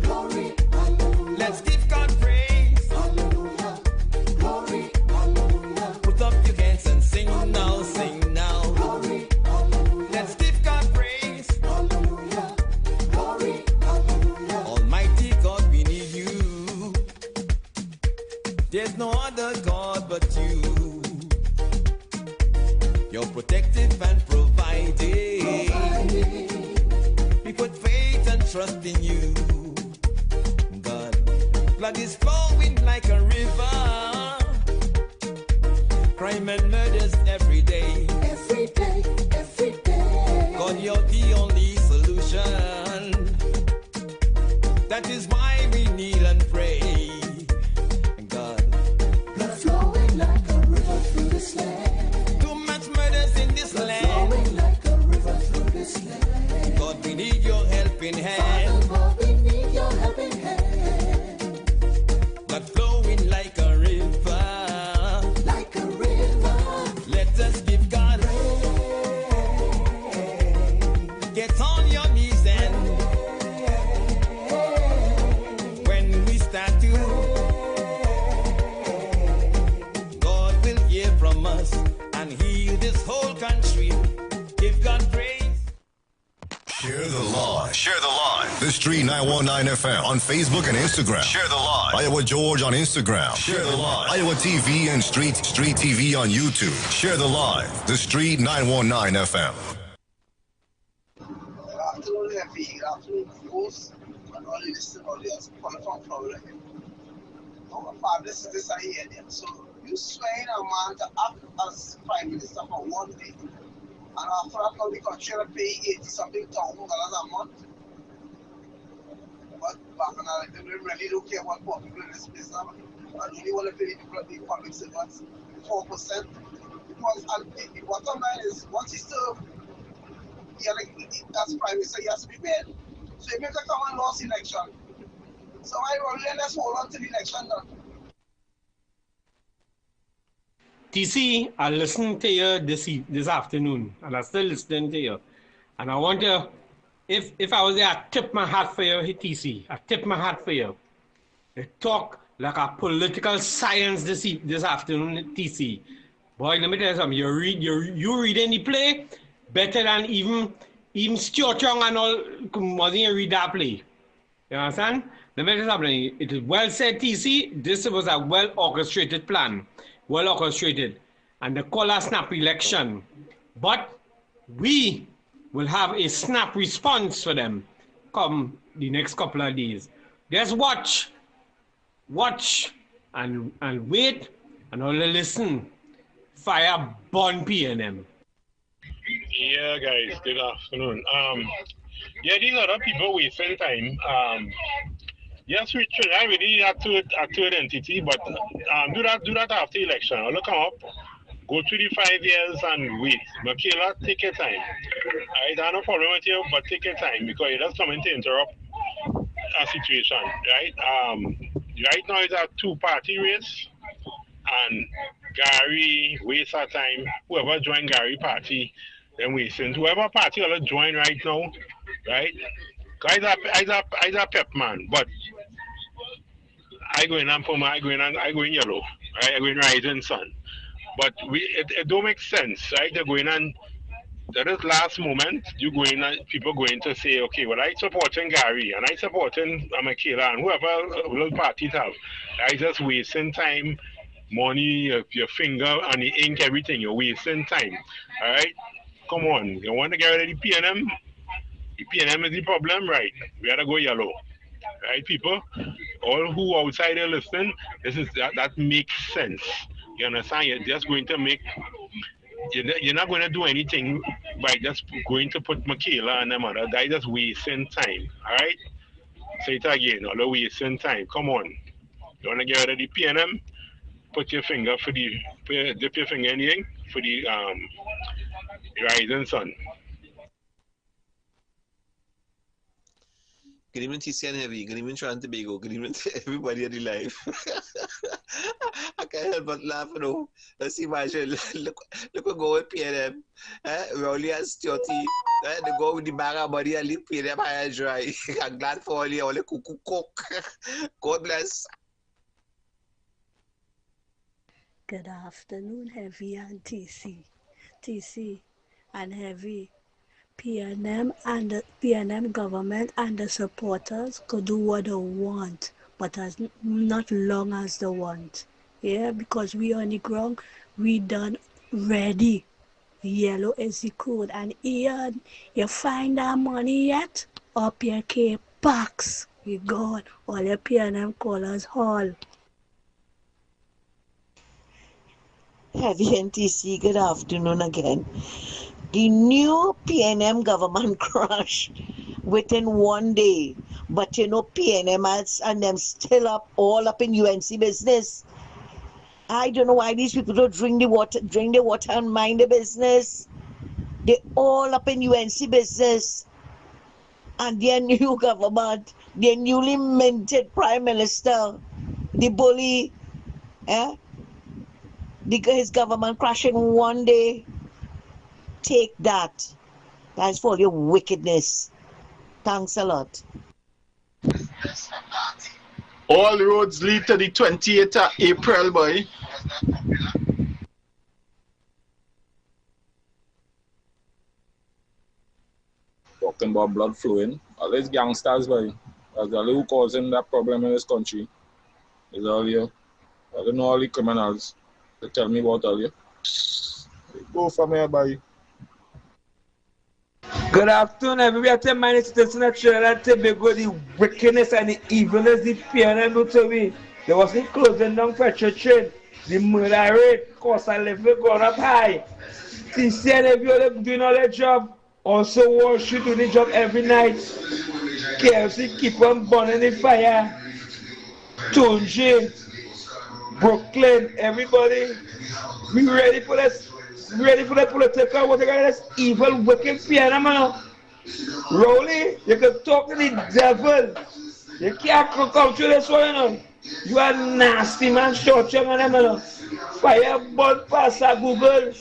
Glory. Hallelujah. Let's give God praise. Hallelujah. Glory. Hallelujah. Put up your hands and sing now, sing now. Glory. Hallelujah. Let's give God praise. Hallelujah. Glory. Hallelujah. Almighty God, we need you. There's no other God but you. You're protective and providing. We put faith and trust in you. God, blood is flowing like a river. crime and murders every day. Every day, every day. God, you're the only solution. That is why we kneel and pray. God, blood flowing like a river through this land. Too much murders in this blood land. Flowing like a river through this land. God, we need your helping hand. Father, Lord, we need your helping hand. Blood flowing like a river. Like a river. Let us give God get on your knees and when we start to, God will hear from us and heal this whole country. Give God praise. Share the live. Share the live. The Street 919 FM on Facebook and Instagram. Share the live. Iowa George on Instagram. Share the live. Iowa TV and Street TV on YouTube. Share the live. The Street 919 FM. Good afternoon, Heavy. Good afternoon, viewers. And all the listeners, all the calling from Florida. Our fabulous is this I hear them. So you swearing a man to act as Prime Minister for 1 day. And after that, now the country will pay $80-something thousand a month. But back in the day, they really don't care what poor people in this place now. And only want to pay the public servants 4%. Because the bottom line is, once you serve, as Prime Minister, he has to be paid. So he makes a common loss election. So I really let's hold on to the election done. TC, I listened to you this afternoon, and I'm still listening to you. And I want to, if I was there, I'd tip my hat for you, TC. I'd tip my hat for you. You talk like a political science this afternoon, TC. Boy, let me tell you something. You reading the play better than even Stuart Young and all wasn't read that play. You understand? Let me tell you something. It is well said, TC. This was a well orchestrated plan. Well orchestrated, and they call a snap election. But we will have a snap response for them come the next couple of days. Just watch and wait and only listen. Fire burn PNM. Yeah, guys, good afternoon. Yeah, these other people wasting time. Yes, we should already have to identity, but do that after election. I'll come up, go through the 5 years and wait. Michaela, take your time. I don't have no problem with you, but take your time because you're just coming to interrupt a situation, right? Right now it's a two-party race, and Gary wastes our time. Whoever joined Gary party, then wasting. Whoever party will join right now, right? Guys are pep man, but I go in and Puma, I go in yellow, right? I go in rising sun. But it don't make sense, right? They're going and that is last moment you go in and people going to say, okay, well I supporting Gary and I supporting Michaela and whoever little parties have. I just wasting time, money, your finger and the ink, everything, you're wasting time. Alright? Come on. You want to get rid of the PNM? The PNM is the problem, right? We gotta go yellow. Right, people? All who outside are listening, that makes sense. You understand? You're just going to you're not going to do anything by just going to put Michaela and them other. That's just wasting time. Alright? Say it again, all wasting time. Come on. You want to get rid of the PNM? Put your finger dip your finger in the ink for the rising sun. Good evening, TC and Heavy. Good evening, Trinidad and Tobago. Good evening to everybody in the live. I can't help but laugh, you know. Let's imagine. Look what go with PNM. Rowley and Stuarty. They go with the bag of money and leave PNM high and dry. I'm glad for all the cuckoo cook. God bless. Good afternoon, Heavy and TC. TC and Heavy. PNM and the PNM government and the supporters could do what they want, but as not long as they want. Yeah, because we on the ground, we done ready. Yellow is the code. And Ian, you find that money yet? Up your K packs. We gone. All your PNM callers hall. Heavy NTC, good afternoon again. The new PNM government crashed within 1 day. But you know, PNM and them still all up in UNC business. I don't know why these people don't drink the water and mind the business. They all up in UNC business. And their new government, their newly minted prime minister, the bully, his government crashing 1 day. Take that. That's for your wickedness. Thanks a lot. All roads lead to the 28th of April, boy. Talking about blood flowing. All these gangsters, boy. That's all who causing that problem in this country. Is all you. I don't know all the criminals. They tell me about all you. Go from here, boy. Good afternoon, everybody. My name is Citizen of Trinidad and Tobago. The wickedness and the evilness the PNM do to me. There was the closing down petrol train. The murder rate, cost of living going up high. TC and everybody doing all their job. Also, Wall Street doing the job every night. KFC keep on burning the fire. Tunji, Brooklyn, everybody. We ready for this? Ready for the political, what this evil, wicked PNM? Rowley, you can talk to the devil. You can't come through this one, you know. You are nasty man, short young and them, Fire, burn Pastor Google,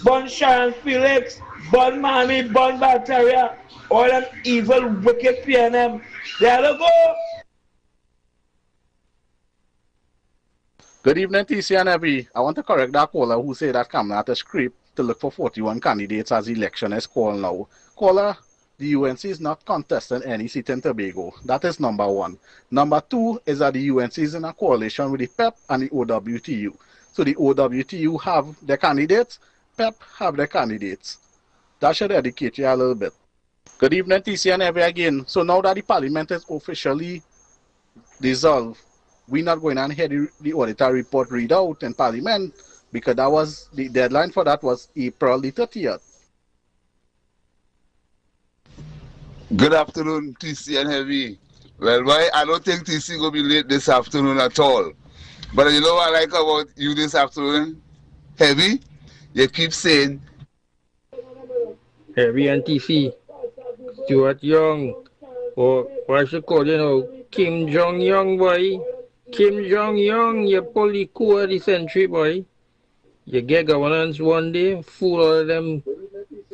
burn Sharon Felix, burn Mammy, burn Bacteria. All them evil, wicked PNM. There you go. Good evening, TC and Evie. I want to correct that caller who said that Cabinet is script to look for 41 candidates as election is called now. Caller, the UNC is not contesting any seat in Tobago. That is number one. Number two is that the UNC is in a coalition with the PEP and the OWTU. So the OWTU have their candidates, PEP have their candidates. That should educate you a little bit. Good evening, TC and Evie again. So now that the parliament is officially dissolved, we're not going to hear the auditor report read out in Parliament because that was the deadline for that was April the 30th. Good afternoon, TC and Heavy. Well, why I don't think TC will be late this afternoon at all. But you know what I like about you this afternoon, Heavy? You keep saying Heavy and TC, Stuart Young, or what I should call, Kim Jong-young, boy. Kim Jong-young, you pull the coup of the century, boy. You get governance 1 day, fool all of them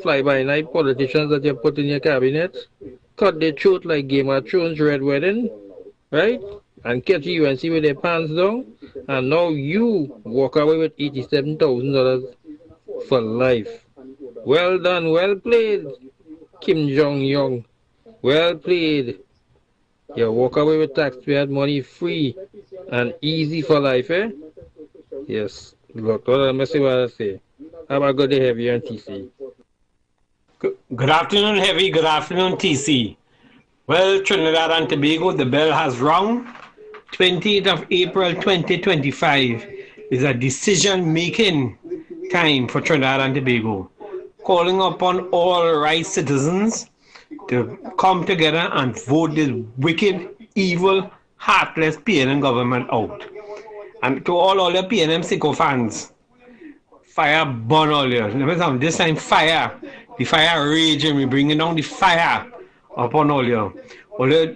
fly-by-night politicians that you put in your cabinet, cut their throat like Game of Thrones Red Wedding, right? And catch the UNC with their pants down, and now you walk away with $87,000 for life. Well done, well played, Kim Jong-young. Well played. You walk away with taxpayer money free and easy for life, eh? Yes. Look, let me see what I say. Have a good day, Heavy and TC. Good afternoon, Heavy. Good afternoon, TC. Well, Trinidad and Tobago, the bell has rung. 20th of April 2025 is a decision-making time for Trinidad and Tobago. Calling upon all right citizens to come together and vote this wicked, evil, heartless PNM government out. And to all the PNM sycophants, fire burn all you. Remember, this time fire, the fire raging, we bringing down the fire upon all you.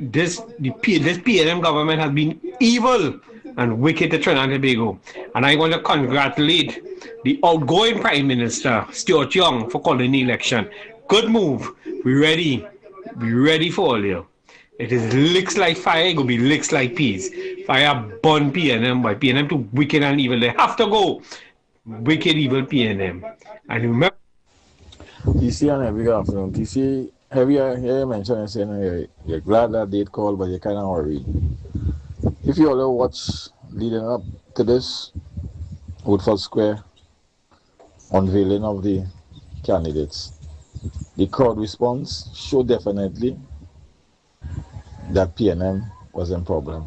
This PNM government has been evil and wicked to Trinidad and Tobago. And I want to congratulate the outgoing Prime Minister, Stuart Young, for calling the election. Good move. We're ready. We're ready for all you. It is licks like fire, it will be licks like peas. Fire burn PNM by PNM too wicked and evil. They have to go. Wicked, evil PNM. And remember. TC and Heavy, good afternoon. TC, Heavy, I hear you mention and saying you're glad that date called, but you're kind of worried. If you all watch leading up to this Woodford Square unveiling of the candidates, the crowd response showed definitely that PNM was in problem.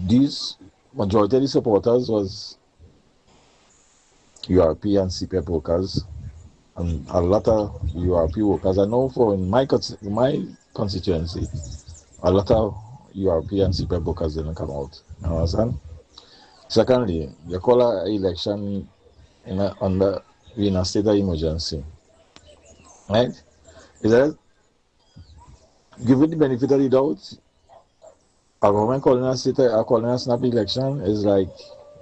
These majority of the supporters was URP and CPF workers, and a lot of URP workers. I know for in my constituency, a lot of URP and CPF workers didn't come out. You understand? Secondly, you call an election under in a state of emergency, right? Is that give it the benefit of the doubt? A government calling a snap election is like,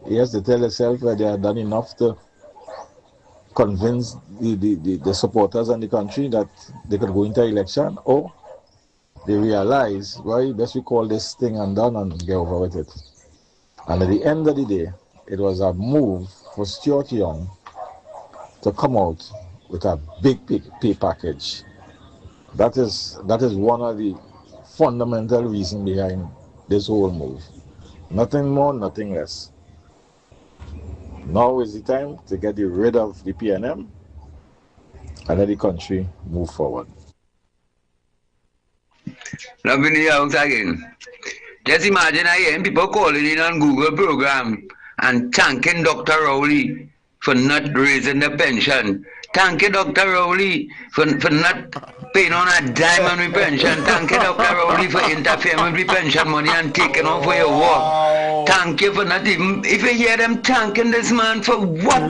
yes, they tell themselves that they have done enough to convince the supporters and the country that they could go into election, or they realize, why best we call this thing and done and get over with it. And at the end of the day, it was a move for Stuart Young to come out with a big pay package. That is one of the fundamental reasons behind this whole move. Nothing more, nothing less. Now is the time to get rid of the PNM and let the country move forward. Loving the house again. Just imagine I hear people calling in on Google program and thanking Dr. Rowley for not raising the pension. Thank you, Dr. Rowley, for not paying on a dime on my pension. Thank you, Dr. Rowley, for interfering with the pension money and taking off for your work. Thank you for not even, if you hear them thanking this man for what?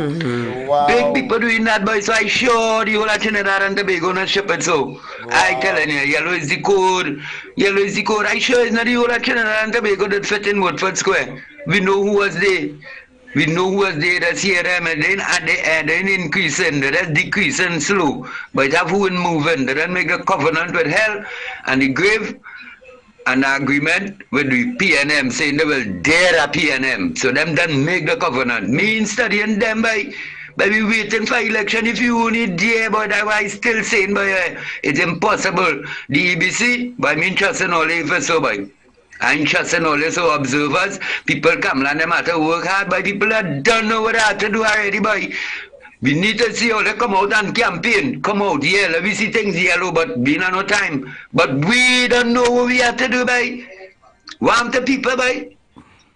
Big people doing that, boy, so I sure the whole of Trinidad and Tobago not ship it so. I telling you, yellow is the code. Yellow is the code. I sure it's not the whole of Trinidad and Tobago that fit in Woodford Square. We know who was there. We know who was there, that's here, and then at the end, then increasing, that's decreasing slow. But have who moving, they then make a covenant with hell and the grave and the agreement with the PNM, saying they will dare a PNM. So them then make the covenant. Me studying them by we waiting for election. If you only dare, but I still saying, it's impossible. The EBC, by me trusting all the so by. I'm trusting also observers. People come and them have to work hard, but people that don't know what they have to do already, boy. We need to see how they come out and campaign. Come out, yeah, let me see things yellow, but we don't no time. But we don't know what we have to do, boy. Want the people, boy?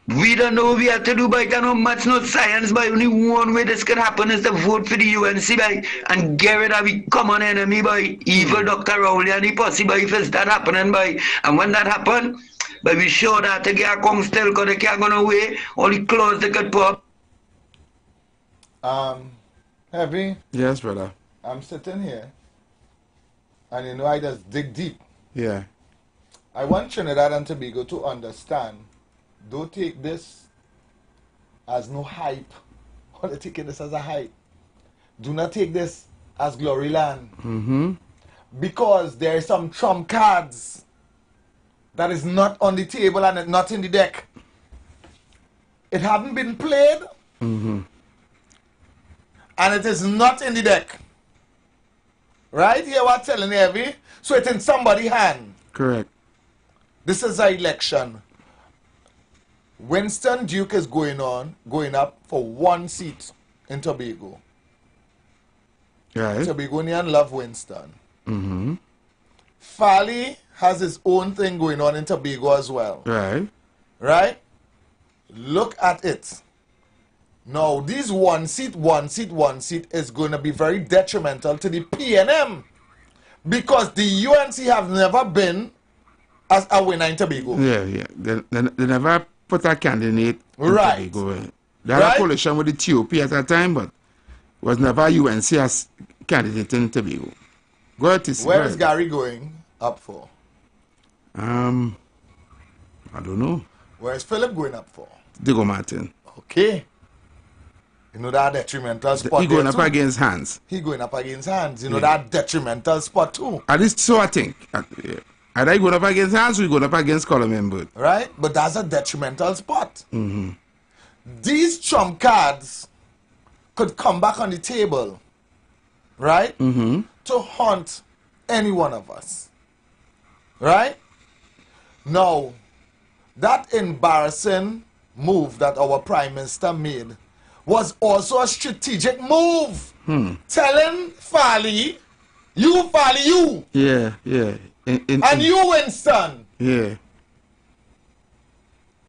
We don't know what we have to do, boy. Don't know much, no science, boy. Only one way this can happen is to vote for the UNC, boy, and get rid of the common enemy, boy. Evil Dr. Rowley and the posse, boy, if it's that happening, boy. And when that happen, but we sure that they can't come still because they can't go away. Only clothes they could pop. Heavy? Yes, brother. I'm sitting here, and you know I just dig deep. Yeah. I want Trinidad and Tobago to understand, don't take this as no hype. Only take this as a hype. Do not take this as glory land. Mm-hmm. Because there are some trump cards that is not on the table and not in the deck. It hadn't been played, mm-hmm. and it is not in the deck. Right? Here what I'm telling you, Heavy? So it's in somebody's hand. Correct. This is an election. Winston Duke is going up for one seat in Tobago. Right. Tobagonian love Winston. Mm-hmm. Farley has his own thing going on in Tobago as well. Right. Right? Look at it. Now, these one seat is going to be very detrimental to the PNM because the UNC have never been as a winner in Tobago. Yeah. They never put a candidate in right. Tobago. They had a coalition with the TOP at that time, but was never UNC as candidate in Tobago. Go ahead, where is Gary going up for? I don't know. Where is Philip going up for? Diego Martin. Okay. You know that detrimental spot. He going up against Hans. He going up against Hans. You know that detrimental spot too. At least so I think. Either he going up against Hans or he going up against Colin. Right? But that's a detrimental spot. Mm-hmm. These trump cards could come back on the table. Right? Mm-hmm. To haunt any one of us. Right? Now, that embarrassing move that our Prime Minister made was also a strategic move. Telling Farley, you. Yeah. And you, Winston. Yeah.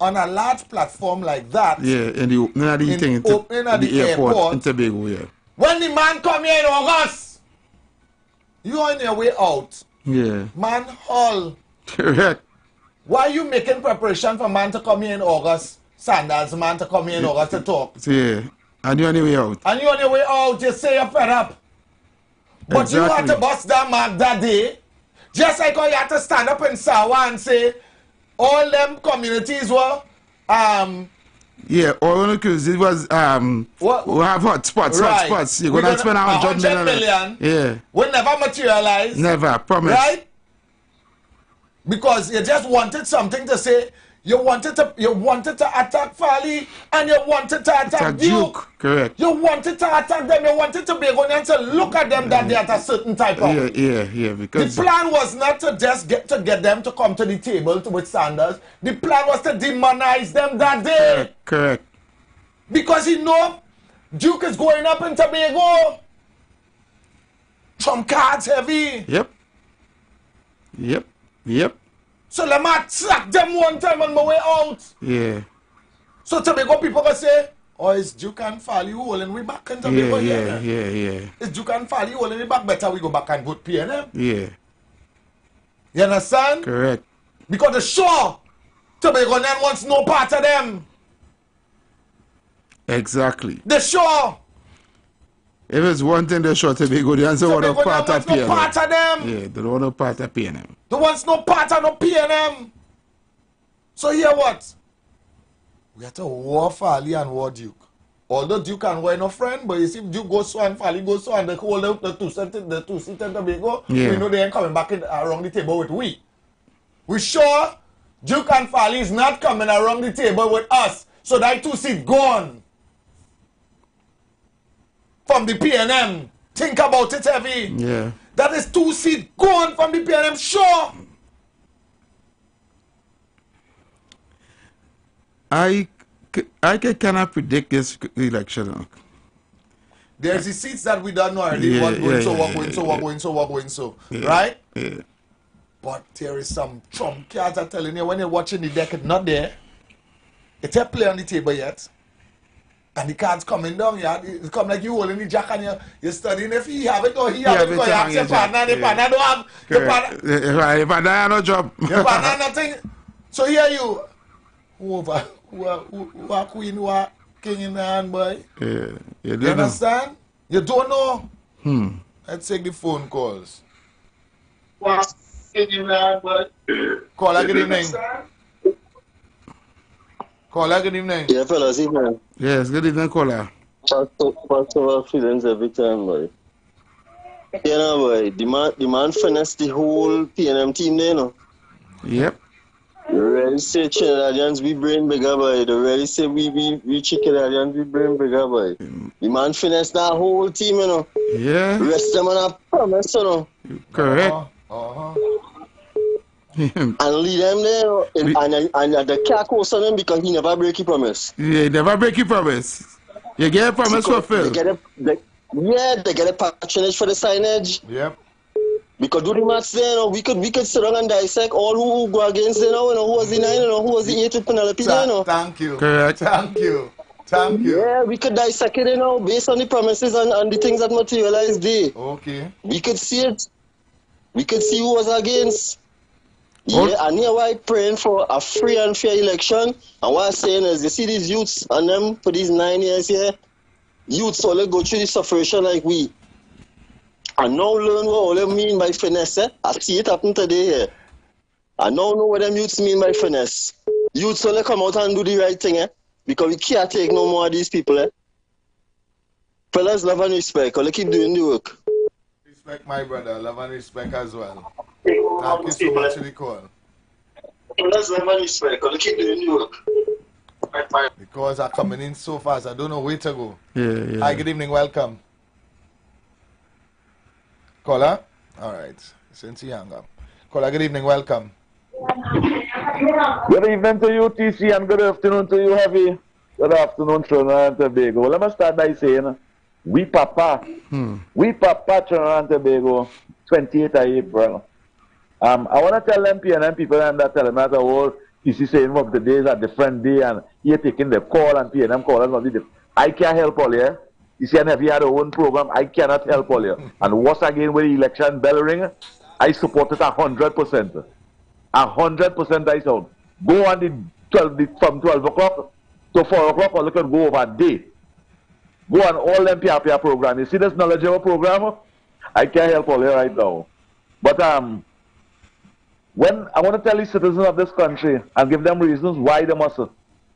on a large platform like that. Yeah, in the opening of the thing, opening at the airport in Tobago, yeah. When the man come here in August, you on your way out. Yeah. Man haul. Correct. Why you making preparation for man to come here in August? Sandals man to come here in August to talk. Yeah. And you on your way out. And you on your way out, you say you're fed up. But exactly. You had to bust that mark that day. Just like how you had to stand up in Sawa and say all them communities were yeah, all because it was we have hot spots, right. hot spots. You're gonna spend 100 million. Yeah. Will never materialize. Never, promise. Right? Because you just wanted something to say. You wanted to attack Fali and you wanted to attack Duke. Correct. You wanted to attack them. You wanted to be going and to look at them that they at a certain type of. Yeah. Because the plan was not to just get them to come to the table with Sanders. The plan was to demonize them that day. Correct. Because he know Duke is going up in Tobago. Trump cards heavy. Yep. So let me attack them one time on my way out. Yeah. So Tobago people will say, oh, it's Duke and Fali holding we back in Tobago. Yeah. It's Duke and Fali holding we back. Better we go back and vote PNM. Yeah. You understand? Correct. Because the sure Tobagonian wants no part of them. Exactly. The sure. If it's one thing they sure Tobago, they answer what a part of PNM. No part of them. Yeah, they don't want no part of PNM. They want no part of no PNM. So here what? We have to war Fali and war Duke. Although Duke and War no friend, but you see Duke goes so and Fali goes so and they hold up the two-seat in Tobago, we know they ain't coming back around the table with we. We sure Duke and Fali is not coming around the table with us. So that 2-seat gone. From the PNM. Think about it, heavy. Yeah. That is 2-seat gone from the PNM, sure. I cannot predict this election. There's the seats that we don't know already. What going so. Yeah. Right? Yeah. But there is some trump cards are telling you when you're watching the deck, it's not there. It's a play on the table yet. And the cards coming down, it's come like you holding the jack and you're studying if he have it or he have it because you ask your partner and the partner don't have. The partner have no job. The partner nothing. So here you, who are queen, who are king in the hand, boy. Yeah. You understand? You don't know? Let's take the phone calls. What's king in the hand, boy? Caller, good evening. Caller, good evening. Yeah, fellas, evening. Yes, good evening, caller. Pass over feelings every time, boy. You know, boy, the man finished the whole PNM team there, you know. Yep. You really say Trinidadians be brain bigger, boy. They really say we Trinidadians be brain bigger, boy. The man finished that whole team, you know. Yeah. Rest them on a promise, you know. Correct. And lead them there, and the cat goes on him because he never break his promise. Yeah, he never break his promise. You get a promise fulfilled. They get a patronage for the signage. Yep. Because do the maths there, you know, we could sit down and dissect all who go against you know, who was the 9, you know, who was the 8 with Penelope, you know. Thank you. Correct. Thank you. Yeah, we could dissect it, you know, based on the promises and the things that materialized there. Okay. We could see it. We could see who was against. Yeah, and here why praying for a free and fair election. And what I'm saying is, you see these youths and them for these 9 years here, youths only go through the suffering like we. And now learn what all they mean by finesse. I see it happen today here. I now know what them youths mean by finesse. Youths only come out and do the right thing, because we can't take no more of these people. Fellas, love and respect. Only keep doing the work. Respect my brother, love and respect as well. Thank you so much for the call. Fellas, love and respect. Only keep doing the work. Because I'm coming in so fast, I don't know where to go. Yeah. Hi, good evening, welcome. Caller? Alright, since he hung up. Caller, good evening, welcome. Good evening to you, TC, and good afternoon to you, Heavy. Good afternoon, Trinidad and Tobago. Well, let me start by saying, we Papa Trinidad and Tobago, 28th of April. I want to tell them PNM people and that tell them that the whole TC saying of the day is a different day and he taking the call and PNM call and all this. I can't help all here. TC and Heavy had their own program. I cannot help all here. And once again, when the election bell ring, I support it 100%. 100% I sound. Go on from 12 o'clock to 4 o'clock, or look at go over a day. Go on all them PRPR program. You see this knowledgeable program? I can't help all here right now. But when I want to tell the citizens of this country and give them reasons why they must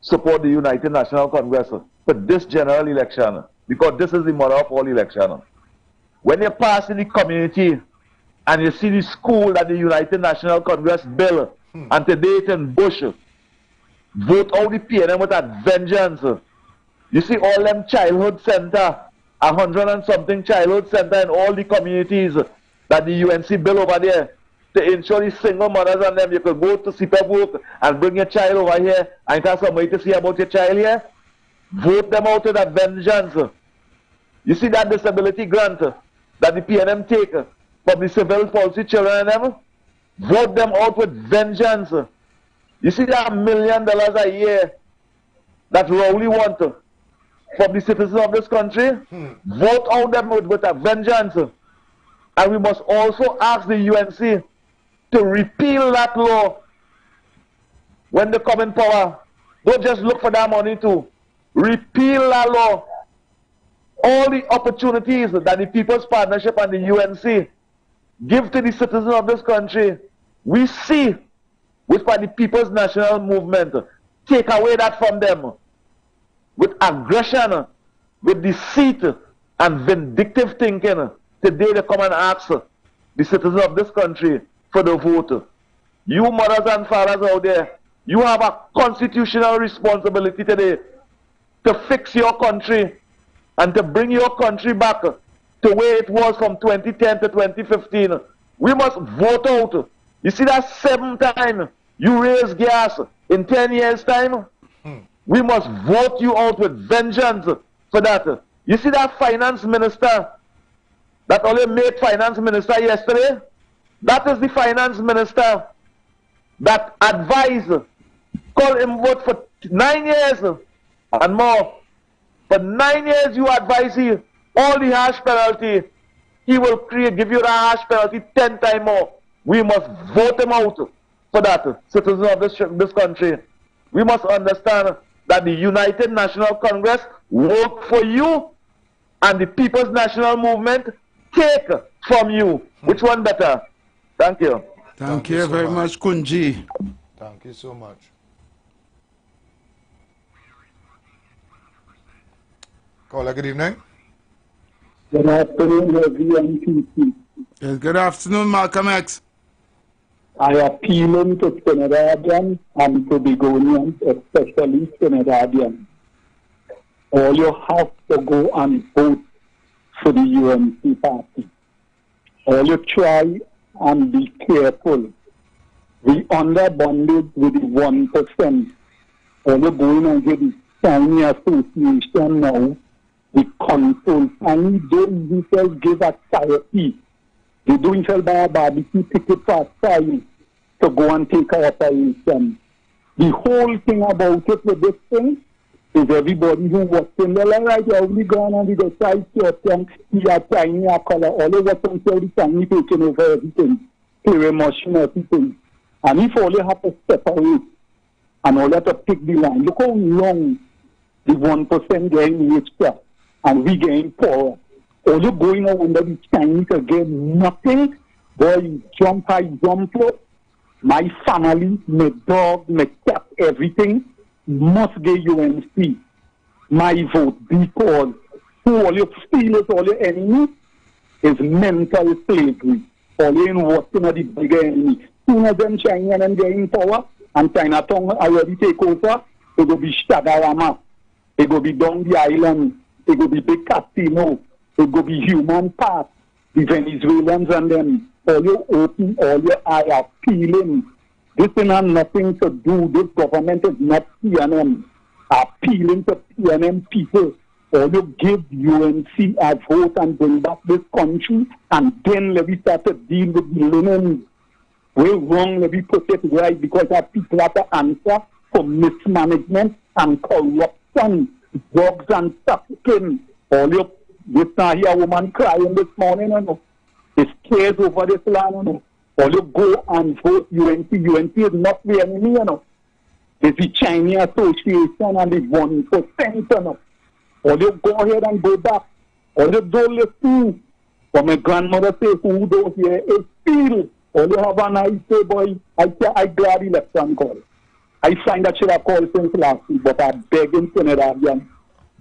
support the United National Congress for this general election, because this is the mother of all election. When you pass in the community and you see the school that the United National Congress built, and today it's in Bush, vote out the PNM with that vengeance. You see all them childhood center, 100 and something childhood center in all the communities that the UNC built over there to ensure the single mothers and them, you could go to CPAP work and bring your child over here and have somebody to see about your child here. Vote them out with that vengeance. You see that disability grant that the PNM take from the civil policy children and them? Vote them out with vengeance. You see that $1 million a year that Rowley want from the citizens of this country? Vote out them with a vengeance. And we must also ask the UNC to repeal that law when they come in power. Don't just look for that money to repeal that law. All the opportunities that the People's Partnership and the UNC give to the citizens of this country, we see which by the People's National Movement take away that from them with aggression, with deceit and vindictive thinking. Today they come and ask the citizens of this country for the vote. You mothers and fathers out there, you have a constitutional responsibility today to fix your country and to bring your country back to where it was from 2010 to 2015. We must vote out. You see that 7th time you raise gas in 10 years' time? We must vote you out with vengeance for that. You see that finance minister that only made finance minister yesterday? That is the finance minister that advised, call him vote for 9 years and more. For 9 years you advise him all the harsh penalty. He will give you the harsh penalty 10 times more. We must vote him out for that, citizens of this country. We must understand that the United National Congress work for you and the People's National Movement take from you. Which one better? Thank you. Thank you very much, Kunji. Thank you so much. Caller, good evening. Good afternoon, VNPC. Yes, good afternoon, Malcolm X. I appeal to Trinidadians and Tobagonians, especially Trinidadians. All you have to go and vote for the UNC party. All you try and be careful. We under bondage with the 1%. All you going and get the tiny association now, the control. And they don't even give a charity. They don't sell buy a barbecue ticket for a child to go and take our operation. The whole thing about it with this thing is everybody who watches them, they're like, right, you're only going on with the side system, you are tiny, a color, all of what's on the tiny taking over everything, play machine, everything. And if all you have to separate and all you have to pick the line, look how long the 1% getting richer and we getting poorer. All you going on under the Chinese again, nothing, boy, jump high, jump low. My family, my dog, my cat, everything must get UNC. My vote, because who all you feel is all your enemy is mental slavery. All you in watching the bigger enemy. Soon as them China and they're in power and Chinatown already take over, it will be Shagarama. It will be down the island. It will be big casino. It will be human park. The Venezuelans and them. All you open, all your eye are peeling. This thing has nothing to do. This government is not PNM. Appealing to PNM people. All you give UNC a vote and bring back this country, and then let me start to deal with the linen. We're wrong, let me put it right, because our people have to answer for mismanagement and corruption, drugs and trafficking. All you not hear a woman crying this morning, you know. It's cares over this land, you know. All you go and vote UNC. UNC is not the enemy, you know. It's the Chinese Association and the 1%, you know. All you go ahead and go back. All you don't listen. But my grandmother says, who don't hear is feel. All you have an eye say, boy, I glad election call. I find that should have called since last week, but I beg him to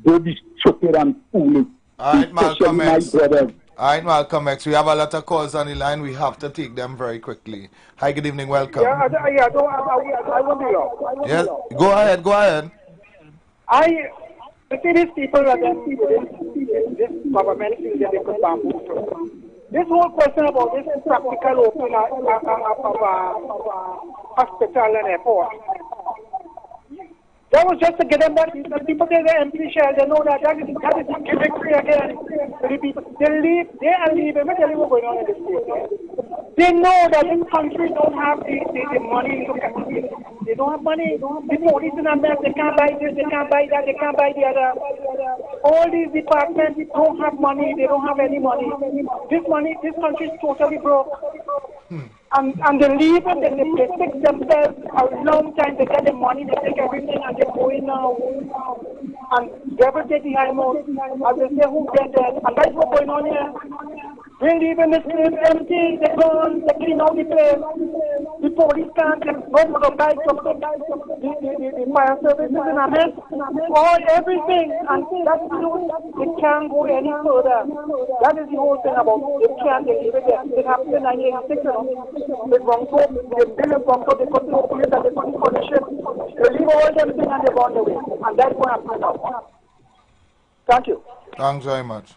don't be stupid and foolish. All right, Malcolm X. My brothers. All right, Malcolm X. We have a lot of calls on the line. We have to take them very quickly. Hi, good evening. Welcome. I want to know. Yes, go ahead. I see these people that this government is getting put bamboo. This whole question about this practical opening of hospital and airport. That was just to get them back. The people say they're empty shell. They know that is gimmickry again. The people, they are leaving. Let me tell you what's going on in this state. They know that this country don't have the money. They don't have money. The police in America, they can't buy this, they can't buy that, they can't buy the other. All these departments don't have money. They don't have any money. This country is totally broke. And they leave and they fix themselves a long time. They get the money, they take everything, and they're going now. And devil take the high note. And they say, who get that? And that's what's going on here. They're leaving this place empty, they're gone, they clean out the place. The police can't get no motorbikes, the fire services in a mess. All everything. And that's they can't go any further. That is the whole thing about they can't leave it there. It happened in 1986, you know. They Bronco, they built a Bronco, they couldn't open it and they couldn't furnish it. They leave all everything and they run away. And that's what happened now. Thank you. Thanks very much.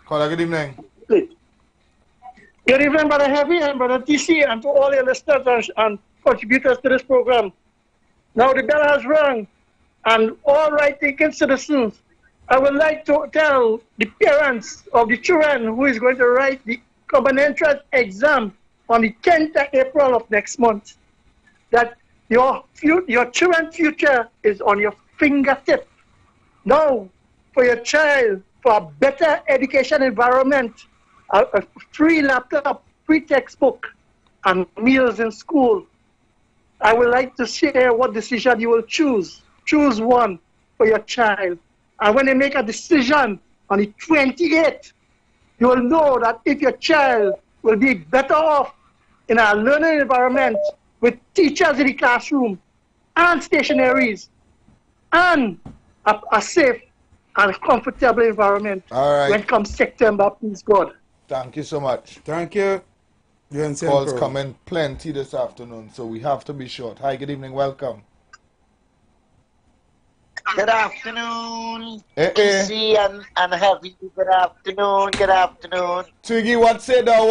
Caller, good evening. Good evening, Brother Heavy and Brother TC, and to all your listeners and contributors to this program. Now the bell has rung, and all right-thinking citizens, I would like to tell the parents of the children who is going to write the common entrance exam on the 10th of April of next month, that your children's future is on your fingertip. Now, for your child, for a better education environment, a free laptop, free textbook, and meals in school, I would like to share what decision you will choose. Choose one for your child. And when you make a decision on the 28th, you will know that if your child will be better off in a learning environment with teachers in the classroom and stationaries and a safe and comfortable environment. All right. When it comes September, please God. Thank you so much. Thank you. Calls coming plenty this afternoon, so we have to be short. Hi, good evening, welcome. Good afternoon, TC and Heavy. Good afternoon. Twiggy, what say thou?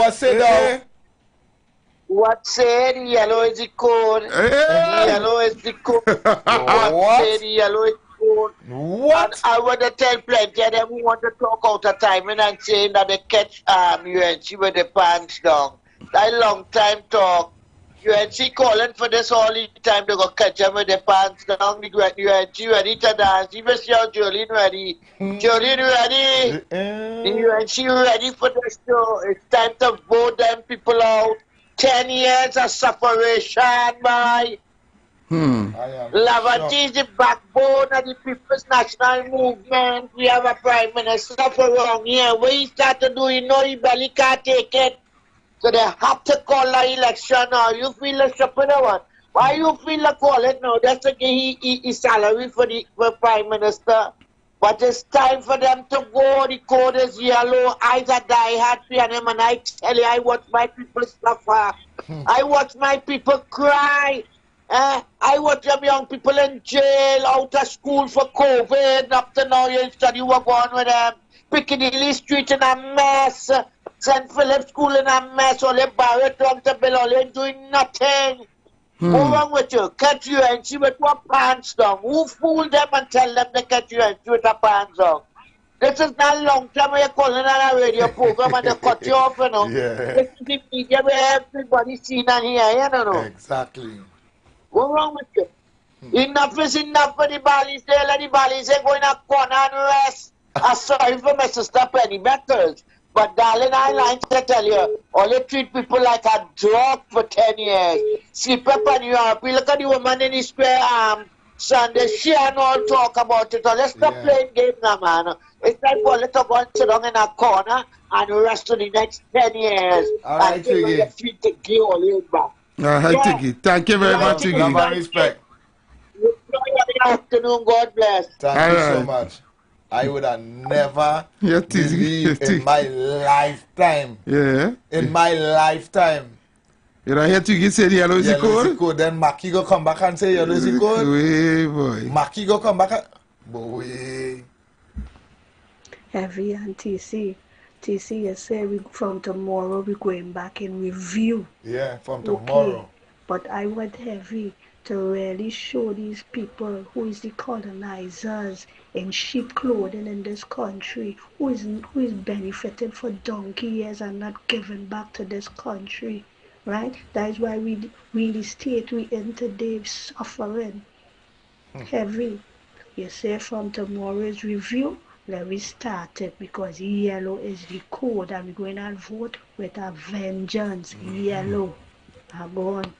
What say the yellow is the code? The yellow is the code. What say the yellow is the code? What? And I want to tell plenty of them who want to talk out of timing and saying that they catch UNC with the pants down. That long time talk. UNC calling for this all the time. They go catch them with the pants down. The UNC ready to dance. Even see how Jolene ready. Jolene ready. The UNC ready for this show. It's time to vote them people out. 10 years of separation, boy. Lavati is the backbone of the People's National Movement. We have a Prime Minister for wrong here. What he start to do, you know, he barely can't take it. So they have to call the election now. You feel the stupid one. Why you feel the call it now? That's to get his salary for the Prime Minister. But it's time for them to go. The code is yellow. Eyes are die-hard for him. And I tell you, I watch my people suffer. I watch my people cry. I watch them young people in jail, out of school for COVID. Up to now, you study what going with them. Piccadilly Street in a mess. St. Philip School in a mess. All they borrowed from the bill. All they doing nothing. What's wrong with you? Catch UNC with what pants down? Who fooled them and tell them to catch UNC with a pants down? This is not long time we're calling on a radio program and they cut you off, you know. Yeah. This is the media where everybody seen and hear, you know. Exactly. What's wrong with you? Enough is enough for the Bali say, let the Bali say go in a corner and rest. I'm sorry for my sister Penny Beckles. But darling, I like to tell you, all you treat people like a dog for 10 years. Sleep up on Europe. We look at the woman in the square Sunday, she and all talk about it. So let's stop playing games now, man. It's like for little go and sit down in a corner and rest for the next 10 years. All right, until Tiggy. your feet to give all you back. All right, Tiggy. Thank you very much, Tiggy. Love and respect. Good afternoon, God bless. Thank you so much. I would have never believed in my lifetime. Yeah. In my lifetime. You know, here Tiggy said yellow is the code. Then Maki go come back and say yellow is the code. Way, boy. Maki go come back and... Boy. Heavy and TC. TC, you say from tomorrow we're going back in review. Yeah, from tomorrow. Okay. But I want Heavy to really show these people who is the colonizers in sheep clothing in this country, who is benefited for donkey years and not giving back to this country, right? That is why we the state we in today suffering. Heavy. You say from tomorrow's review, let me start it because yellow is the code and we're going to vote with a vengeance. Yellow. Go on.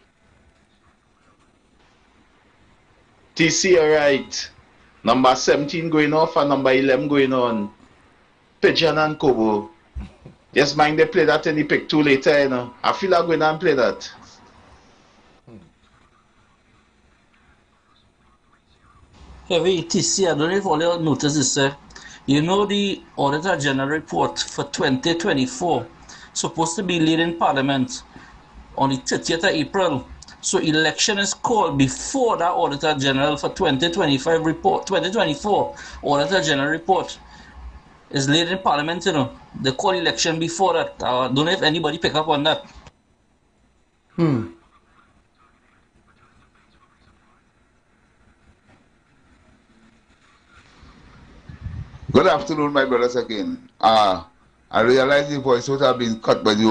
TC, alright. Number 17 going off and number 11 going on. Pigeon and Kobo. Just mind they play that in the pick 2 later, you know. I feel like going and play that. Heavy TC, I don't know if all you notice this, you know the Auditor General report for 2024 supposed to be laid in Parliament on the 30th of April. So election is called before that Auditor General for 2025 report, 2024 Auditor General report is laid in Parliament, you know. They call election before that. I don't know if anybody pick up on that. Good afternoon, my brothers again. I realize the voice would have been cut, but the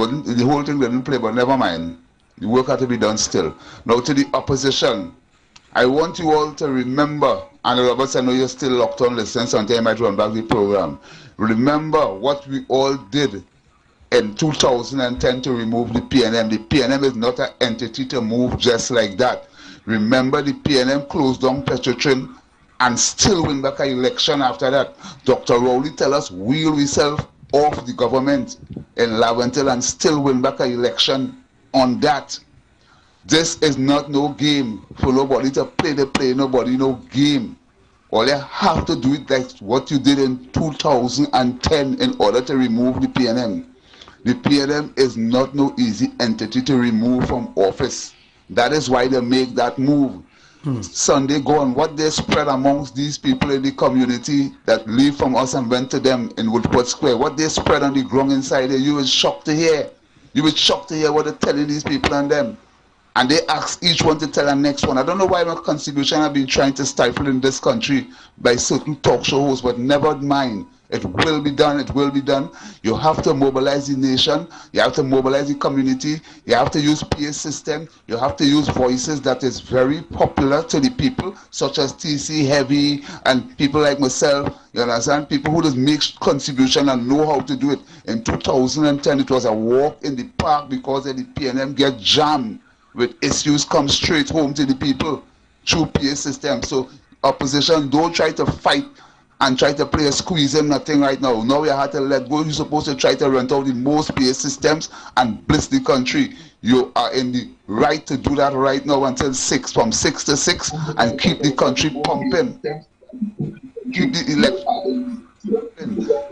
whole thing didn't play, but never mind. The work had to be done still. Now to the opposition, I want you all to remember, and Roberts, I know you're still locked on listening, sometime I might run back the program. Remember what we all did in 2010 to remove the PNM. The PNM is not an entity to move just like that. Remember the PNM closed down Petrotrin and still win back an election after that. Dr. Rowley tell us wheel himself off the government in Laventil and still win back an election on that. This is not no game for nobody to play the play, nobody no game. All you have to do it like what you did in 2010 in order to remove the PNM. The PNM is not no easy entity to remove from office. That is why they make that move. Sunday gone, what they spread amongst these people in the community that leave from us and went to them in Woodport Square, what they spread on the ground inside there, you will shocked to hear. You will shocked to hear what they're telling these people and them. And they ask each one to tell the next one. I don't know why my constitution have been trying to stifle in this country by certain talk show hosts, but never mind. It will be done. It will be done. You have to mobilize the nation. You have to mobilize the community. You have to use PA system. You have to use voices that is very popular to the people, such as TC Heavy and people like myself. You understand? People who just make contribution and know how to do it. In 2010, it was a walk in the park because the PNM get jammed with issues come straight home to the people through PA system. So opposition, don't try to fight and try to play a squeeze and nothing right now. Now we have to let go. You're supposed to try to rent out the most PA systems and blitz the country. You are in the right to do that right now until 6, from 6 to 6, and keep the country pumping. Keep the election.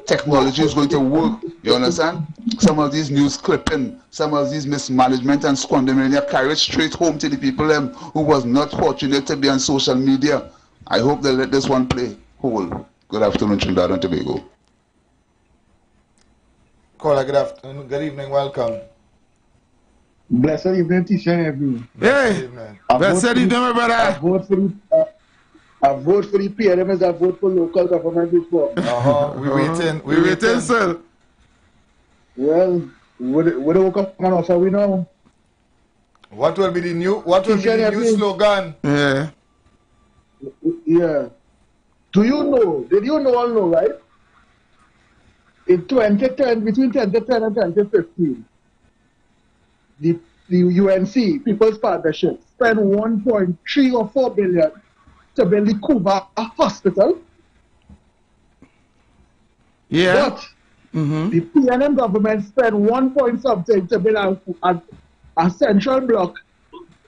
Technology is going to work. You understand? Some of these news clipping, some of these mismanagement and squandering carried straight home to the people who was not fortunate to be on social media. I hope they let this one play whole. Good afternoon, Trinidad and Tobago. Caller, good afternoon, good evening, welcome. Blessed evening, teacher, everyone. Hey, blessed evening, my brother. I A vote for the PNM is a vote for local government reform. We waiting, sir. Well, what do come on offer we now? What will be the new slogan? Yeah. Yeah. Do you know? Did you know all know, right? In 2010, between 2010 and 2015, the UNC, People's Partnership, spent 1.3 or 4 billion to build the Cuba hospital. Yeah. But the PNM government spent 1 point something to build a central block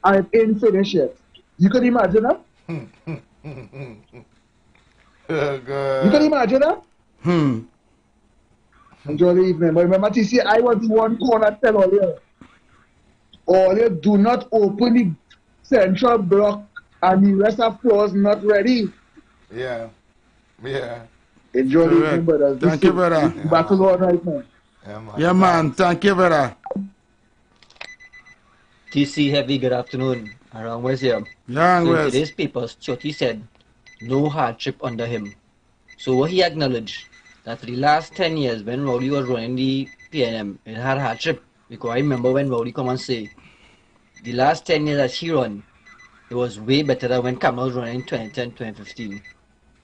and it ain't finished yet. You can imagine that? You can imagine that? Enjoy the evening. But remember, TC, I want one corner tell all you do not open the central block and the rest of floors not ready. Yeah. Enjoy the evening, brothers. Thank you, brother. Battle all right now. Yeah, man. Thank you, brother. TC Heavy, good afternoon. Around West here. Yeah, so West. in today's papers, Choti said no hardship under him. So what he acknowledged that for the last 10 years when Rowley was running the PNM, it had hardship. Because I remember when Rowley come and say the last 10 years that he run, it was way better than when Kamala was running in 2010, 2015.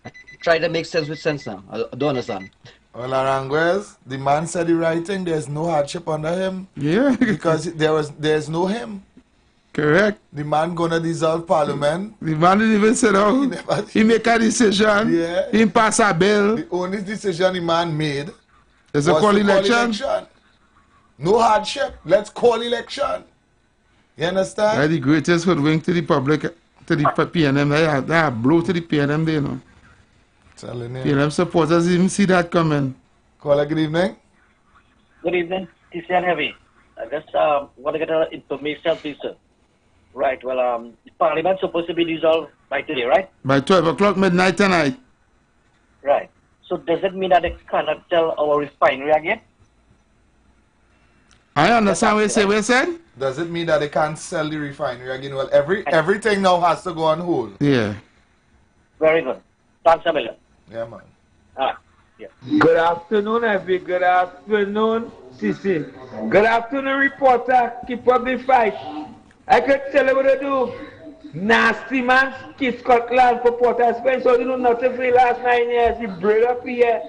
I try to make sense with sense now. I don't understand. Well, Aranguez, the man said the right thing. There's no hardship under him. Yeah. Because there's no him. Correct. The man gonna dissolve parliament. The man didn't even sit down. He make a decision. Yeah. He pass a bill. The only decision the man made was to call election. No hardship. Let's call election. You understand? That's the greatest hoodwink to the public, to the PNM. They are blow to the PNM, you know. Telling you. PNM supporters even see that coming. Caller, good evening. Good evening. TC and Heavy. I just want to get information, please, sir. Right, well, the Parliament's supposed to be dissolved by today, right? By 12 o'clock midnight tonight. Right. So does it mean that they cannot sell our refinery again? I understand what you said. Does it mean that they can't sell the refinery again? Well, everything now has to go on hold. Yeah. Very good. Thanks a million. Yeah, man. Yeah. Good afternoon, Heavy. Good afternoon, CC. Good afternoon, reporter. Keep up the fight. I could tell you what to do. Nasty man, kiss Scotland for Port of Spain, so you know nothing for the last 9 years. He break up here.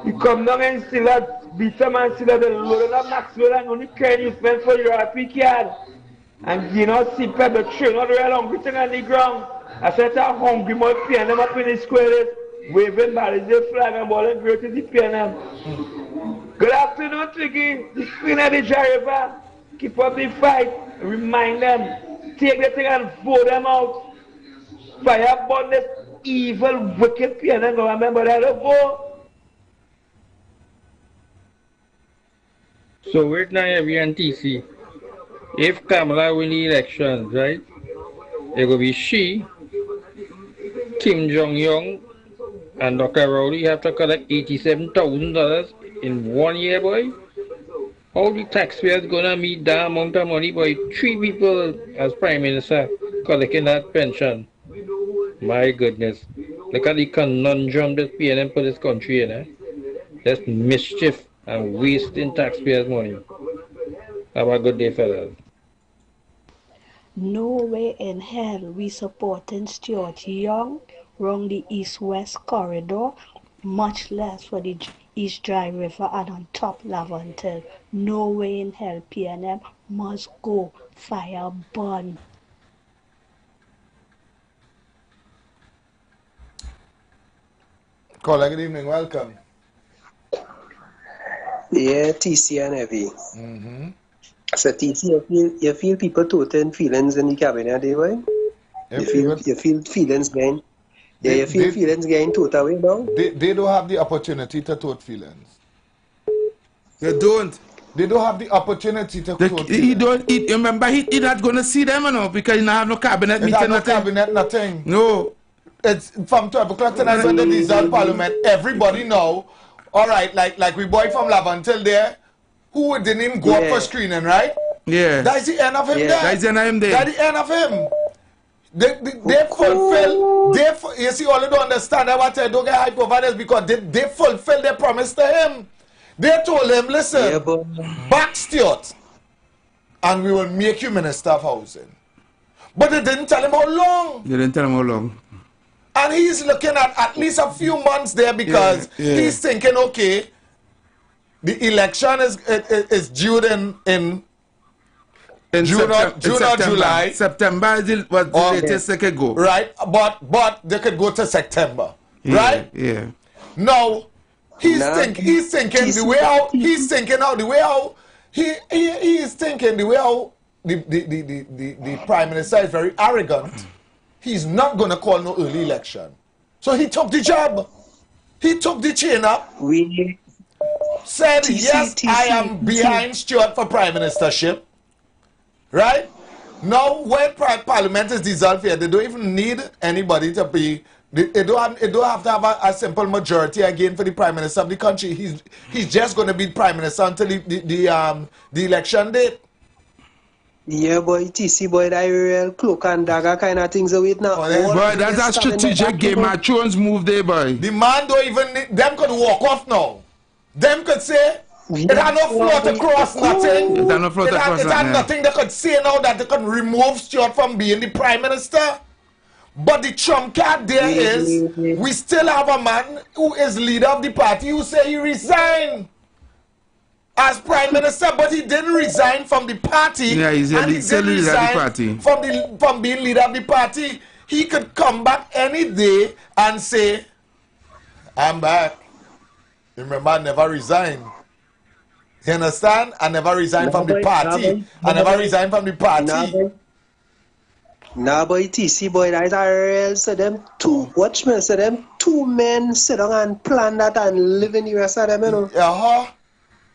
He come down and still beat some and still the load of Maxwell and only can you spend for your European card. And you know, see people train all the way along, everything on the ground. I said to hungry more PNM up in the squares, waving Balizé flag and balling great to the PNM. Good afternoon, Twiggy. The Queen of the Jariva. Keep up the fight. Remind them. Take the thing and vote them out. Fire upon this evil, wicked PNM government, but I don't vote. So right now, every TC, if Kamala win the elections, right, it will be she, Kim Jong-un, and Dr. Rowley have to collect $87,000 in 1 year, boy. How the taxpayers gonna meet that amount of money, boy? 3 people as Prime Minister collecting that pension. My goodness. Look at the conundrum that PNM put this country in, eh? That's mischief and wasting taxpayers' money. Have a good day, fellas. No way in hell we supporting Stuart Young wrong the east-west corridor, much less for the East Dry River and on top Laventille. No way in hell PNM must go. Fire burn. Caller, good evening. Welcome. Yeah, TC and Heavy. So TC, you feel people total feelings in the cabinet, do you? You feel feelings gain? Yeah, you feel feelings gain total way now? They don't have the opportunity to tote feelings. They don't. They don't have the opportunity to tote feelings. He don't. Remember, he not going to see them, you know, because he don't have no cabinet meeting. No cabinet, nothing. No. It's from 12 o'clock tonight when they dissolve parliament. Everybody know. All right, like we boy from Laventille there, who didn't even go up for screening, right? Yeah. That's the end of him there. That's the end of him there. That's the end of him. They fulfill you see, all you don't understand what I don't get hype over this because they fulfilled their promise to him. They told him, listen, back Stuart, and we will make you Minister of Housing. But they didn't tell him how long. They didn't tell him how long. And he's looking at least a few months there because he's thinking, okay, the election is due in June or July. September was the latest they could go. Right, but they could go to September. Right? Yeah. Now he's thinking the way how the Prime Minister is very arrogant. He's not gonna call no early election. So he took the job. He took the chain up. Said yes, I am behind Stuart for Prime Ministership. Right? Now, when Parliament is dissolved here, they don't even need anybody to be. They don't have to have a simple majority again for the Prime Minister of the country. He's just going to be Prime Minister until the election date. Yeah, boy, TC, boy, that real cloak and dagger kind of things away now. Boy, that's a strategic Game of Thrones move there, boy. The man don't even need, them could walk off now. Them could say, it had no floor to cross, nothing. It had no floor to cross, it had nothing they could say now that they could remove Stuart from being the Prime Minister. But the trump card there is, we still have a man who is leader of the party who say he resigned as Prime Minister, but he didn't resign from the party. Yeah, he's still leader of the party. From being leader of the party. He could come back any day and say, I'm back. Remember, I never resigned. You understand? I never resigned from the party. I never resigned from the party. Nah, boy, TC, boy, that's a real. So them two, watch me, so them two men sit down and plan that and live in the rest of them, you know.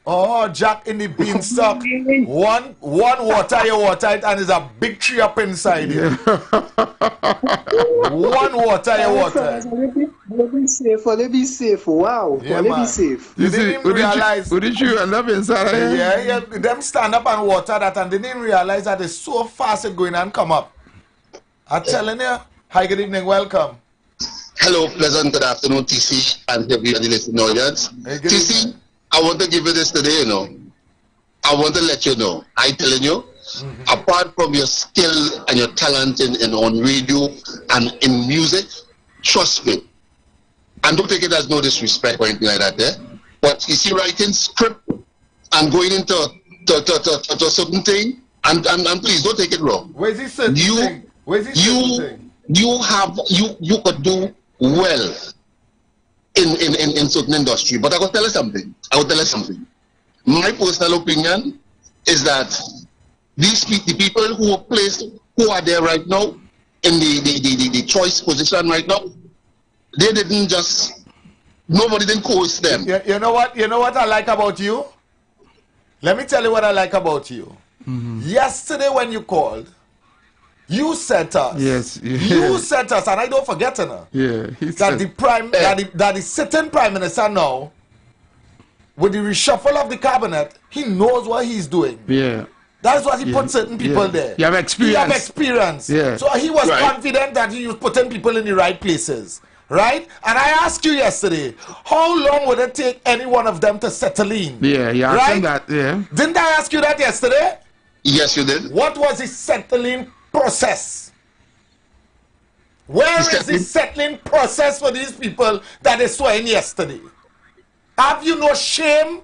Oh, Jack in the beanstalk. one water, you water it, and there's a big tree up inside it. One water, you water it. Let be safe. Wow. Yeah, let be safe. You didn't even realize. Who did you end up inside? Yeah. Them stand up and water that, and they didn't realize that it's so fast it's going and come up. I'm telling you. Hi, good evening. Welcome. Hello, pleasant good afternoon, TC, and everybody listening audience. Hey, TC, I want to give you this today, you know. I want to let you know. I telling you, apart from your skill and your talent in on radio and in music, trust me. And don't take it as no disrespect or anything like that there. But you see, writing script and going into a certain thing, and please don't take it wrong. Where's this certain thing? Where's this certain thing? You could do well in certain industry. But I will tell you something. My personal opinion is that the people who are placed, who are there right now in the choice position right now, they didn't just, nobody didn't coerce them. You know what I like about you? Let me tell you what I like about you. Yesterday when you called, you sent us. Yes. You sent us, and I don't forget it now. Yeah. That the sitting Prime Minister now, with the reshuffle of the cabinet, he knows what he's doing. Yeah. That's why he put certain people there. You have experience. He have experience. Yeah. So he was confident that he was putting people in the right places. Right? And I asked you yesterday, how long would it take any one of them to settle in? Yeah, right? That, yeah. Didn't I ask you that yesterday? Yes, you did. What was the settling process? Where is the settling process for these people that they swearing yesterday? Have you no shame?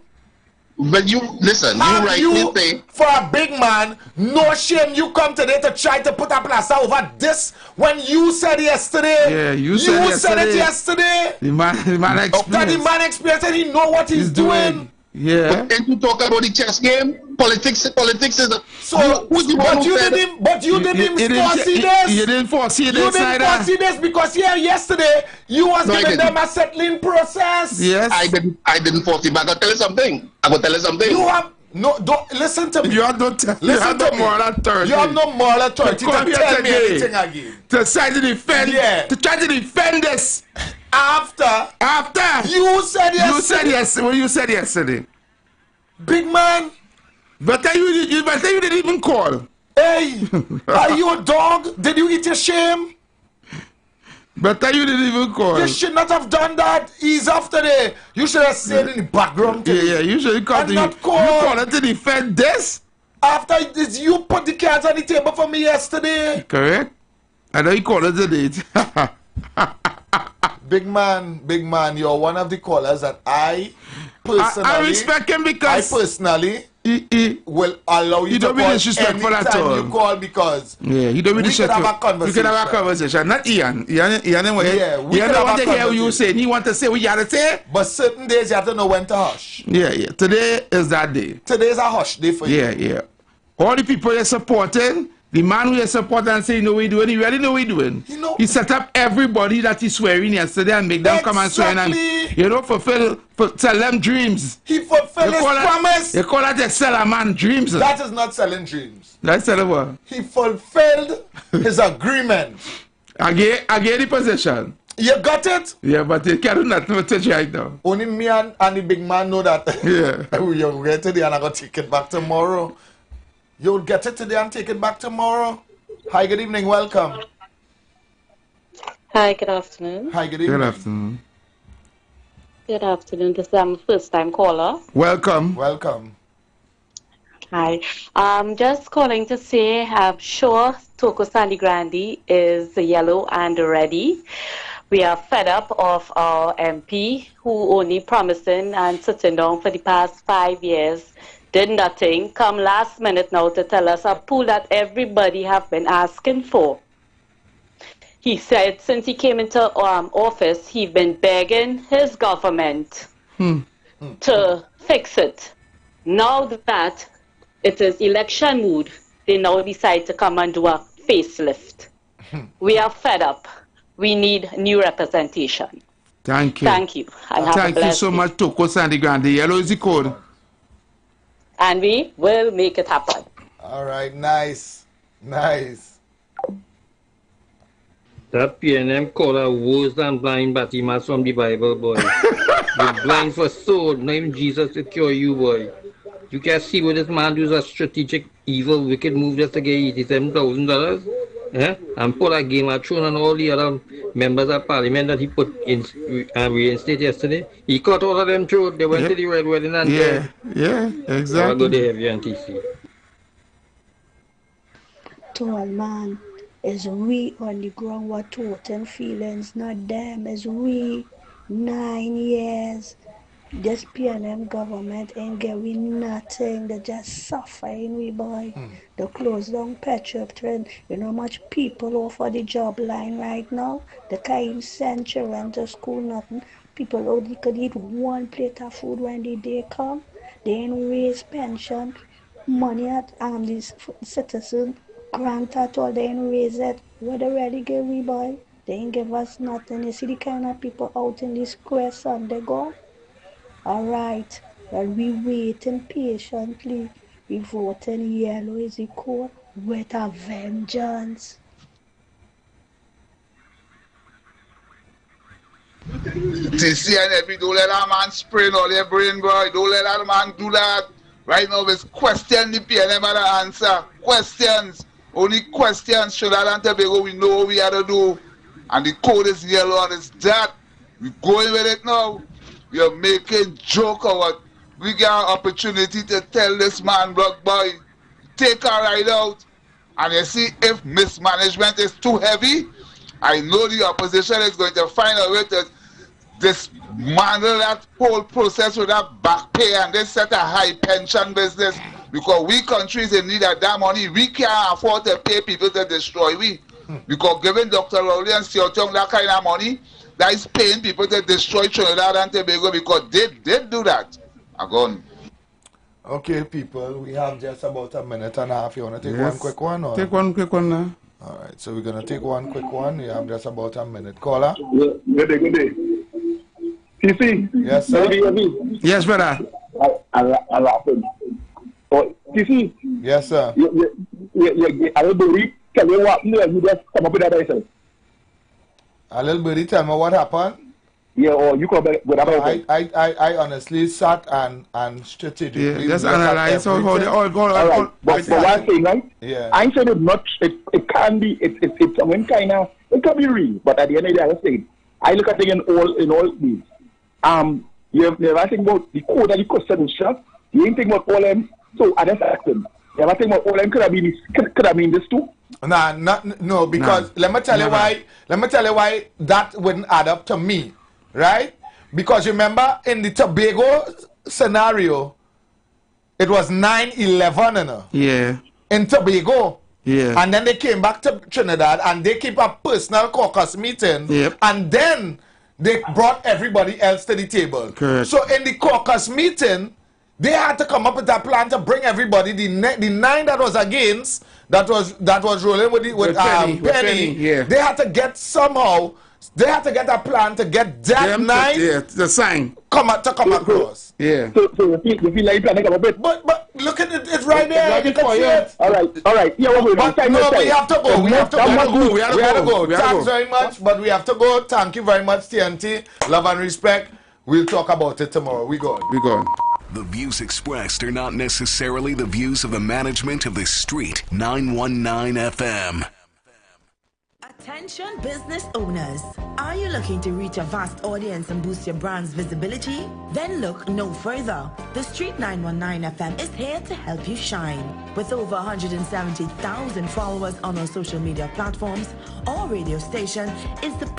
But you listen, you think for a big man, no shame you come today to try to put a plaster over this when you said yesterday. Yeah, you said it yesterday. The man experienced. The man experienced and he know what he's doing. Yeah. But you talk about the chess game. Politics is a. So, but you didn't foresee this. You didn't foresee this. You didn't foresee this because yesterday you was giving them a settling process. Yes. I didn't foresee. But I gotta tell you something. You have don't listen to me. You have no moral authority. You have no moral authority to tell me anything again. To try to defend. Yeah. To try to defend this. After you said yesterday. What you said yesterday. Big man. But you didn't even call. Hey, are you a dog? Did you eat your shame? Better you didn't even call. You should not have done that. He's off today. You should have stayed in the background today. Yeah, you should call and not call. You call it to defend this? After this, you put the cards on the table for me yesterday. Correct. I know you called it today. Big man, you're one of the callers that I personally... I respect him because... I personally will allow you to don't be disrespectful at all. You call because... Yeah, you don't be disrespectful. We can have a conversation. Not Ian. Ian yeah, we don't want to hear what you say. He want to say what you have to say. But certain days you have to know when to hush. Yeah. Today is that day. Today is a hush day for you. Yeah. All the people you're supporting... The man who is supporting and say, you know what he's doing, he already know what he's doing. He set up everybody that he's swearing yesterday and make them come and swear and, sell them dreams. He fulfilled his promise. You call that a sell a man dreams. That is not selling dreams. That's selling what? He fulfilled his agreement. I gave the possession. You got it? Yeah, but you can't do nothing with it right now. Only me and the big man know that. Yeah. You'll get it and I'm going to take it back tomorrow. You'll get it today and take it back tomorrow. Hi, good evening. Welcome. Hi, good afternoon. Hi, good evening. Good afternoon. Good afternoon. This is a first-time caller. Welcome. Welcome. Hi. Just calling to say I'm sure Toko Sandy Grande is yellow and ready. We are fed up of our MP who only promising and sitting down for the past 5 years. Did nothing, come last minute now to tell us a pool that everybody have been asking for. He said since he came into office, he's been begging his government to fix it. Now that it is election mood, they now decide to come and do a facelift. We are fed up. We need new representation. Thank you. Thank you. Thank you so much, Toko Sandy Grande. Yellow is the code. And we will make it happen. All right, nice. That PNM caller worse than blind Batimas from the Bible, boy. You're blind for soul, not even Jesus to cure you, boy. You can see what this man does a strategic, evil, wicked move just to get $87,000. Yeah? And put a game of throne on all the other members of parliament that he put in reinstated yesterday. He caught all of them through. They went to the Red Wedding and exactly. I'll go there, TC. Tall man, is we on the ground what total feelings, not them, is we 9 years. This PNM government ain't giving nothing. They just suffering, we boy. They close down petrol train. You know how much people offer the job line right now? They can't even send children to school, nothing. People only could eat one plate of food when the day come. They ain't raise pension. Money at these citizens grant at all. They ain't raise it. What they really give we boy? They ain't give us nothing. You see the kind of people out in the square Sunday go? All right, well, we waiting patiently. We voting yellow is equal with a vengeance. TC and every, don't let that man sprain all your brain, boy. Don't let that man do that. Right now, it's question the PNM and the answer. Questions. Only questions. Trinidad and Tobago, we know what we have to do. And the code is yellow and it's that. We're going with it now. We are making joke of what. We got an opportunity to tell this man, block boy, take a ride out. And you see, if mismanagement is too heavy, I know the opposition is going to find a way to dismantle that whole process with that back pay and they set a high pension business. Because we countries in need of that money, we can't afford to pay people to destroy we. Because giving Dr. Rowley and Siotong that kind of money, that is paying people to destroy Trinidad and Tobago because they did do that. Gone. Okay, people, we have just about a minute and a half. You want to take one quick one? Or? Take one quick one now. All right, so we're going to take one quick one. You have just about a minute. Caller? Good day. TC? Yes, sir. Yes, brother. I laugh. Oh, TC? Yes, sir. I don't believe. Tell me what you just come up with that yourself. A little birdie, tell me what happened. Yeah, or you come back with that. I honestly sat and strategically. Yeah, just analyze how they all go. But what I'm saying, right? Yeah. I'm saying it can't be. It's some kind of It could be real, but at the end of the day, I say, I look at it in all these. You never think about the code of the constitution. You ain't think about all them. So I just ask them. You ever think about all them could have been this too? No, because let me tell you why. Let me tell you why that wouldn't add up to me, right? Because remember in the Tobago scenario, it was 9/11, you know. Yeah. In Tobago. Yeah. And then they came back to Trinidad and they keep a personal caucus meeting. Yep. And then they brought everybody else to the table. Correct. So in the caucus meeting, they had to come up with a plan to bring everybody. The 9 that was against, that was rolling with Penny. Yeah. They had to get somehow. They had to get a plan to get that 9. The sign. Come across. Yeah. So you feel like planning a bit. But look at it. It's right there. You can see it. All right. Yeah, we have to go. We have to go. Thanks very much, but we have to go. Thank you very much, TNT. Love and respect. We'll talk about it tomorrow. We go. The views expressed are not necessarily the views of the management of the Street 919 FM. Attention business owners. Are you looking to reach a vast audience and boost your brand's visibility? Then look no further. The Street 919 FM is here to help you shine. With over 170,000 followers on our social media platforms, our radio station is the